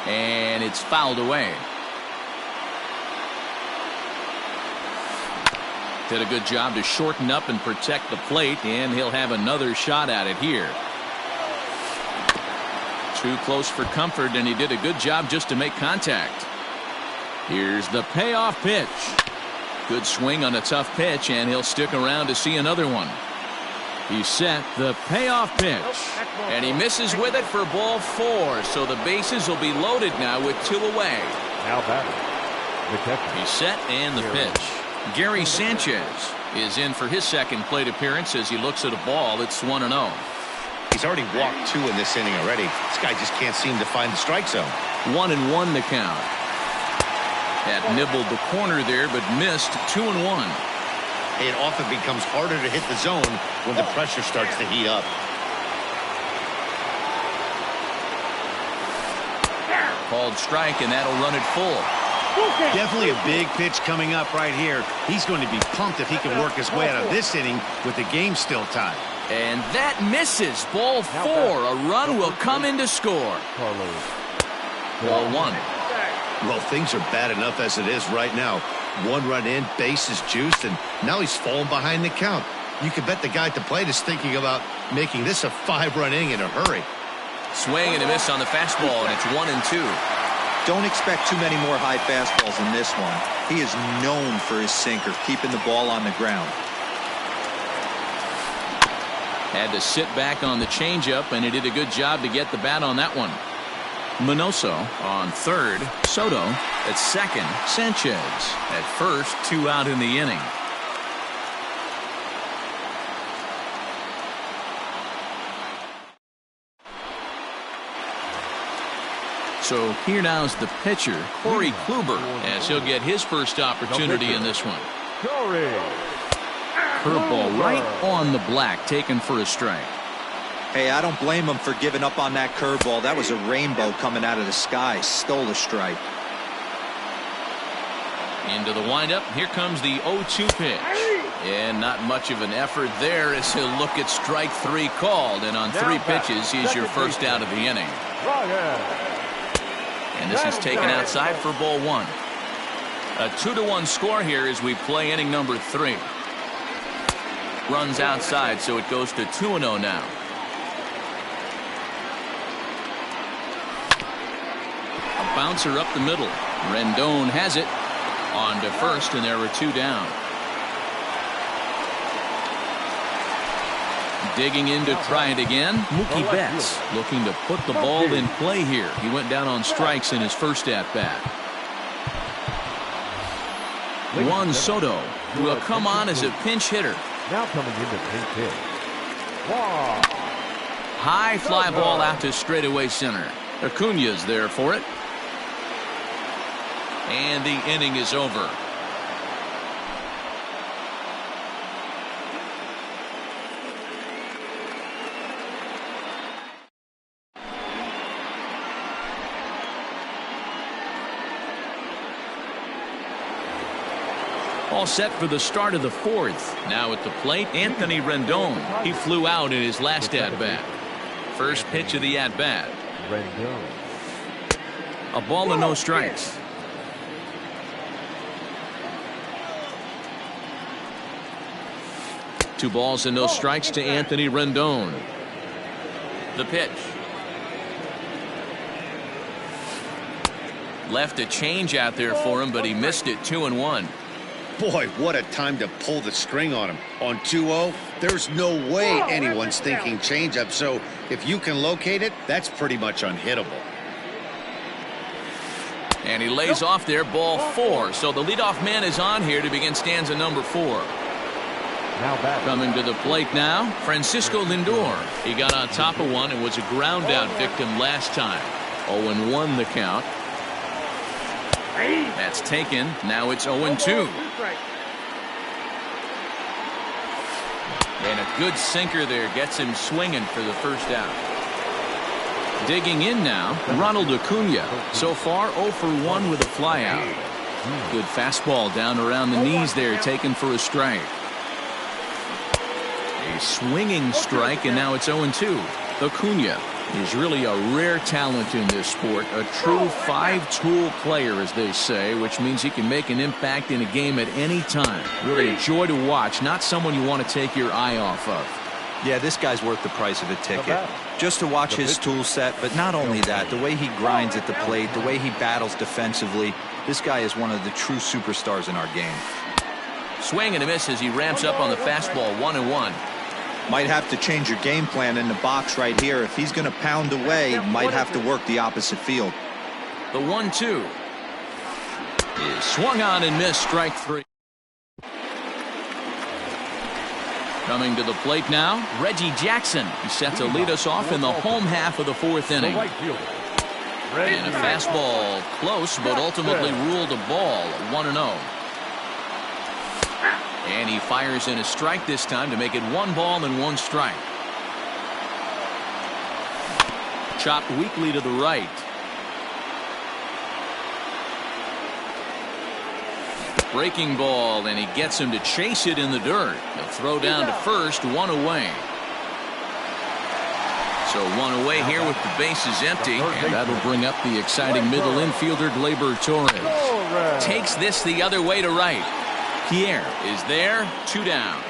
and it's fouled away. Did a good job to shorten up and protect the plate, and he'll have another shot at it here. Too close for comfort, and he did a good job just to make contact. Here's the payoff pitch. Good swing on a tough pitch, and he'll stick around to see another one. He's set the payoff pitch, and he misses with it for ball 4, so the bases will be loaded now with 2 away. Now batting, the catcher. He's set, and the pitch. Gary Sanchez is in for his second plate appearance as he looks at a ball that's 1-0. He's already walked 2 in this inning already. This guy just can't seem to find the strike zone. 1-1 the count. Had nibbled the corner there, but missed 2-1. It often becomes harder to hit the zone when the pressure starts to heat up. Called strike, and that'll run it full. Definitely a big pitch coming up right here. He's going to be pumped if he can work his way out of this inning with the game still tied. And that misses. Ball 4. A run will come in to score. Ball 1. Well, things are bad enough as it is right now. 1 run in, base is juiced, and now he's falling behind the count. You can bet the guy at the plate is thinking about making this a 5-run inning in a hurry. Swing and a miss on the fastball, and it's 1-2. Don't expect too many more high fastballs in this one. He is known for his sinker, keeping the ball on the ground. Had to sit back on the changeup, and he did a good job to get the bat on that one. Minoso on third, Soto at second, Sanchez at first, 2 out in the inning. So here now's the pitcher, Corey Kluber, as he'll get his first opportunity in this one. Curveball right on the black, taken for a strike. Hey, I don't blame him for giving up on that curveball. That was a rainbow coming out of the sky. Stole a strike. Into the windup. Here comes the 0-2 pitch. And not much of an effort there as he'll look at strike 3 called. And on 3 pitches, he's your first out of the inning. And this is taken outside for ball 1. A 2-1 score here as we play inning number 3. Runs outside, so it goes to 2-0 now. A bouncer up the middle. Rendon has it. On to first, and there are 2 down. Digging in to try it again, Mookie Betts looking to put the ball in play here. He went down on strikes in his first at-bat. Juan Soto will come on as a pinch hitter. Now coming into pinch hit. High fly ball out to straightaway center. Acuna's there for it. And the inning is over. All set for the start of the 4th. Now at the plate, Anthony Rendon. He flew out in his last at-bat. First pitch of the at-bat. A ball and no strikes. Two balls and no strikes to Anthony Rendon. The pitch. Left a change out there for him, but he missed it. 2-1. Boy, what a time to pull the string on him. On 2-0, there's no way anyone's thinking changeup. So if you can locate it, that's pretty much unhittable. And he lays off there, ball 4. So the leadoff man is on here to begin stanza number 4. Coming to the plate now, Francisco Lindor. He got on top of one and was a ground out victim last time. 0-1 the count. That's taken. Now it's 0-2. And a good sinker there gets him swinging for the first out. Digging in now, Ronald Acuna. So far 0 for 1 with a flyout. Good fastball down around the knees there, taken for a strike. A swinging strike, and now it's 0-2. Acuna is really a rare talent in this sport, a true 5-tool player, as they say, which means he can make an impact in a game at any time. Really a joy to watch, not someone you want to take your eye off of. Yeah, this guy's worth the price of a ticket. Just to watch his tool set, but not only that, the way he grinds at the plate, the way he battles defensively, this guy is one of the true superstars in our game. Swing and a miss as he ramps up on the fastball. 1-1. Might have to change your game plan in the box right here. If he's going to pound away, might have to work the opposite field. The 1-2 is swung on and missed, strike 3. Coming to the plate now, Reggie Jackson. He's set to lead us off in the home half of the fourth inning. And a fastball close, but ultimately ruled a ball, 1-0. And he fires in a strike this time to make it 1 ball and 1 strike. Chopped weakly to the right. Breaking ball, and he gets him to chase it in the dirt. He'll throw down to first, 1 away. So 1 away here with the bases empty, and that'll bring up the exciting middle infielder Gleyber Torres. Takes this the other way to right. Pierre is there, 2 down.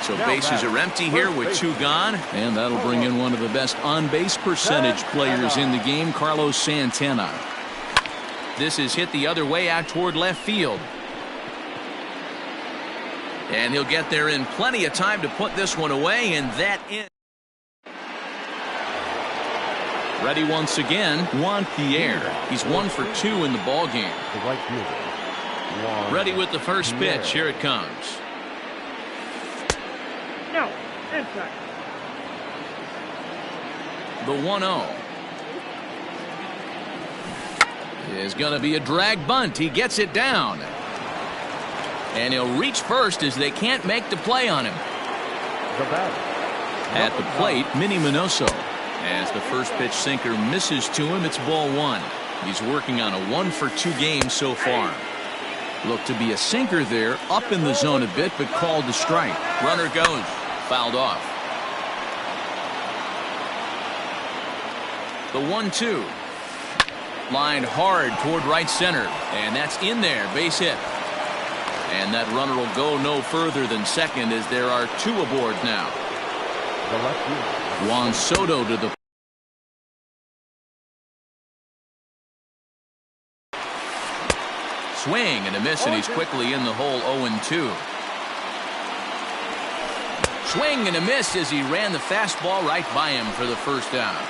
So bases are empty here with 2 gone, and that'll bring in one of the best on-base percentage players in the game, Carlos Santana. This is hit the other way out toward left field. And he'll get there in plenty of time to put this one away, and that in. Ready once again, Juan Pierre. He's 1 for 2 in the ball game. Ready with the first pitch. Here it comes. No, inside. The 1-0 is going to be a drag bunt. He gets it down. And he'll reach first as they can't make the play on him. At the plate, Minnie Minoso. As the first pitch sinker misses to him, it's ball 1. He's working on a 1 for 2 game so far. Looked to be a sinker there, up in the zone a bit, but called to strike. Runner goes. Fouled off. The 1-2. Lined hard toward right center. And that's in there. Base hit. And that runner will go no further than second as there are 2 aboard now. Juan Soto to the swing and a miss, and he's quickly in the hole. 0-2. Swing and a miss as he ran the fastball right by him for the first down.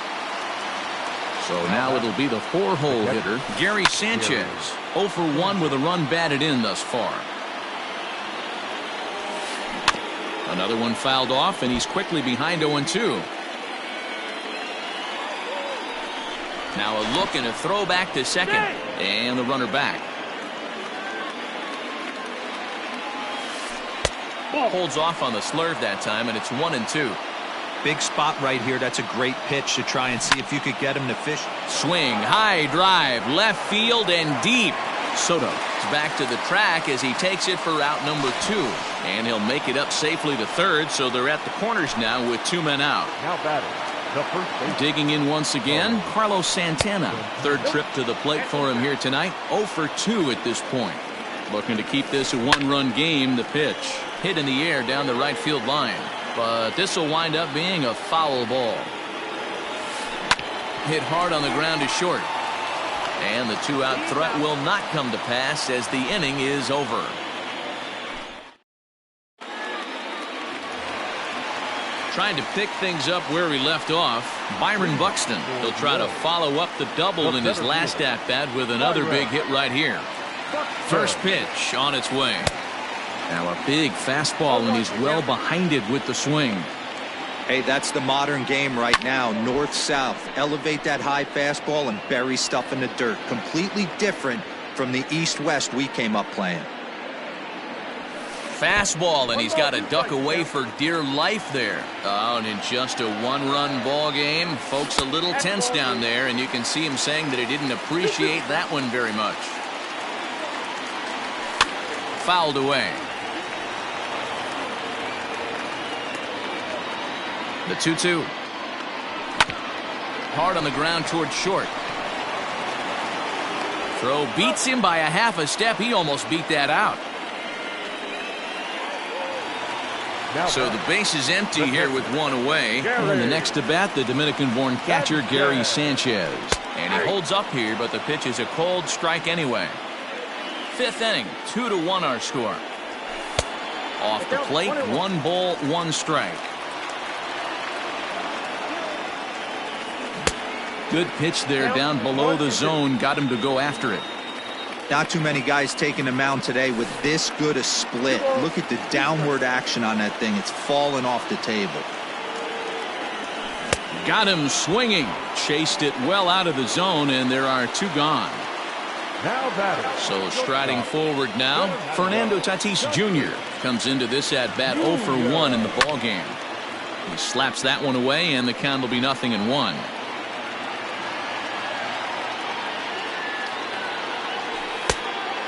So now it'll be the 4-hole hitter, Gary Sanchez. 0 for 1 with a run batted in thus far. Another one fouled off, and he's quickly behind 0-2. Now a look and a throw back to second, and the runner back. Holds off on the slurve that time, and it's 1-2. Big spot right here. That's a great pitch to try and see if you could get him to fish. Swing, high drive, left field and deep. Soto is back to the track as he takes it for out number 2. And he'll make it up safely to third, so they're at the corners now with 2 men out. Now batting, the first base. Digging in once again, Carlos Santana. Third trip to the plate for him here tonight. 0 for 2 at this point. Looking to keep this a 1-run game. The pitch hit in the air down the right field line. But this will wind up being a foul ball. Hit hard on the ground to short. And the 2-out threat will not come to pass as the inning is over. Trying to pick things up where he left off, Byron Buxton. He'll try to follow up the double in his last at-bat with another big hit right here. First pitch on its way. Now a big fastball, and he's well behind it with the swing. Hey, that's the modern game right now. North-south. Elevate that high fastball and bury stuff in the dirt. Completely different from the east-west we came up playing. Fastball, and he's got to duck away for dear life there. Oh, and in just a 1-run ball game, folks a little tense down there, and you can see him saying that he didn't appreciate that one very much. Fouled away. The 2-2. Hard on the ground toward short. Throw beats him by a half a step. He almost beat that out. So the base is empty here with 1 away. And the next to bat, the Dominican-born catcher, Gary Sanchez. And he holds up here, but the pitch is a cold strike anyway. 5th inning, 2-1 our score. Off the plate, 1 ball, 1 strike. Good pitch there down below the zone. Got him to go after it. Not too many guys taking the mound today with this good a split. Look at the downward action on that thing. It's falling off the table. Got him swinging. Chased it well out of the zone, and there are 2 gone. Now batting. So striding forward now, Fernando Tatis Jr. comes into this at bat 0 for 1 in the ball game. He slaps that one away, and the count will be 0-1.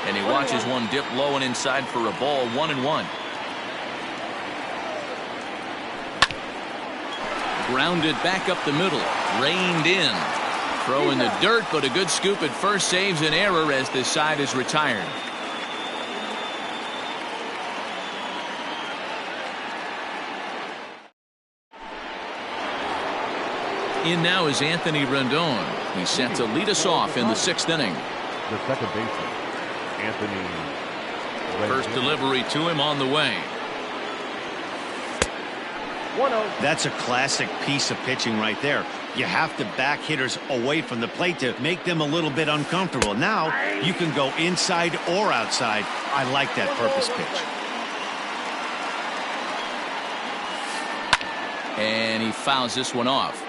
And he watches one dip low and inside for a ball, 1-1. Grounded back up the middle, reined in. Throw in the dirt, but a good scoop at first saves an error as this side is retired. In now is Anthony Rendon. He's set to lead us off in the 6th inning. The second baseman, Anthony Rendon. First delivery to him on the way. 1-0. That's a classic piece of pitching right there. You have to back hitters away from the plate to make them a little bit uncomfortable. Now you can go inside or outside. I like that purpose pitch. And he fouls this one off.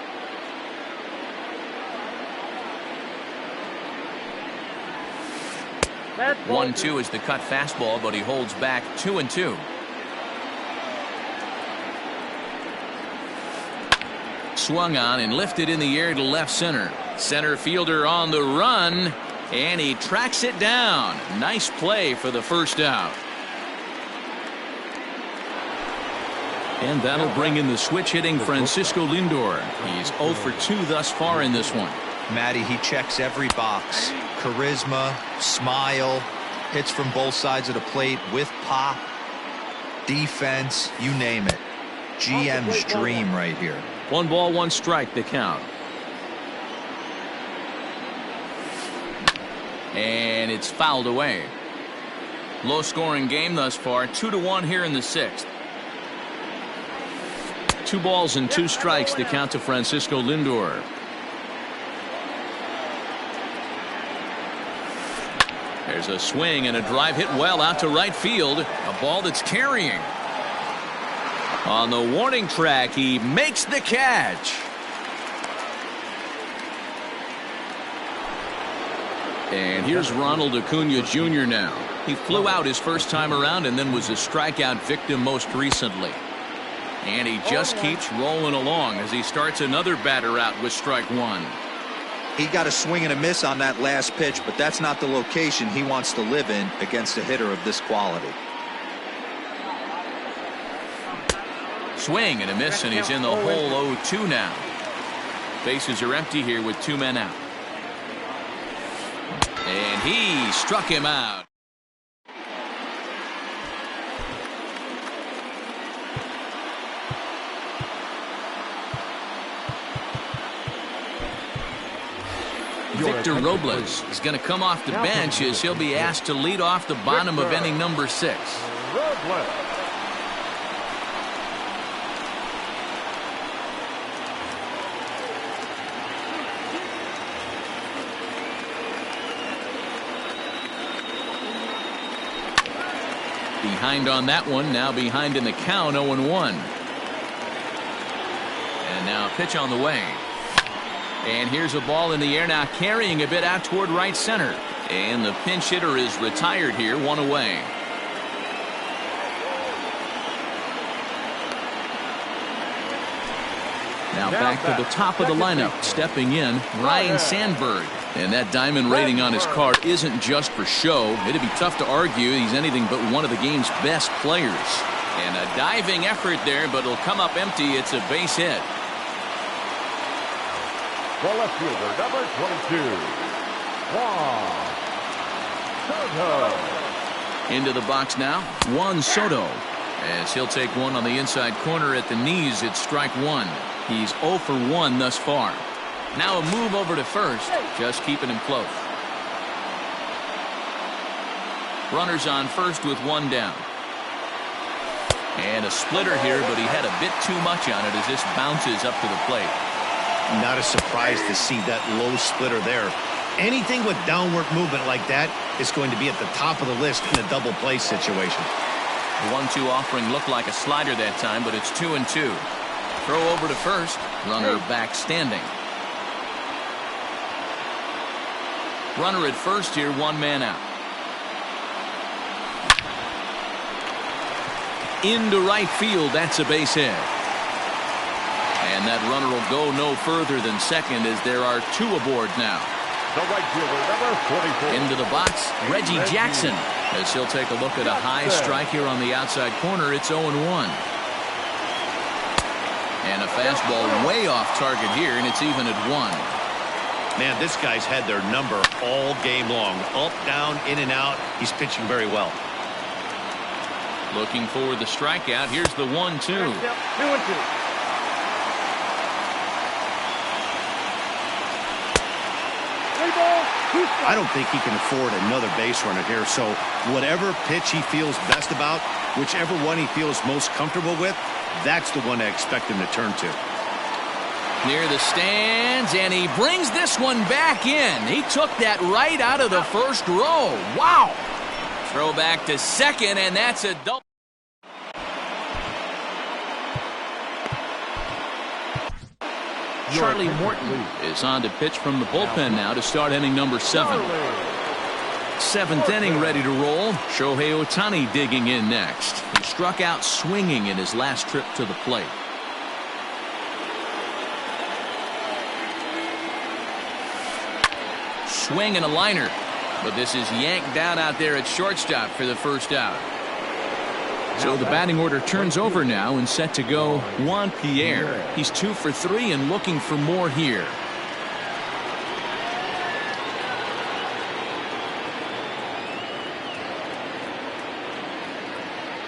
That's ball 1-2 is the cut fastball, but he holds back 2-2. Swung on and lifted in the air to left center. Center fielder on the run, and he tracks it down. Nice play for the first out. And that'll bring in the switch hitting Francisco Lindor. He's 0 for 2 thus far in this one. Matty, he checks every box. Charisma, smile, hits from both sides of the plate with pop, defense, you name it. GM's dream right here. 1 ball, 1 strike, the count. And it's fouled away. Low scoring game thus far, 2-1 here in the 6th. 2 balls and 2 strikes, the count to Francisco Lindor. There's a swing and a drive hit well out to right field. A ball that's carrying. On the warning track, he makes the catch. And here's Ronald Acuna Jr. now. He flew out his first time around and then was a strikeout victim most recently. And he just keeps rolling along as he starts another batter out with strike 1. He got a swing and a miss on that last pitch, but that's not the location he wants to live in against a hitter of this quality. Swing and a miss, and he's in the hole 0-2 now. Bases are empty here with 2 men out. And he struck him out. Victor Robles is going to come off the bench as he'll be asked to lead off the bottom of inning number 6. Robles. Behind on that one, now behind in the count, 0-1. And now a pitch on the way. And here's a ball in the air now, carrying a bit out toward right center. And the pinch hitter is retired here, 1 away. Now back to the top of the lineup, stepping in, Ryan Sandberg. And that diamond rating on his car isn't just for show. It'd be tough to argue he's anything but one of the game's best players. And a diving effort there, but it'll come up empty. It's a base hit. The left fielder, number 22, Juan Soto. Into the box now, Juan Soto. As he'll take one on the inside corner at the knees, it's strike 1. He's 0 for 1 thus far. Now a move over to first, just keeping him close. Runners on first with 1 down. And a splitter here, but he had a bit too much on it as this bounces up to the plate. Not a surprise to see that low splitter there. Anything with downward movement like that is going to be at the top of the list in a double play situation. The 1-2 offering looked like a slider that time, but it's 2-2. Throw over to first. Runner back standing. Runner at first here, 1 man out. Into right field, that's a base hit. And that runner will go no further than second as there are 2 aboard now. The right fielder, number 44. Into the box, Reggie Jackson, as he'll take a look at a high strike here on the outside corner. It's 0-1. And a fastball way off target here, and it's even at 1. Man, this guy's had their number all game long. Up, down, in and out. He's pitching very well. Looking for the strikeout. Here's the 1-2. 2-2. I don't think he can afford another base runner here, so whatever pitch he feels best about, whichever one he feels most comfortable with, that's the one I expect him to turn to. Near the stands, and he brings this one back in. He took that right out of the first row. Wow! Throw back to second, and that's a double. Charlie Morton is on to pitch from the bullpen now to start inning number 7. 7th inning ready to roll. Shohei Ohtani digging in next. He struck out swinging in his last trip to the plate. Swing and a liner. But this is yanked down out there at shortstop for the first out. So the batting order turns over now and set to go Juan Pierre. He's 2 for 3 and looking for more here.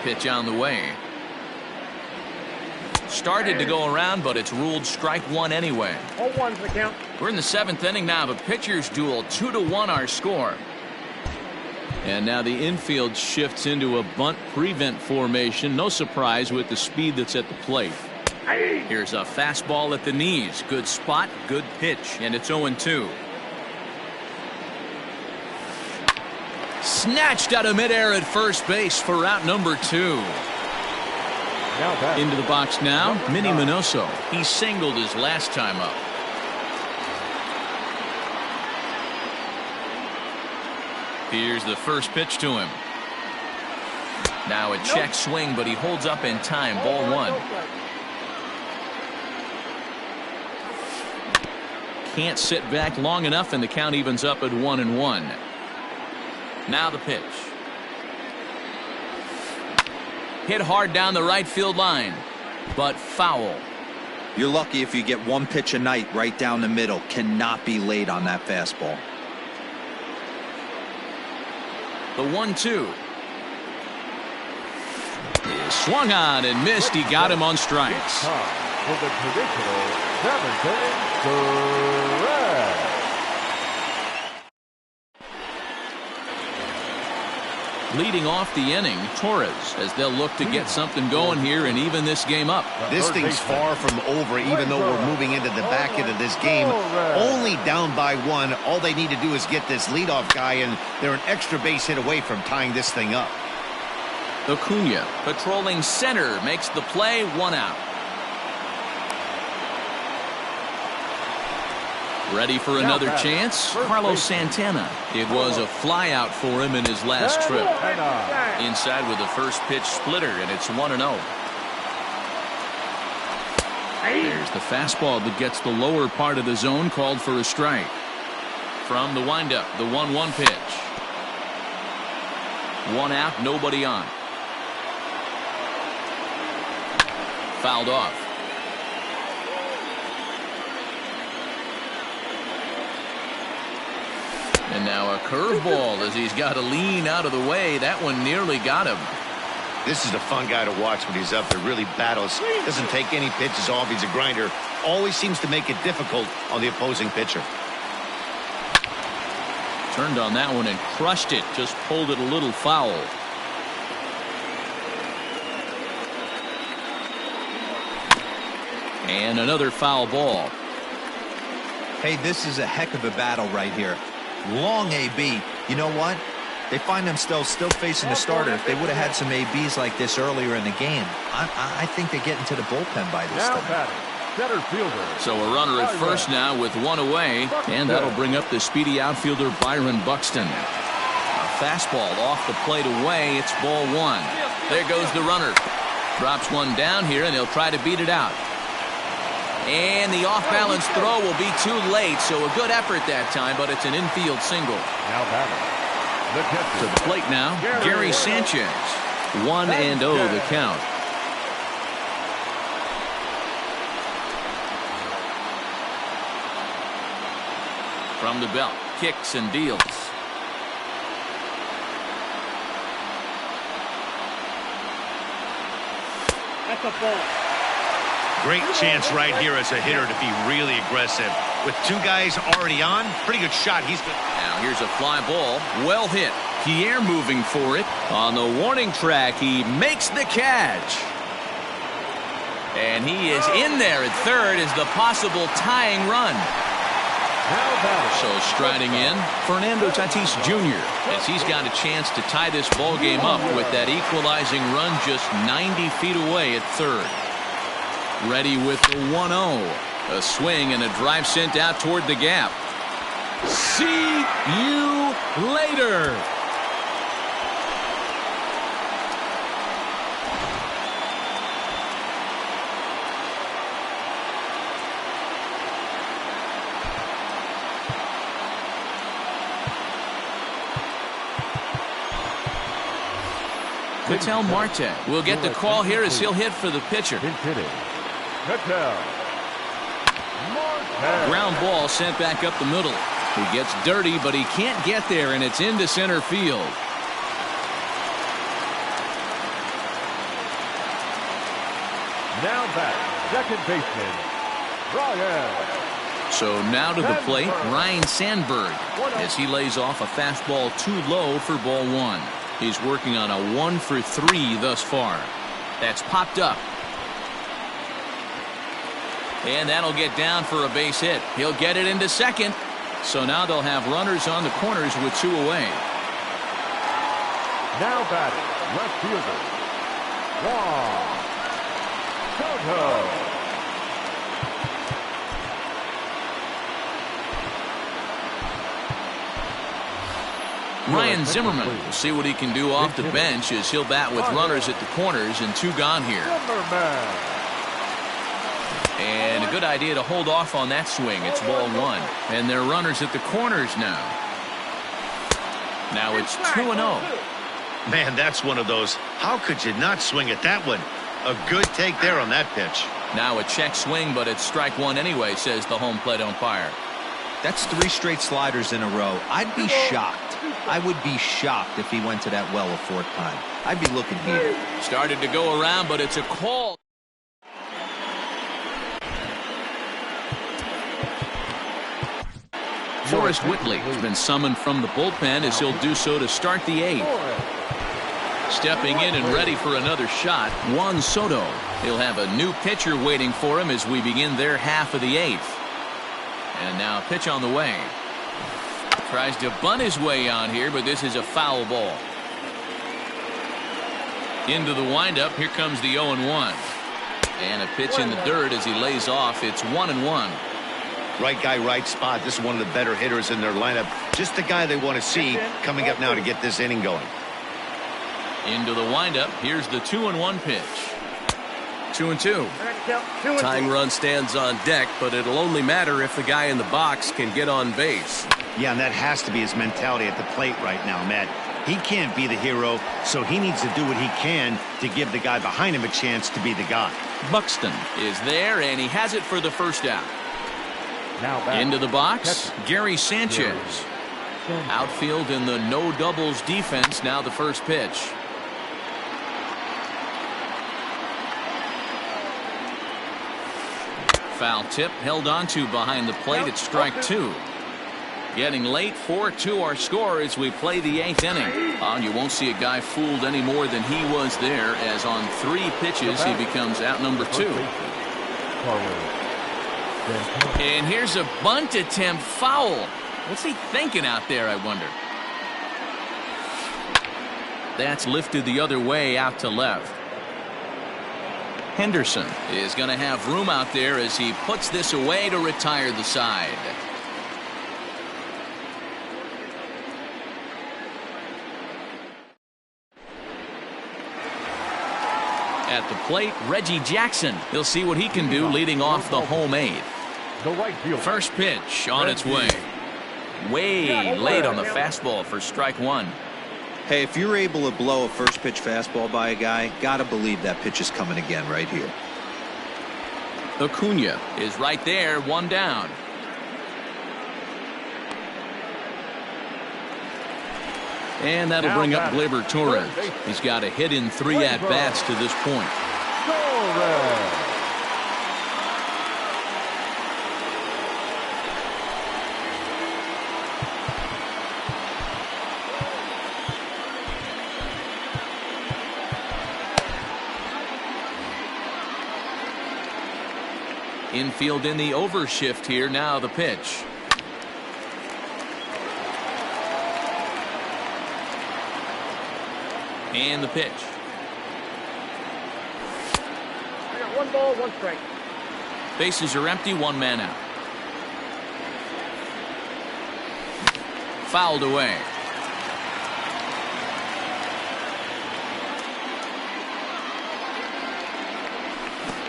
Pitch on the way. Started to go around, but it's ruled strike 1 anyway. 0-1's the count. We're in the 7th inning now of a pitcher's duel. 2-1 our score. And now the infield shifts into a bunt prevent formation. No surprise with the speed that's at the plate. Here's a fastball at the knees. Good spot, good pitch, and it's 0-2. Snatched out of midair at first base for out number 2. Into the box now, Minnie Minoso. He singled his last time up. Here's the first pitch to him. Now a check swing, but he holds up in time. Ball 1. Can't sit back long enough, and the count evens up at 1-1. Now the pitch. Hit hard down the right field line, but foul. You're lucky if you get one pitch a night right down the middle. Cannot be late on that fastball. The 1-2 is swung on and missed. He got him on strikes. For the traditional 7th inning, correct. Leading off the inning, Torres, as they'll look to get something going here and even this game up. This thing's far from over, even though we're moving into the back end of this game. Only down by 1. All they need to do is get this leadoff guy, and they're an extra base hit away from tying this thing up. Acuna, patrolling center, makes the play. 1 out. Ready for another chance? Carlos Santana. It was a fly out for him in his last trip. Inside with the first pitch splitter, and it's 1-0. There's the fastball that gets the lower part of the zone, called for a strike. From the windup, the 1-1 pitch. 1 out, nobody on. Fouled off. And now a curveball as he's got to lean out of the way. That one nearly got him. This is a fun guy to watch when he's up there. Really battles. Doesn't take any pitches off. He's a grinder. Always seems to make it difficult on the opposing pitcher. Turned on that one and crushed it. Just pulled it a little foul. And another foul ball. Hey, this is a heck of a battle right here. Long AB. You know what? They find themselves still facing the starter. If they would have had some ABs like this earlier in the game, I think they get into the bullpen by this Now time. batting, center fielder. So a runner at first now with one away, and that'll bring up the speedy outfielder Byron Buxton. A fastball off the plate away. It's ball one. There goes the runner. Drops one down here, and he'll try to beat it out. And the off-balance throw will be too late, so a good effort that time, but it's an infield single. Now batting, the catcher. To the plate now, Gary Sanchez. 1-0 the count. From the belt, kicks and deals. That's a ball. Great chance right here as a hitter to be really aggressive. With two guys already on, pretty good shot. He's good. Now here's a fly ball. Well hit. Pierre moving for it. On the warning track, he makes the catch. And he is in there at third as the possible tying run. Now batting, So striding in, Fernando Tatis Jr. as he's got a chance to tie this ball game up with that equalizing run just 90 feet away at third. Ready with the 1-0. A swing and a drive sent out toward the gap. See you later. Ketel Marte will get the call here as he'll hit for the pitcher. pinch hitting, Ketel Marte. Ground ball sent back up the middle. He gets dirty, but he can't get there, and it's into center field. Now batting, second baseman, Ryan. So now to the plate, Ryan Sandberg, as he lays off a fastball too low for ball one. He's working on a 1-for-3 thus far. That's popped up. And that'll get down for a base hit. He'll get it into second. So now they'll have runners on the corners with two away. Now batting, left fielder, Juan Soto. Ryan Zimmerman will see what he can do off the bench as he'll bat with runners at the corners and two gone here. Zimmerman. And a good idea to hold off on that swing. It's ball one. And they're runners at the corners now. Now it's 2-0. Man, that's one of those. How could you not swing at that one? A good take there on that pitch. Now a check swing, but it's strike one anyway, says the home plate umpire. That's 3 straight sliders in a row. I'd be shocked. I would be shocked if he went to that well a fourth time. I'd be looking here. Started to go around, but it's a call. Forrest Whitley has been summoned from the bullpen as he'll do so to start the 8th. Stepping in and ready for another shot, Juan Soto. He'll have a new pitcher waiting for him as we begin their half of the 8th. And now a pitch on the way. Tries to bunt his way on here, but this is a foul ball. Into the windup. Here comes the 0-1. And a pitch in the dirt as he lays off. It's 1-1. Right guy, right spot. This is one of the better hitters in their lineup. Just the guy they want to see coming up now to get this inning going. Into the windup. Here's the 2-1 pitch. 2-2. Tying run stands on deck, but it'll only matter if the guy in the box can get on base. Yeah, and that has to be his mentality at the plate right now, Matt. He can't be the hero, so he needs to do what he can to give the guy behind him a chance to be the guy. Buxton is there, and he has it for the first out. Now back. Into the box, Gary Sanchez. Outfield in the no doubles defense. Now the first pitch. Foul tip held onto behind the plate at strike 2. Getting late, 4-2 our score as we play the 8th inning. You won't see a guy fooled any more than he was there, as on 3 pitches he becomes out number 2. And here's a bunt attempt foul. What's he thinking out there, I wonder? That's lifted the other way out to left. Henderson is going to have room out there as he puts this away to retire the side. At the plate, Reggie Jackson. He'll see what he can do leading off the home eighth. The right fielder. First pitch on its way. Way late on the fastball for strike one. Hey, if you're able to blow a first pitch fastball by a guy, gotta believe that pitch is coming again right here. Acuna is right there, one down. And that'll bring up Gleyber Torres. He's got a hit in 3 at-bats to this point. Torres. Infield in the overshift here. Now the pitch. And the pitch. I got 1 ball, 1 strike. Bases are empty, 1 man out. Fouled away.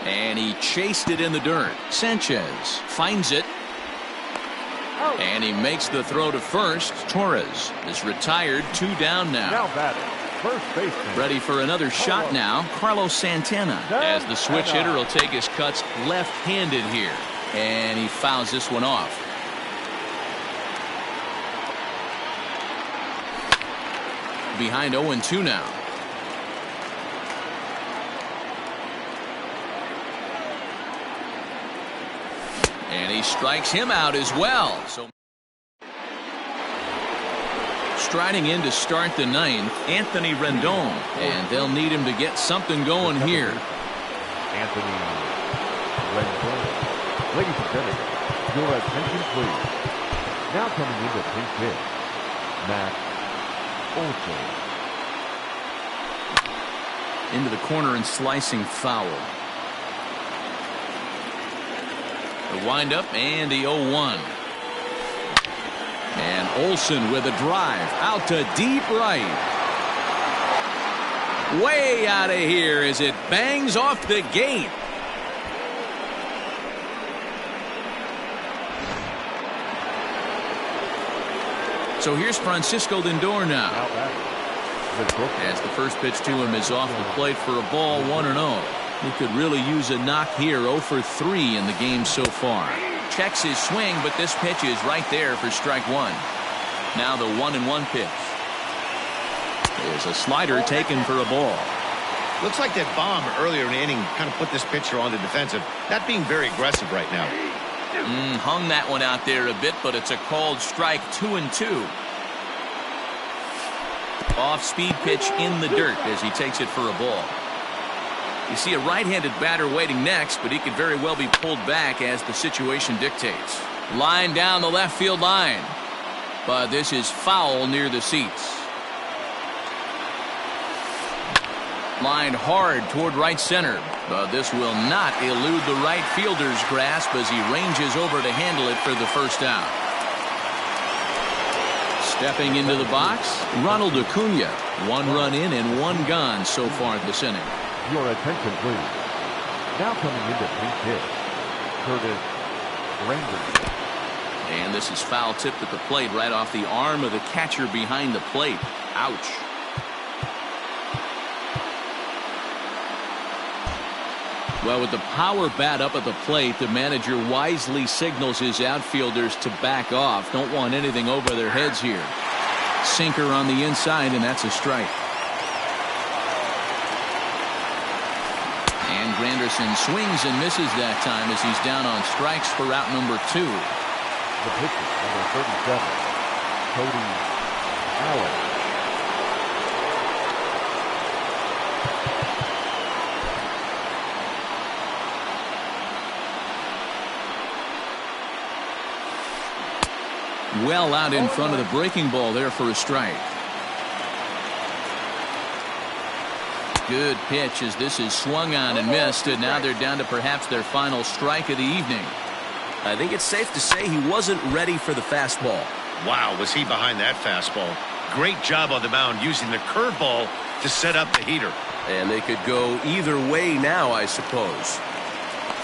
And he chased it in the dirt. Sanchez finds it. And he makes the throw to first. Torres is retired, 2 down now. Now batting, first baseman. Ready for another shot now, Carlos Santana. As the switch hitter will take his cuts left-handed here. And he fouls this one off. Behind 0-2 now. And he strikes him out as well. So striding in to start the 9th, Anthony Rendon. And they'll need him to get something going here. Anthony Rendon. Ladies and gentlemen, your attention please. Now coming into pinch hit, Matt Olson. Into the corner and slicing foul. The windup and the 0-1. And Olson with a drive out to deep right. Way out of here as it bangs off the gate. So here's Francisco Lindor now. As the first pitch to him is off the plate for a ball, 1-0. He could really use a knock here. 0 for 3 in the game so far. Checks his swing, but this pitch is right there for strike 1. Now the 1-1 pitch. There's a slider taken for a ball. Looks like that bomb earlier in the inning kind of put this pitcher on the defensive. Not being very aggressive right now. Hung that one out there a bit, but it's a called strike. 2-2. Off-speed pitch in the dirt as he takes it for a ball. You see a right-handed batter waiting next, but he could very well be pulled back as the situation dictates. Line down the left field line. But this is foul near the seats. Lined hard toward right center. But this will not elude the right fielder's grasp as he ranges over to handle it for the first out. Stepping into the box, Ronald Acuna. 1 run in and 1 gone so far this inning. Your attention, please. Now coming into pinch hit, Curtis Ranger. And this is foul tipped at the plate right off the arm of the catcher behind the plate. Ouch. Well, with the power bat up at the plate, the manager wisely signals his outfielders to back off. Don't want anything over their heads here. Sinker on the inside, and that's a strike. And Granderson swings and misses that time as he's down on strikes for out number 2. The pitcher, number 37, Cody Allen. well out in front of the breaking ball there for a strike. Good pitch as this is swung on and missed, and now they're down to perhaps their final strike of the evening. I think it's safe to say he wasn't ready for the fastball. Wow, was he behind that fastball. Great job on the mound using the curveball to set up the heater. And they could go either way now, I suppose.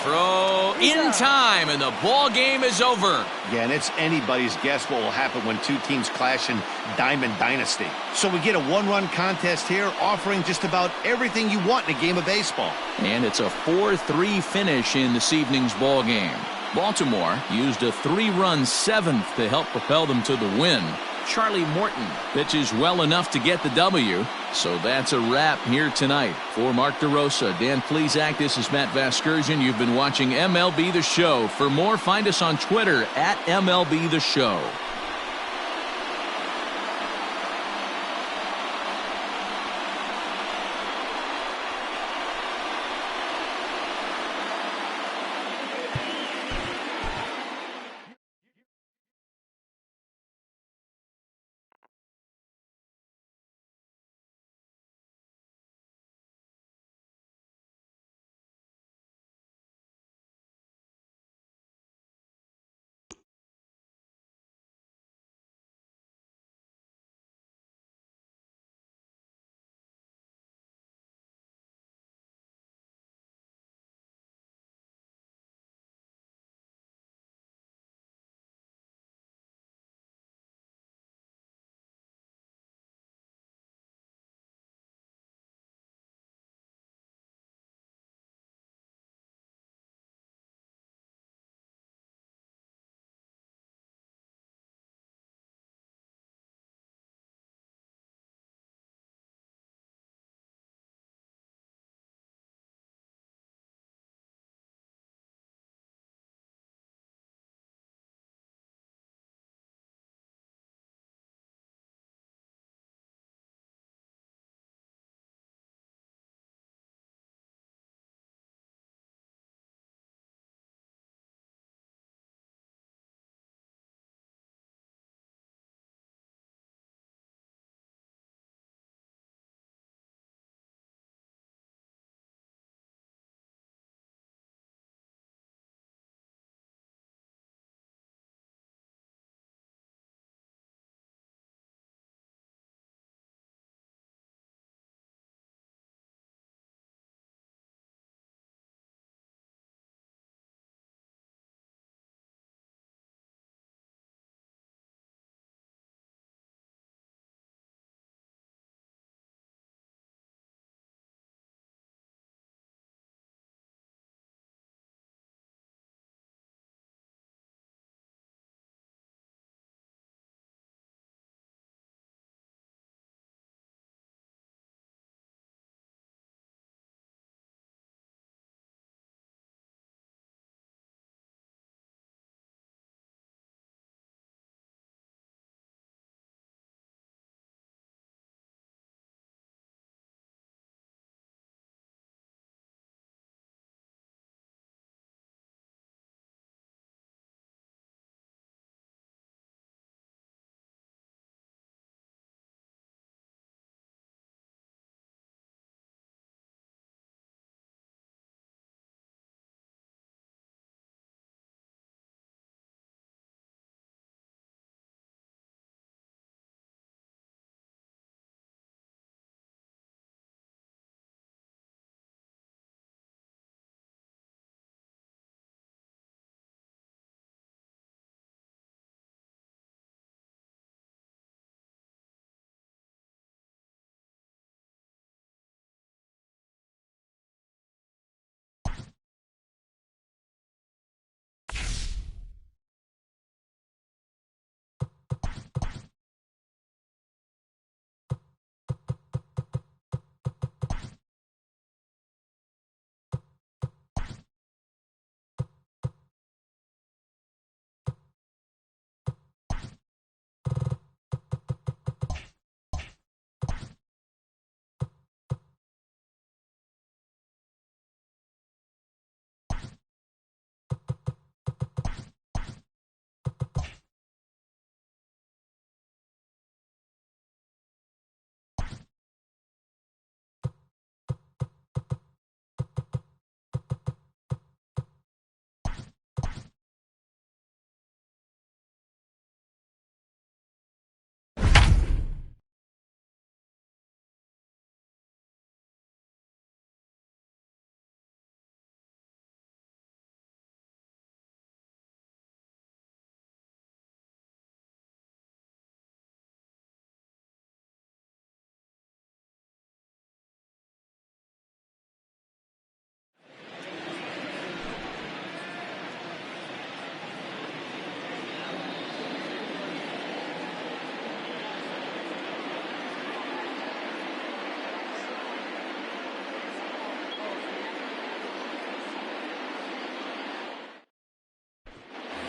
Throw in time, and the ball game is over. Yeah, and it's anybody's guess what will happen when two teams clash in Diamond Dynasty. So we get a one-run contest here, offering just about everything you want in a game of baseball. And it's a 4-3 finish in this evening's ball game. Baltimore used a 3-run seventh to help propel them to the win. Charlie Morton pitches well enough to get the W. So that's a wrap here tonight. For Mark DeRosa, Dan Plesac, this is Matt Vasgersian. You've been watching MLB The Show. For more, find us on Twitter at MLB The Show.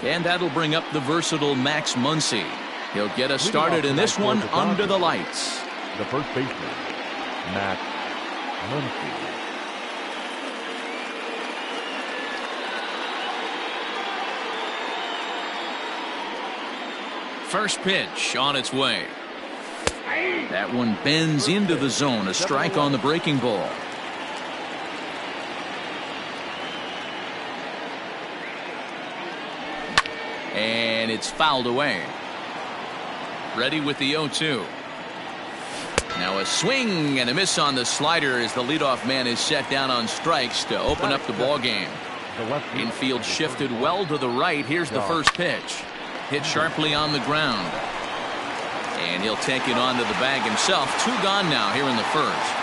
And that'll bring up the versatile Max Muncy. He'll get us started in this one under the lights. The first baseman, Max Muncy. First pitch on its way. That one bends into the zone. A strike on the breaking ball. And it's fouled away. Ready with the 0-2. Now a swing and a miss on the slider as the leadoff man is set down on strikes to open up the ball game. Infield shifted well to the right. Here's the first pitch. Hit sharply on the ground. And he'll take it onto the bag himself. 2 gone now here in the first.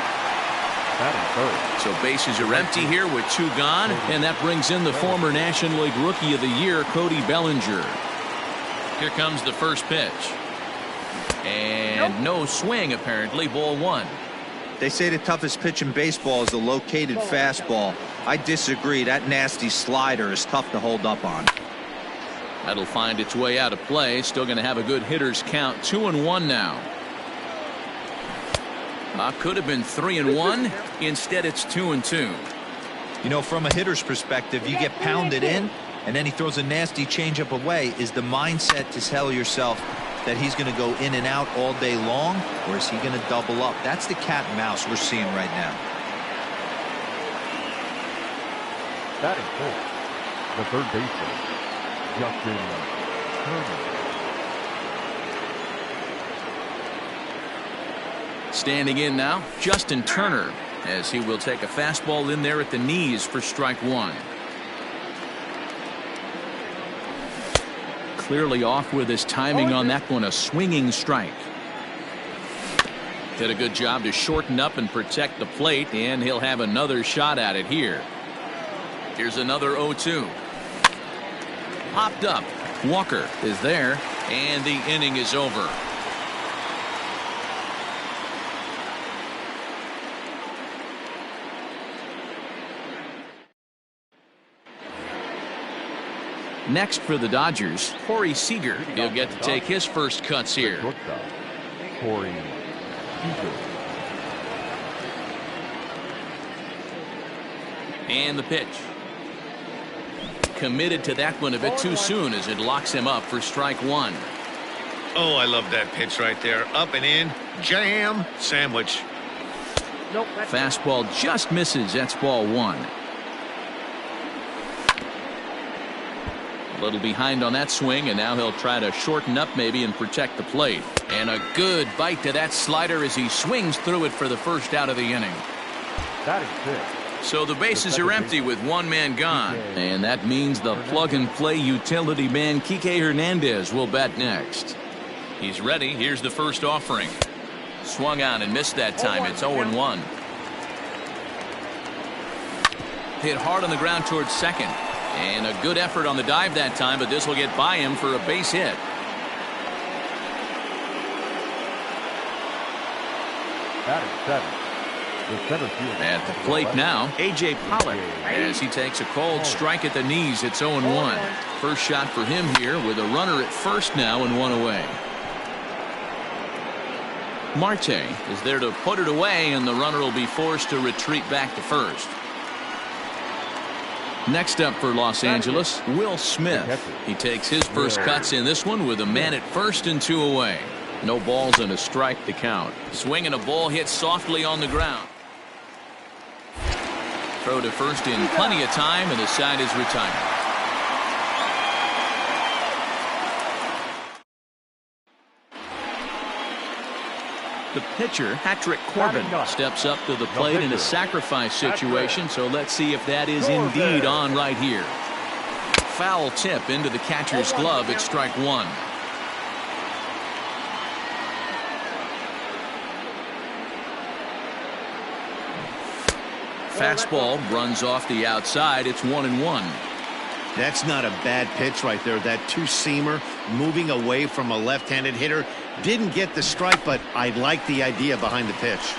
So bases are empty here with 2 gone. And that brings in the former National League Rookie of the Year, Cody Bellinger. Here comes the first pitch. And no swing, apparently. Ball 1. They say the toughest pitch in baseball is the located fastball. I disagree. That nasty slider is tough to hold up on. That'll find its way out of play. Still going to have a good hitter's count. 2-1 now. Could have been 3-1. Instead, it's 2-2. You know, from a hitter's perspective, you get pounded in, and then he throws a nasty changeup away. Is the mindset to tell yourself that he's going to go in and out all day long, or is he going to double up? That's the cat and mouse we're seeing right now. Batting fourth, the third baseman, Justin Turner. Standing in now, Justin Turner, as he will take a fastball in there at the knees for strike 1. Clearly off with his timing on that one, a swinging strike. Did a good job to shorten up and protect the plate, and he'll have another shot at it here. Here's another 0-2. Popped up. Walker is there, and the inning is over. Next for the Dodgers, Corey Seager. He'll get to take his first cuts here. Corey Seager. And the pitch. Committed to that one a bit too soon as it locks him up for strike 1. Oh, I love that pitch right there. Up and in. Jam. Sandwich. Nope. Fastball just misses. That's ball 1. A little behind on that swing, and now he'll try to shorten up maybe and protect the plate. And a good bite to that slider as he swings through it for the first out of the inning. Batting fifth. So the bases are empty with 1 man gone. And that means the plug-and-play utility man Kike Hernandez will bat next. He's ready. Here's the first offering. Swung on and missed that time. It's 0-1. Hit hard on the ground towards second. And a good effort on the dive that time, but this will get by him for a base hit. Batting seventh. The center field. At the plate now, A.J. Pollock, as he takes a cold strike at the knees. It's 0-1. First shot for him here with a runner at first now and 1 away. Marte is there to put it away, and the runner will be forced to retreat back to first. Next up for Los Angeles, Will Smith. He takes his first cuts in this one with a man at first and 2 away. No balls and a strike to count. Swing and a ball hit softly on the ground. Throw to first in plenty of time, and the side is retired. The pitcher, Patrick Corbin, steps up to the plate in a sacrifice situation, so let's see if that is indeed on right here. Foul tip into the catcher's glove. It's strike 1. Fastball runs off the outside. It's 1-1. That's not a bad pitch right there. That two-seamer moving away from a left-handed hitter. Didn't get the strike, but I like the idea behind the pitch.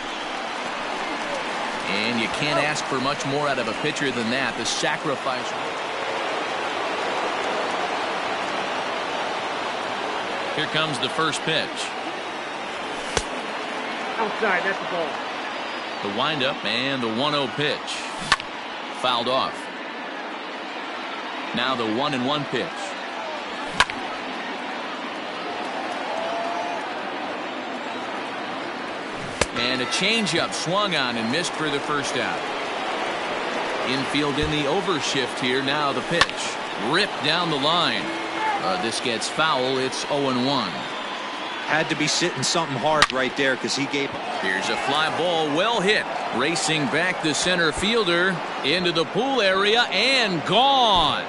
And you can't ask for much more out of a pitcher than that. The sacrifice. Here comes the first pitch. Outside, that's the ball. The windup and the 1-0 pitch. Fouled off. Now the 1-1 pitch. And a changeup swung on and missed for the first out. Infield in the overshift here. Now the pitch. Ripped down the line. This gets foul. It's 0-1. Had to be sitting something hard right there because he gave. Here's a fly ball, well hit. Racing back the center fielder into the pool area and gone.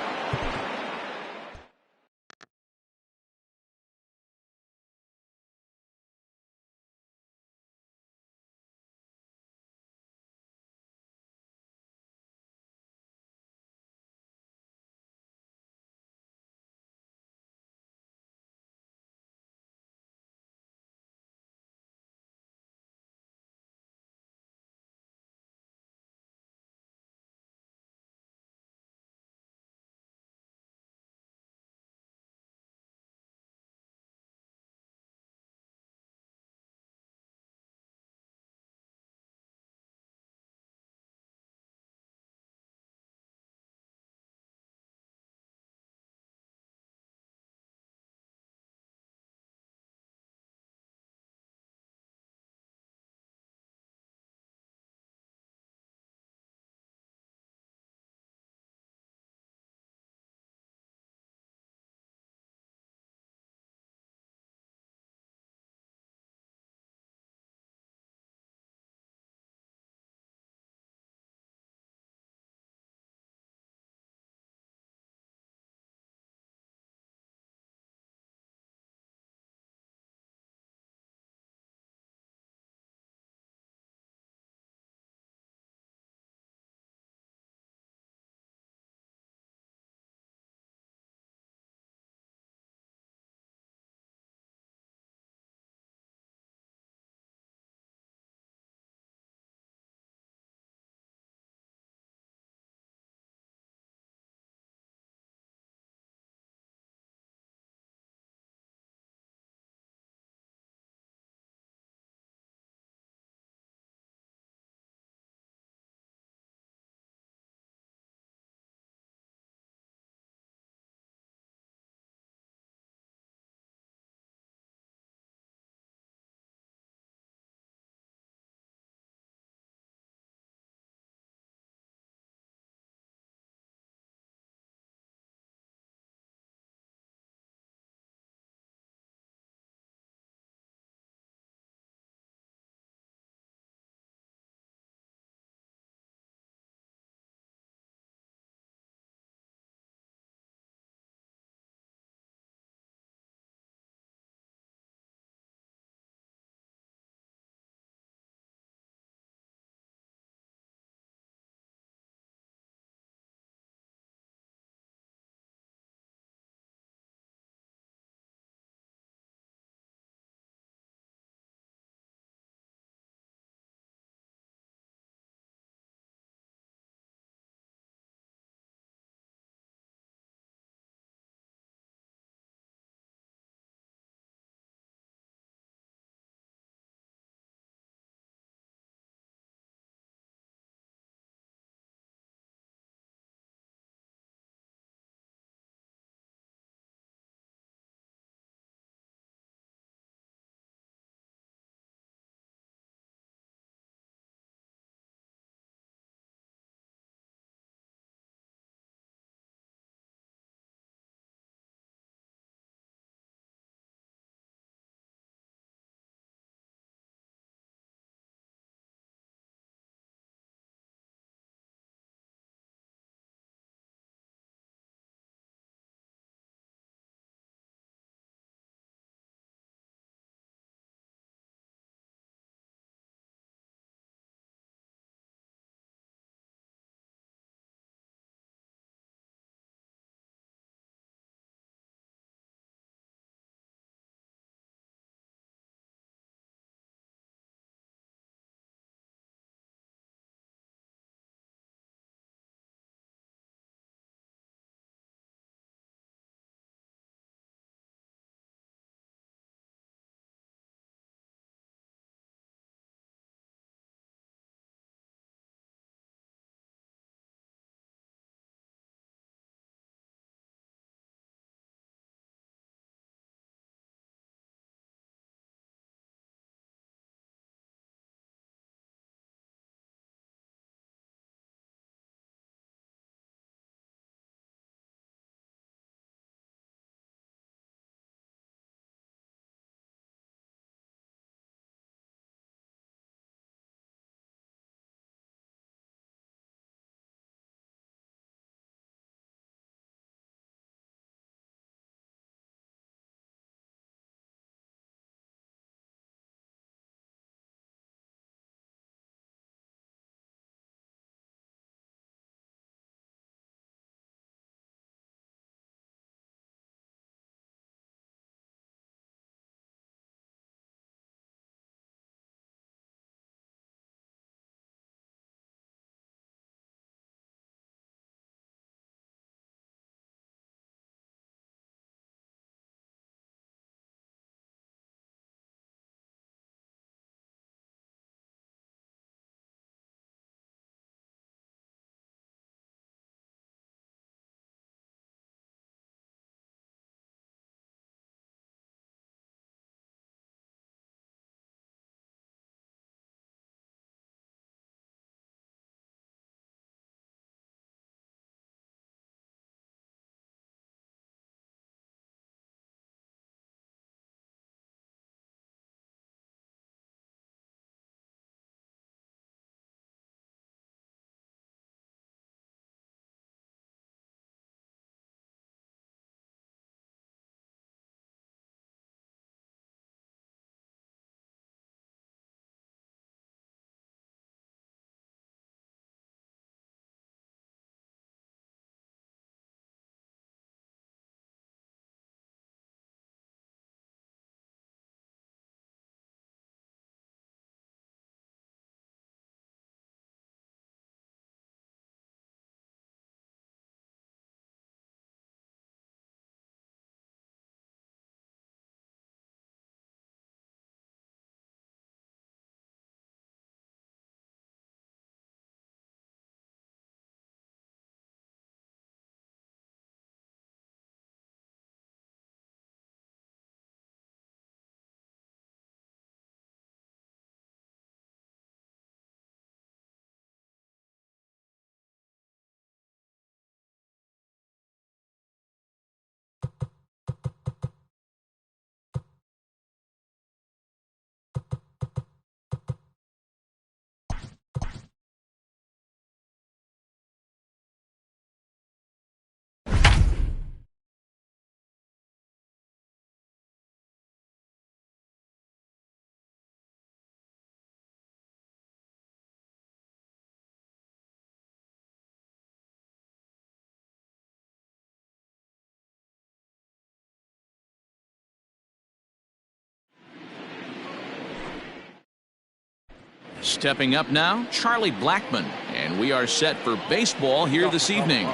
Stepping up now, Charlie Blackmon. And we are set for baseball here this evening.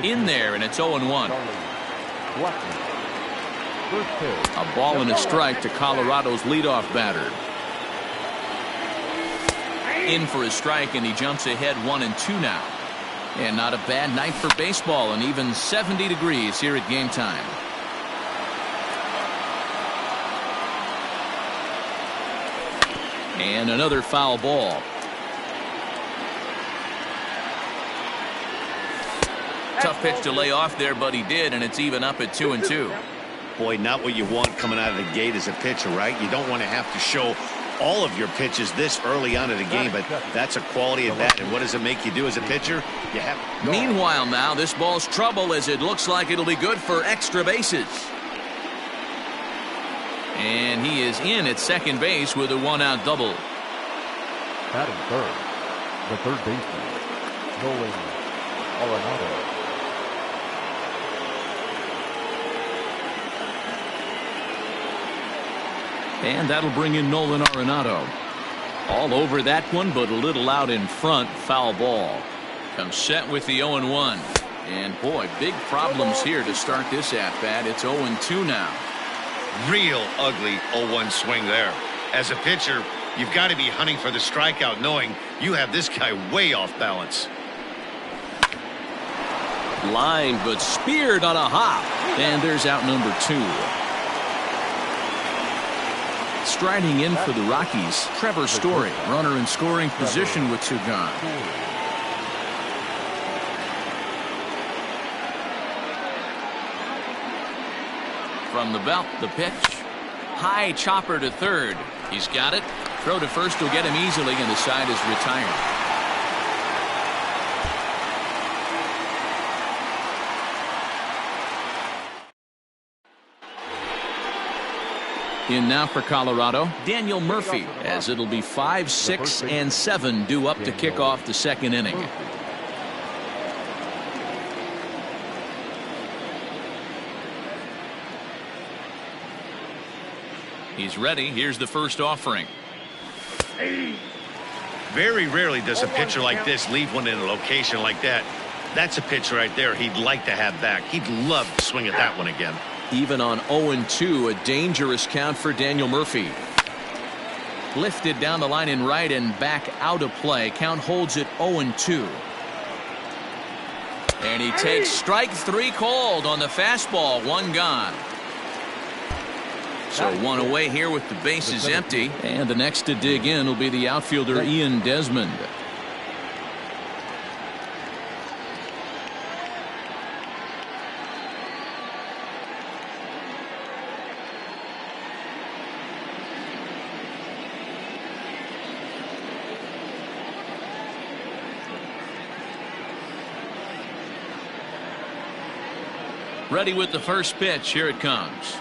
In there, and it's 0-1. A ball and a strike to Colorado's leadoff batter. In for a strike, and he jumps ahead 1-2 now. And not a bad night for baseball, and even 70 degrees here at game time. And another foul ball. Tough pitch to lay off there, but he did, and it's even up at 2-2. Boy, not what you want coming out of the gate as a pitcher, right? You don't want to have to show all of your pitches this early on in the game, but that's a quality at bat. And what does it make you do as a pitcher? You have. Meanwhile, now this ball's trouble as it looks like it'll be good for extra bases. And he is in at second base with a 1-out double. Batting third, the third baseman, Nolan Arenado. And that'll bring in Nolan Arenado. All over that one, but a little out in front. Foul ball. Comes set with the 0-1. And boy, big problems here to start this at-bat. It's 0-2 now. Real ugly 0-1 swing there. As a pitcher, you've got to be hunting for the strikeout, knowing you have this guy way off balance. Line, but speared on a hop. And there's out number 2. Striding in for the Rockies, Trevor Story, runner in scoring position with 2 gone. From the belt, the pitch. High chopper to third. He's got it. Throw to first will get him easily, and the side is retired. In now for Colorado, Daniel Murphy, as it'll be 5, 6, and 7 due up to kick off the second inning. He's ready. Here's the first offering. Very rarely does a pitcher like this leave one in a location like that. That's a pitch right there he'd like to have back. He'd love to swing at that one again. Even on 0-2, a dangerous count for Daniel Murphy. Lifted down the line in right and back out of play. Count holds it 0-2. And he takes strike 3 called on the fastball. 1 gone. So 1 away here with the bases empty. And the next to dig in will be the outfielder Ian Desmond. Ready with the first pitch. Here it comes.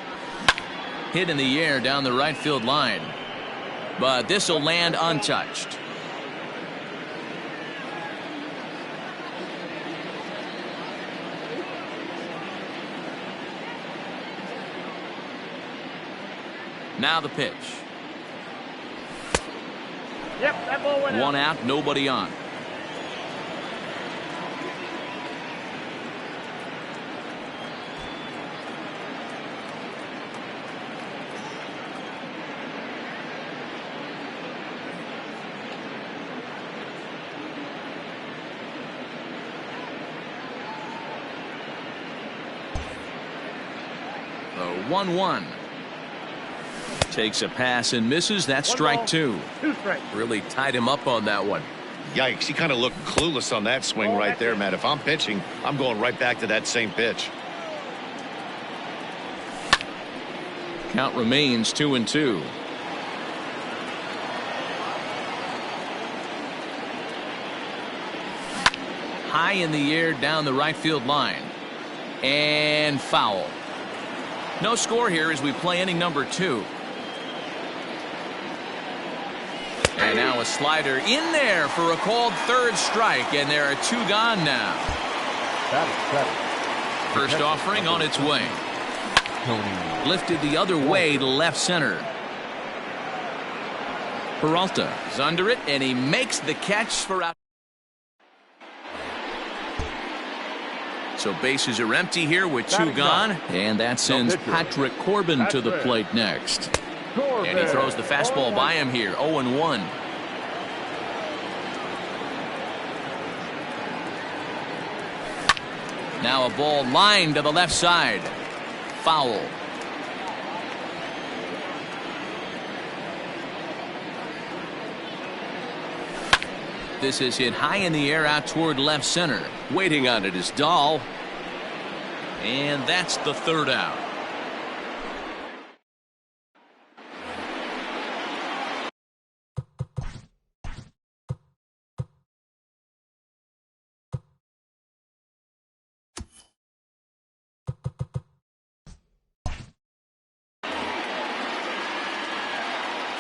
Hit in the air down the right field line. But this will land untouched. Now the pitch. Yep, that ball went out. 1 out, nobody on. The 1-1. Takes a pass and misses. That's strike 2. 2 strikes. Really tied him up on that one. Yikes, he kind of looked clueless on that swing right there, Matt. If I'm pitching, I'm going right back to that same pitch. Count remains 2-2. High in the air down the right field line. And foul. No score here as we play inning number 2. And now a slider in there for a called third strike, and there are 2 gone now. First offering on its way. Lifted the other way to left center. Peralta is under it, and he makes the catch for out. So bases are empty here with 2 gone, and that sends Patrick Corbin to the plate next. And he throws the fastball by him here, 0-1. Now a ball lined to the left side. Foul. This is hit high in the air out toward left center. Waiting on it is Dahl. And that's the 3rd out.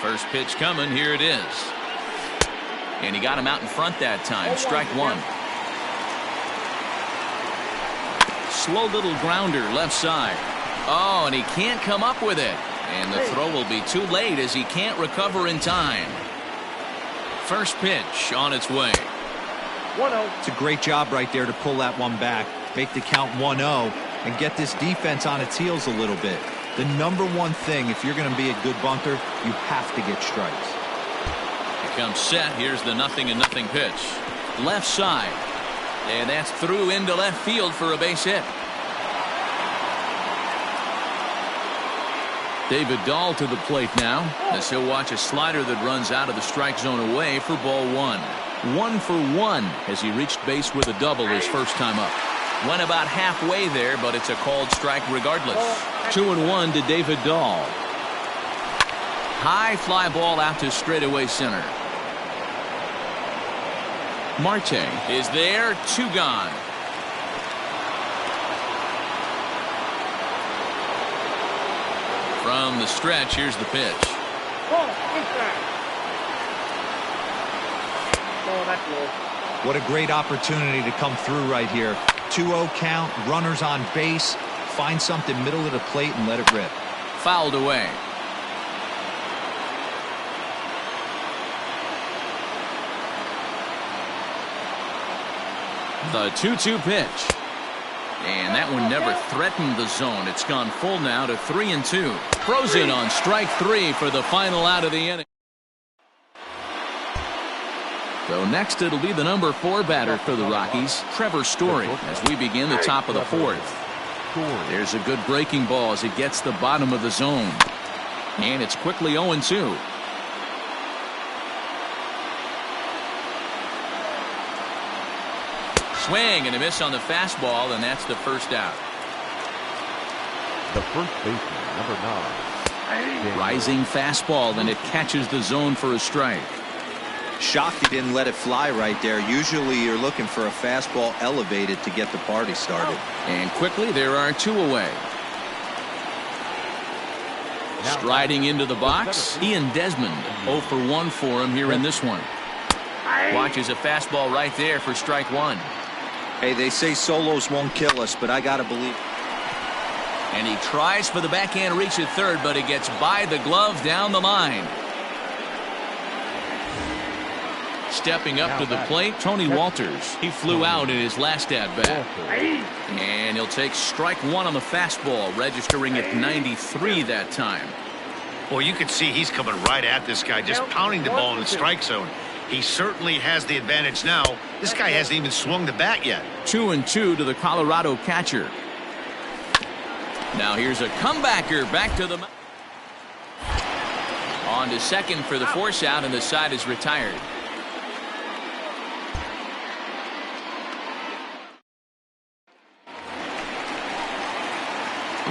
First pitch coming. Here it is. And he got him out in front that time. Strike 1. Slow little grounder left side. Oh, and he can't come up with it. And the throw will be too late as he can't recover in time. First pitch on its way. 1-0. It's a great job right there to pull that one back, make the count 1-0, and get this defense on its heels a little bit. The #1 thing, if you're going to be a good bunter, you have to get strikes. Here comes set. Here's the 0-0 pitch. Left side. And that's through into left field for a base hit. David Dahl to the plate now, as he'll watch a slider that runs out of the strike zone away for ball 1. 1 for 1 as he reached base with a double his first time up. Went about halfway there, but it's a called strike regardless. 2-1 to David Dahl. High fly ball out to straightaway center. Marte is there. 2 gone. From the stretch, here's the pitch. What a great opportunity to come through right here. 2-0 count, runners on base. Find something middle of the plate and let it rip. Fouled away. The 2-2 pitch. And that one never threatened the zone. It's gone full now to 3-2. Throws in on strike 3 for the final out of the inning. So next it'll be the #4 batter for the Rockies, Trevor Story, as we begin the top of the 4th. There's a good breaking ball as it gets the bottom of the zone. And it's quickly 0-2. Swing and a miss on the fastball, and that's the first out. The first baseman, number 9. Rising fastball, and it catches the zone for a strike. Shocked he didn't let it fly right there. Usually you're looking for a fastball elevated to get the party started. And quickly there are 2 away. Striding into the box, Ian Desmond. 0 for 1 for him here in this one. Watches a fastball right there for strike 1. Hey, they say solos won't kill us, but I gotta believe. And he tries for the backhand reach at third, but it gets by the glove down the line. Stepping up to the plate, Tony Walters. He flew out in his last at-bat. And he'll take strike 1 on the fastball, registering at 93 that time. Well, you can see he's coming right at this guy, just pounding the ball in the strike zone. He certainly has the advantage now. This guy hasn't even swung the bat yet. 2-2 to the Colorado catcher. Now here's a comebacker back to the mound. On to second for the force out, and the side is retired.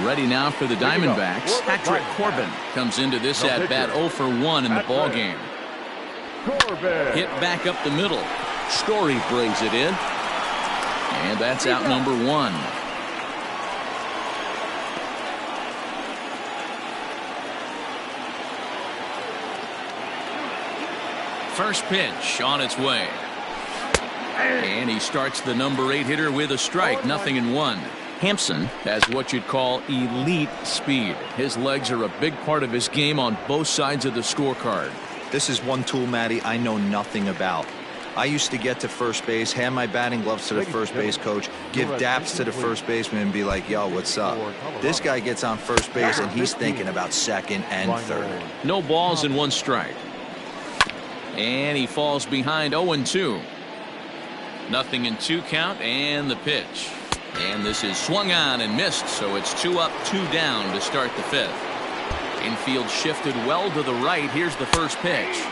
Ready now for the Diamondbacks. Patrick Corbin comes into this at-bat 0 for 1 in the ballgame. Hit back up the middle. Story brings it in. And that's out number 1. First pitch on its way. And he starts the number 8 hitter with a strike. 0-1. Hampson has what you'd call elite speed. His legs are a big part of his game on both sides of the scorecard. This is one tool, Matty, I know nothing about. I used to get to first base, hand my batting gloves to the first base coach, give daps to the first baseman and be like, yo, what's up? This guy gets on first base and he's thinking about second and third. No balls and 1 strike. And he falls behind 0-2. Nothing in 2 count and the pitch. And this is swung on and missed, so it's 2 up, 2 down to start the 5th. Infield shifted well to the right. Here's the first pitch.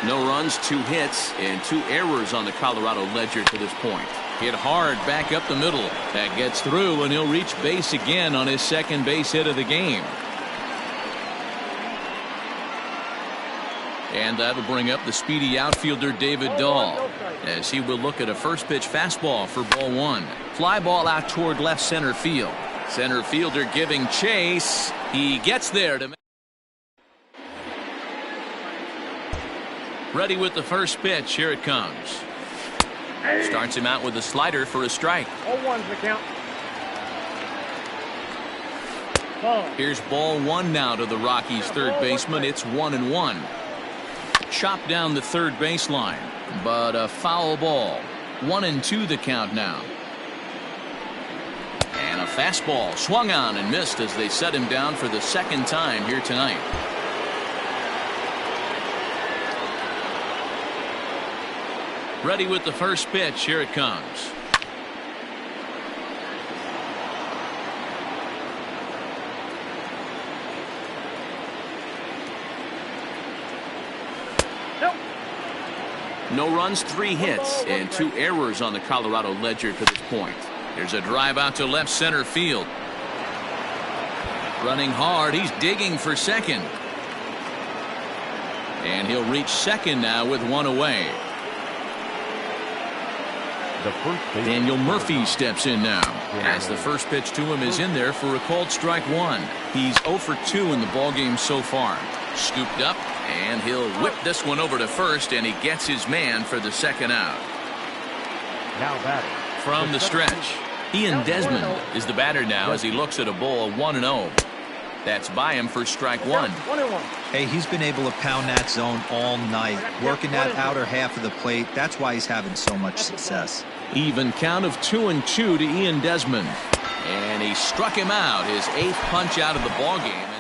No runs, 2 hits, and 2 errors on the Colorado ledger to this point. Hit hard back up the middle. That gets through, and he'll reach base again on his second base hit of the game. And that'll bring up the speedy outfielder David Dahl, as he will look at a first pitch fastball for ball 1. Fly ball out toward left center field. Center fielder giving chase. He gets there to. Ready with the first pitch. Here it comes. Starts him out with a slider for a strike. 0-1's the count. Ball. Here's ball 1 now to the Rockies' third baseman. It's 1-1. Chopped down the third baseline, but a foul ball. 1-2 the count now. And a fastball swung on and missed as they set him down for the second time here tonight. Ready with the first pitch. Here it comes. No runs, 3 hits, and 2 errors on the Colorado ledger to this point. There's a drive out to left center field. Running hard, he's digging for second. And he'll reach second now with 1 away. Daniel Murphy steps in now, as the first pitch to him is in there for a called strike 1. He's 0 for 2 in the ballgame so far. Scooped up, and he'll whip this one over to first, and he gets his man for the second out. Now batting. From the stretch, Ian Desmond is the batter now as he looks at a ball 1-0. That's by him for strike 1. 1-1. Hey, he's been able to pound that zone all night, working that outer half of the plate. That's why he's having so much success. Even count of 2-2 to Ian Desmond. And he struck him out, his 8th punch out of the ballgame.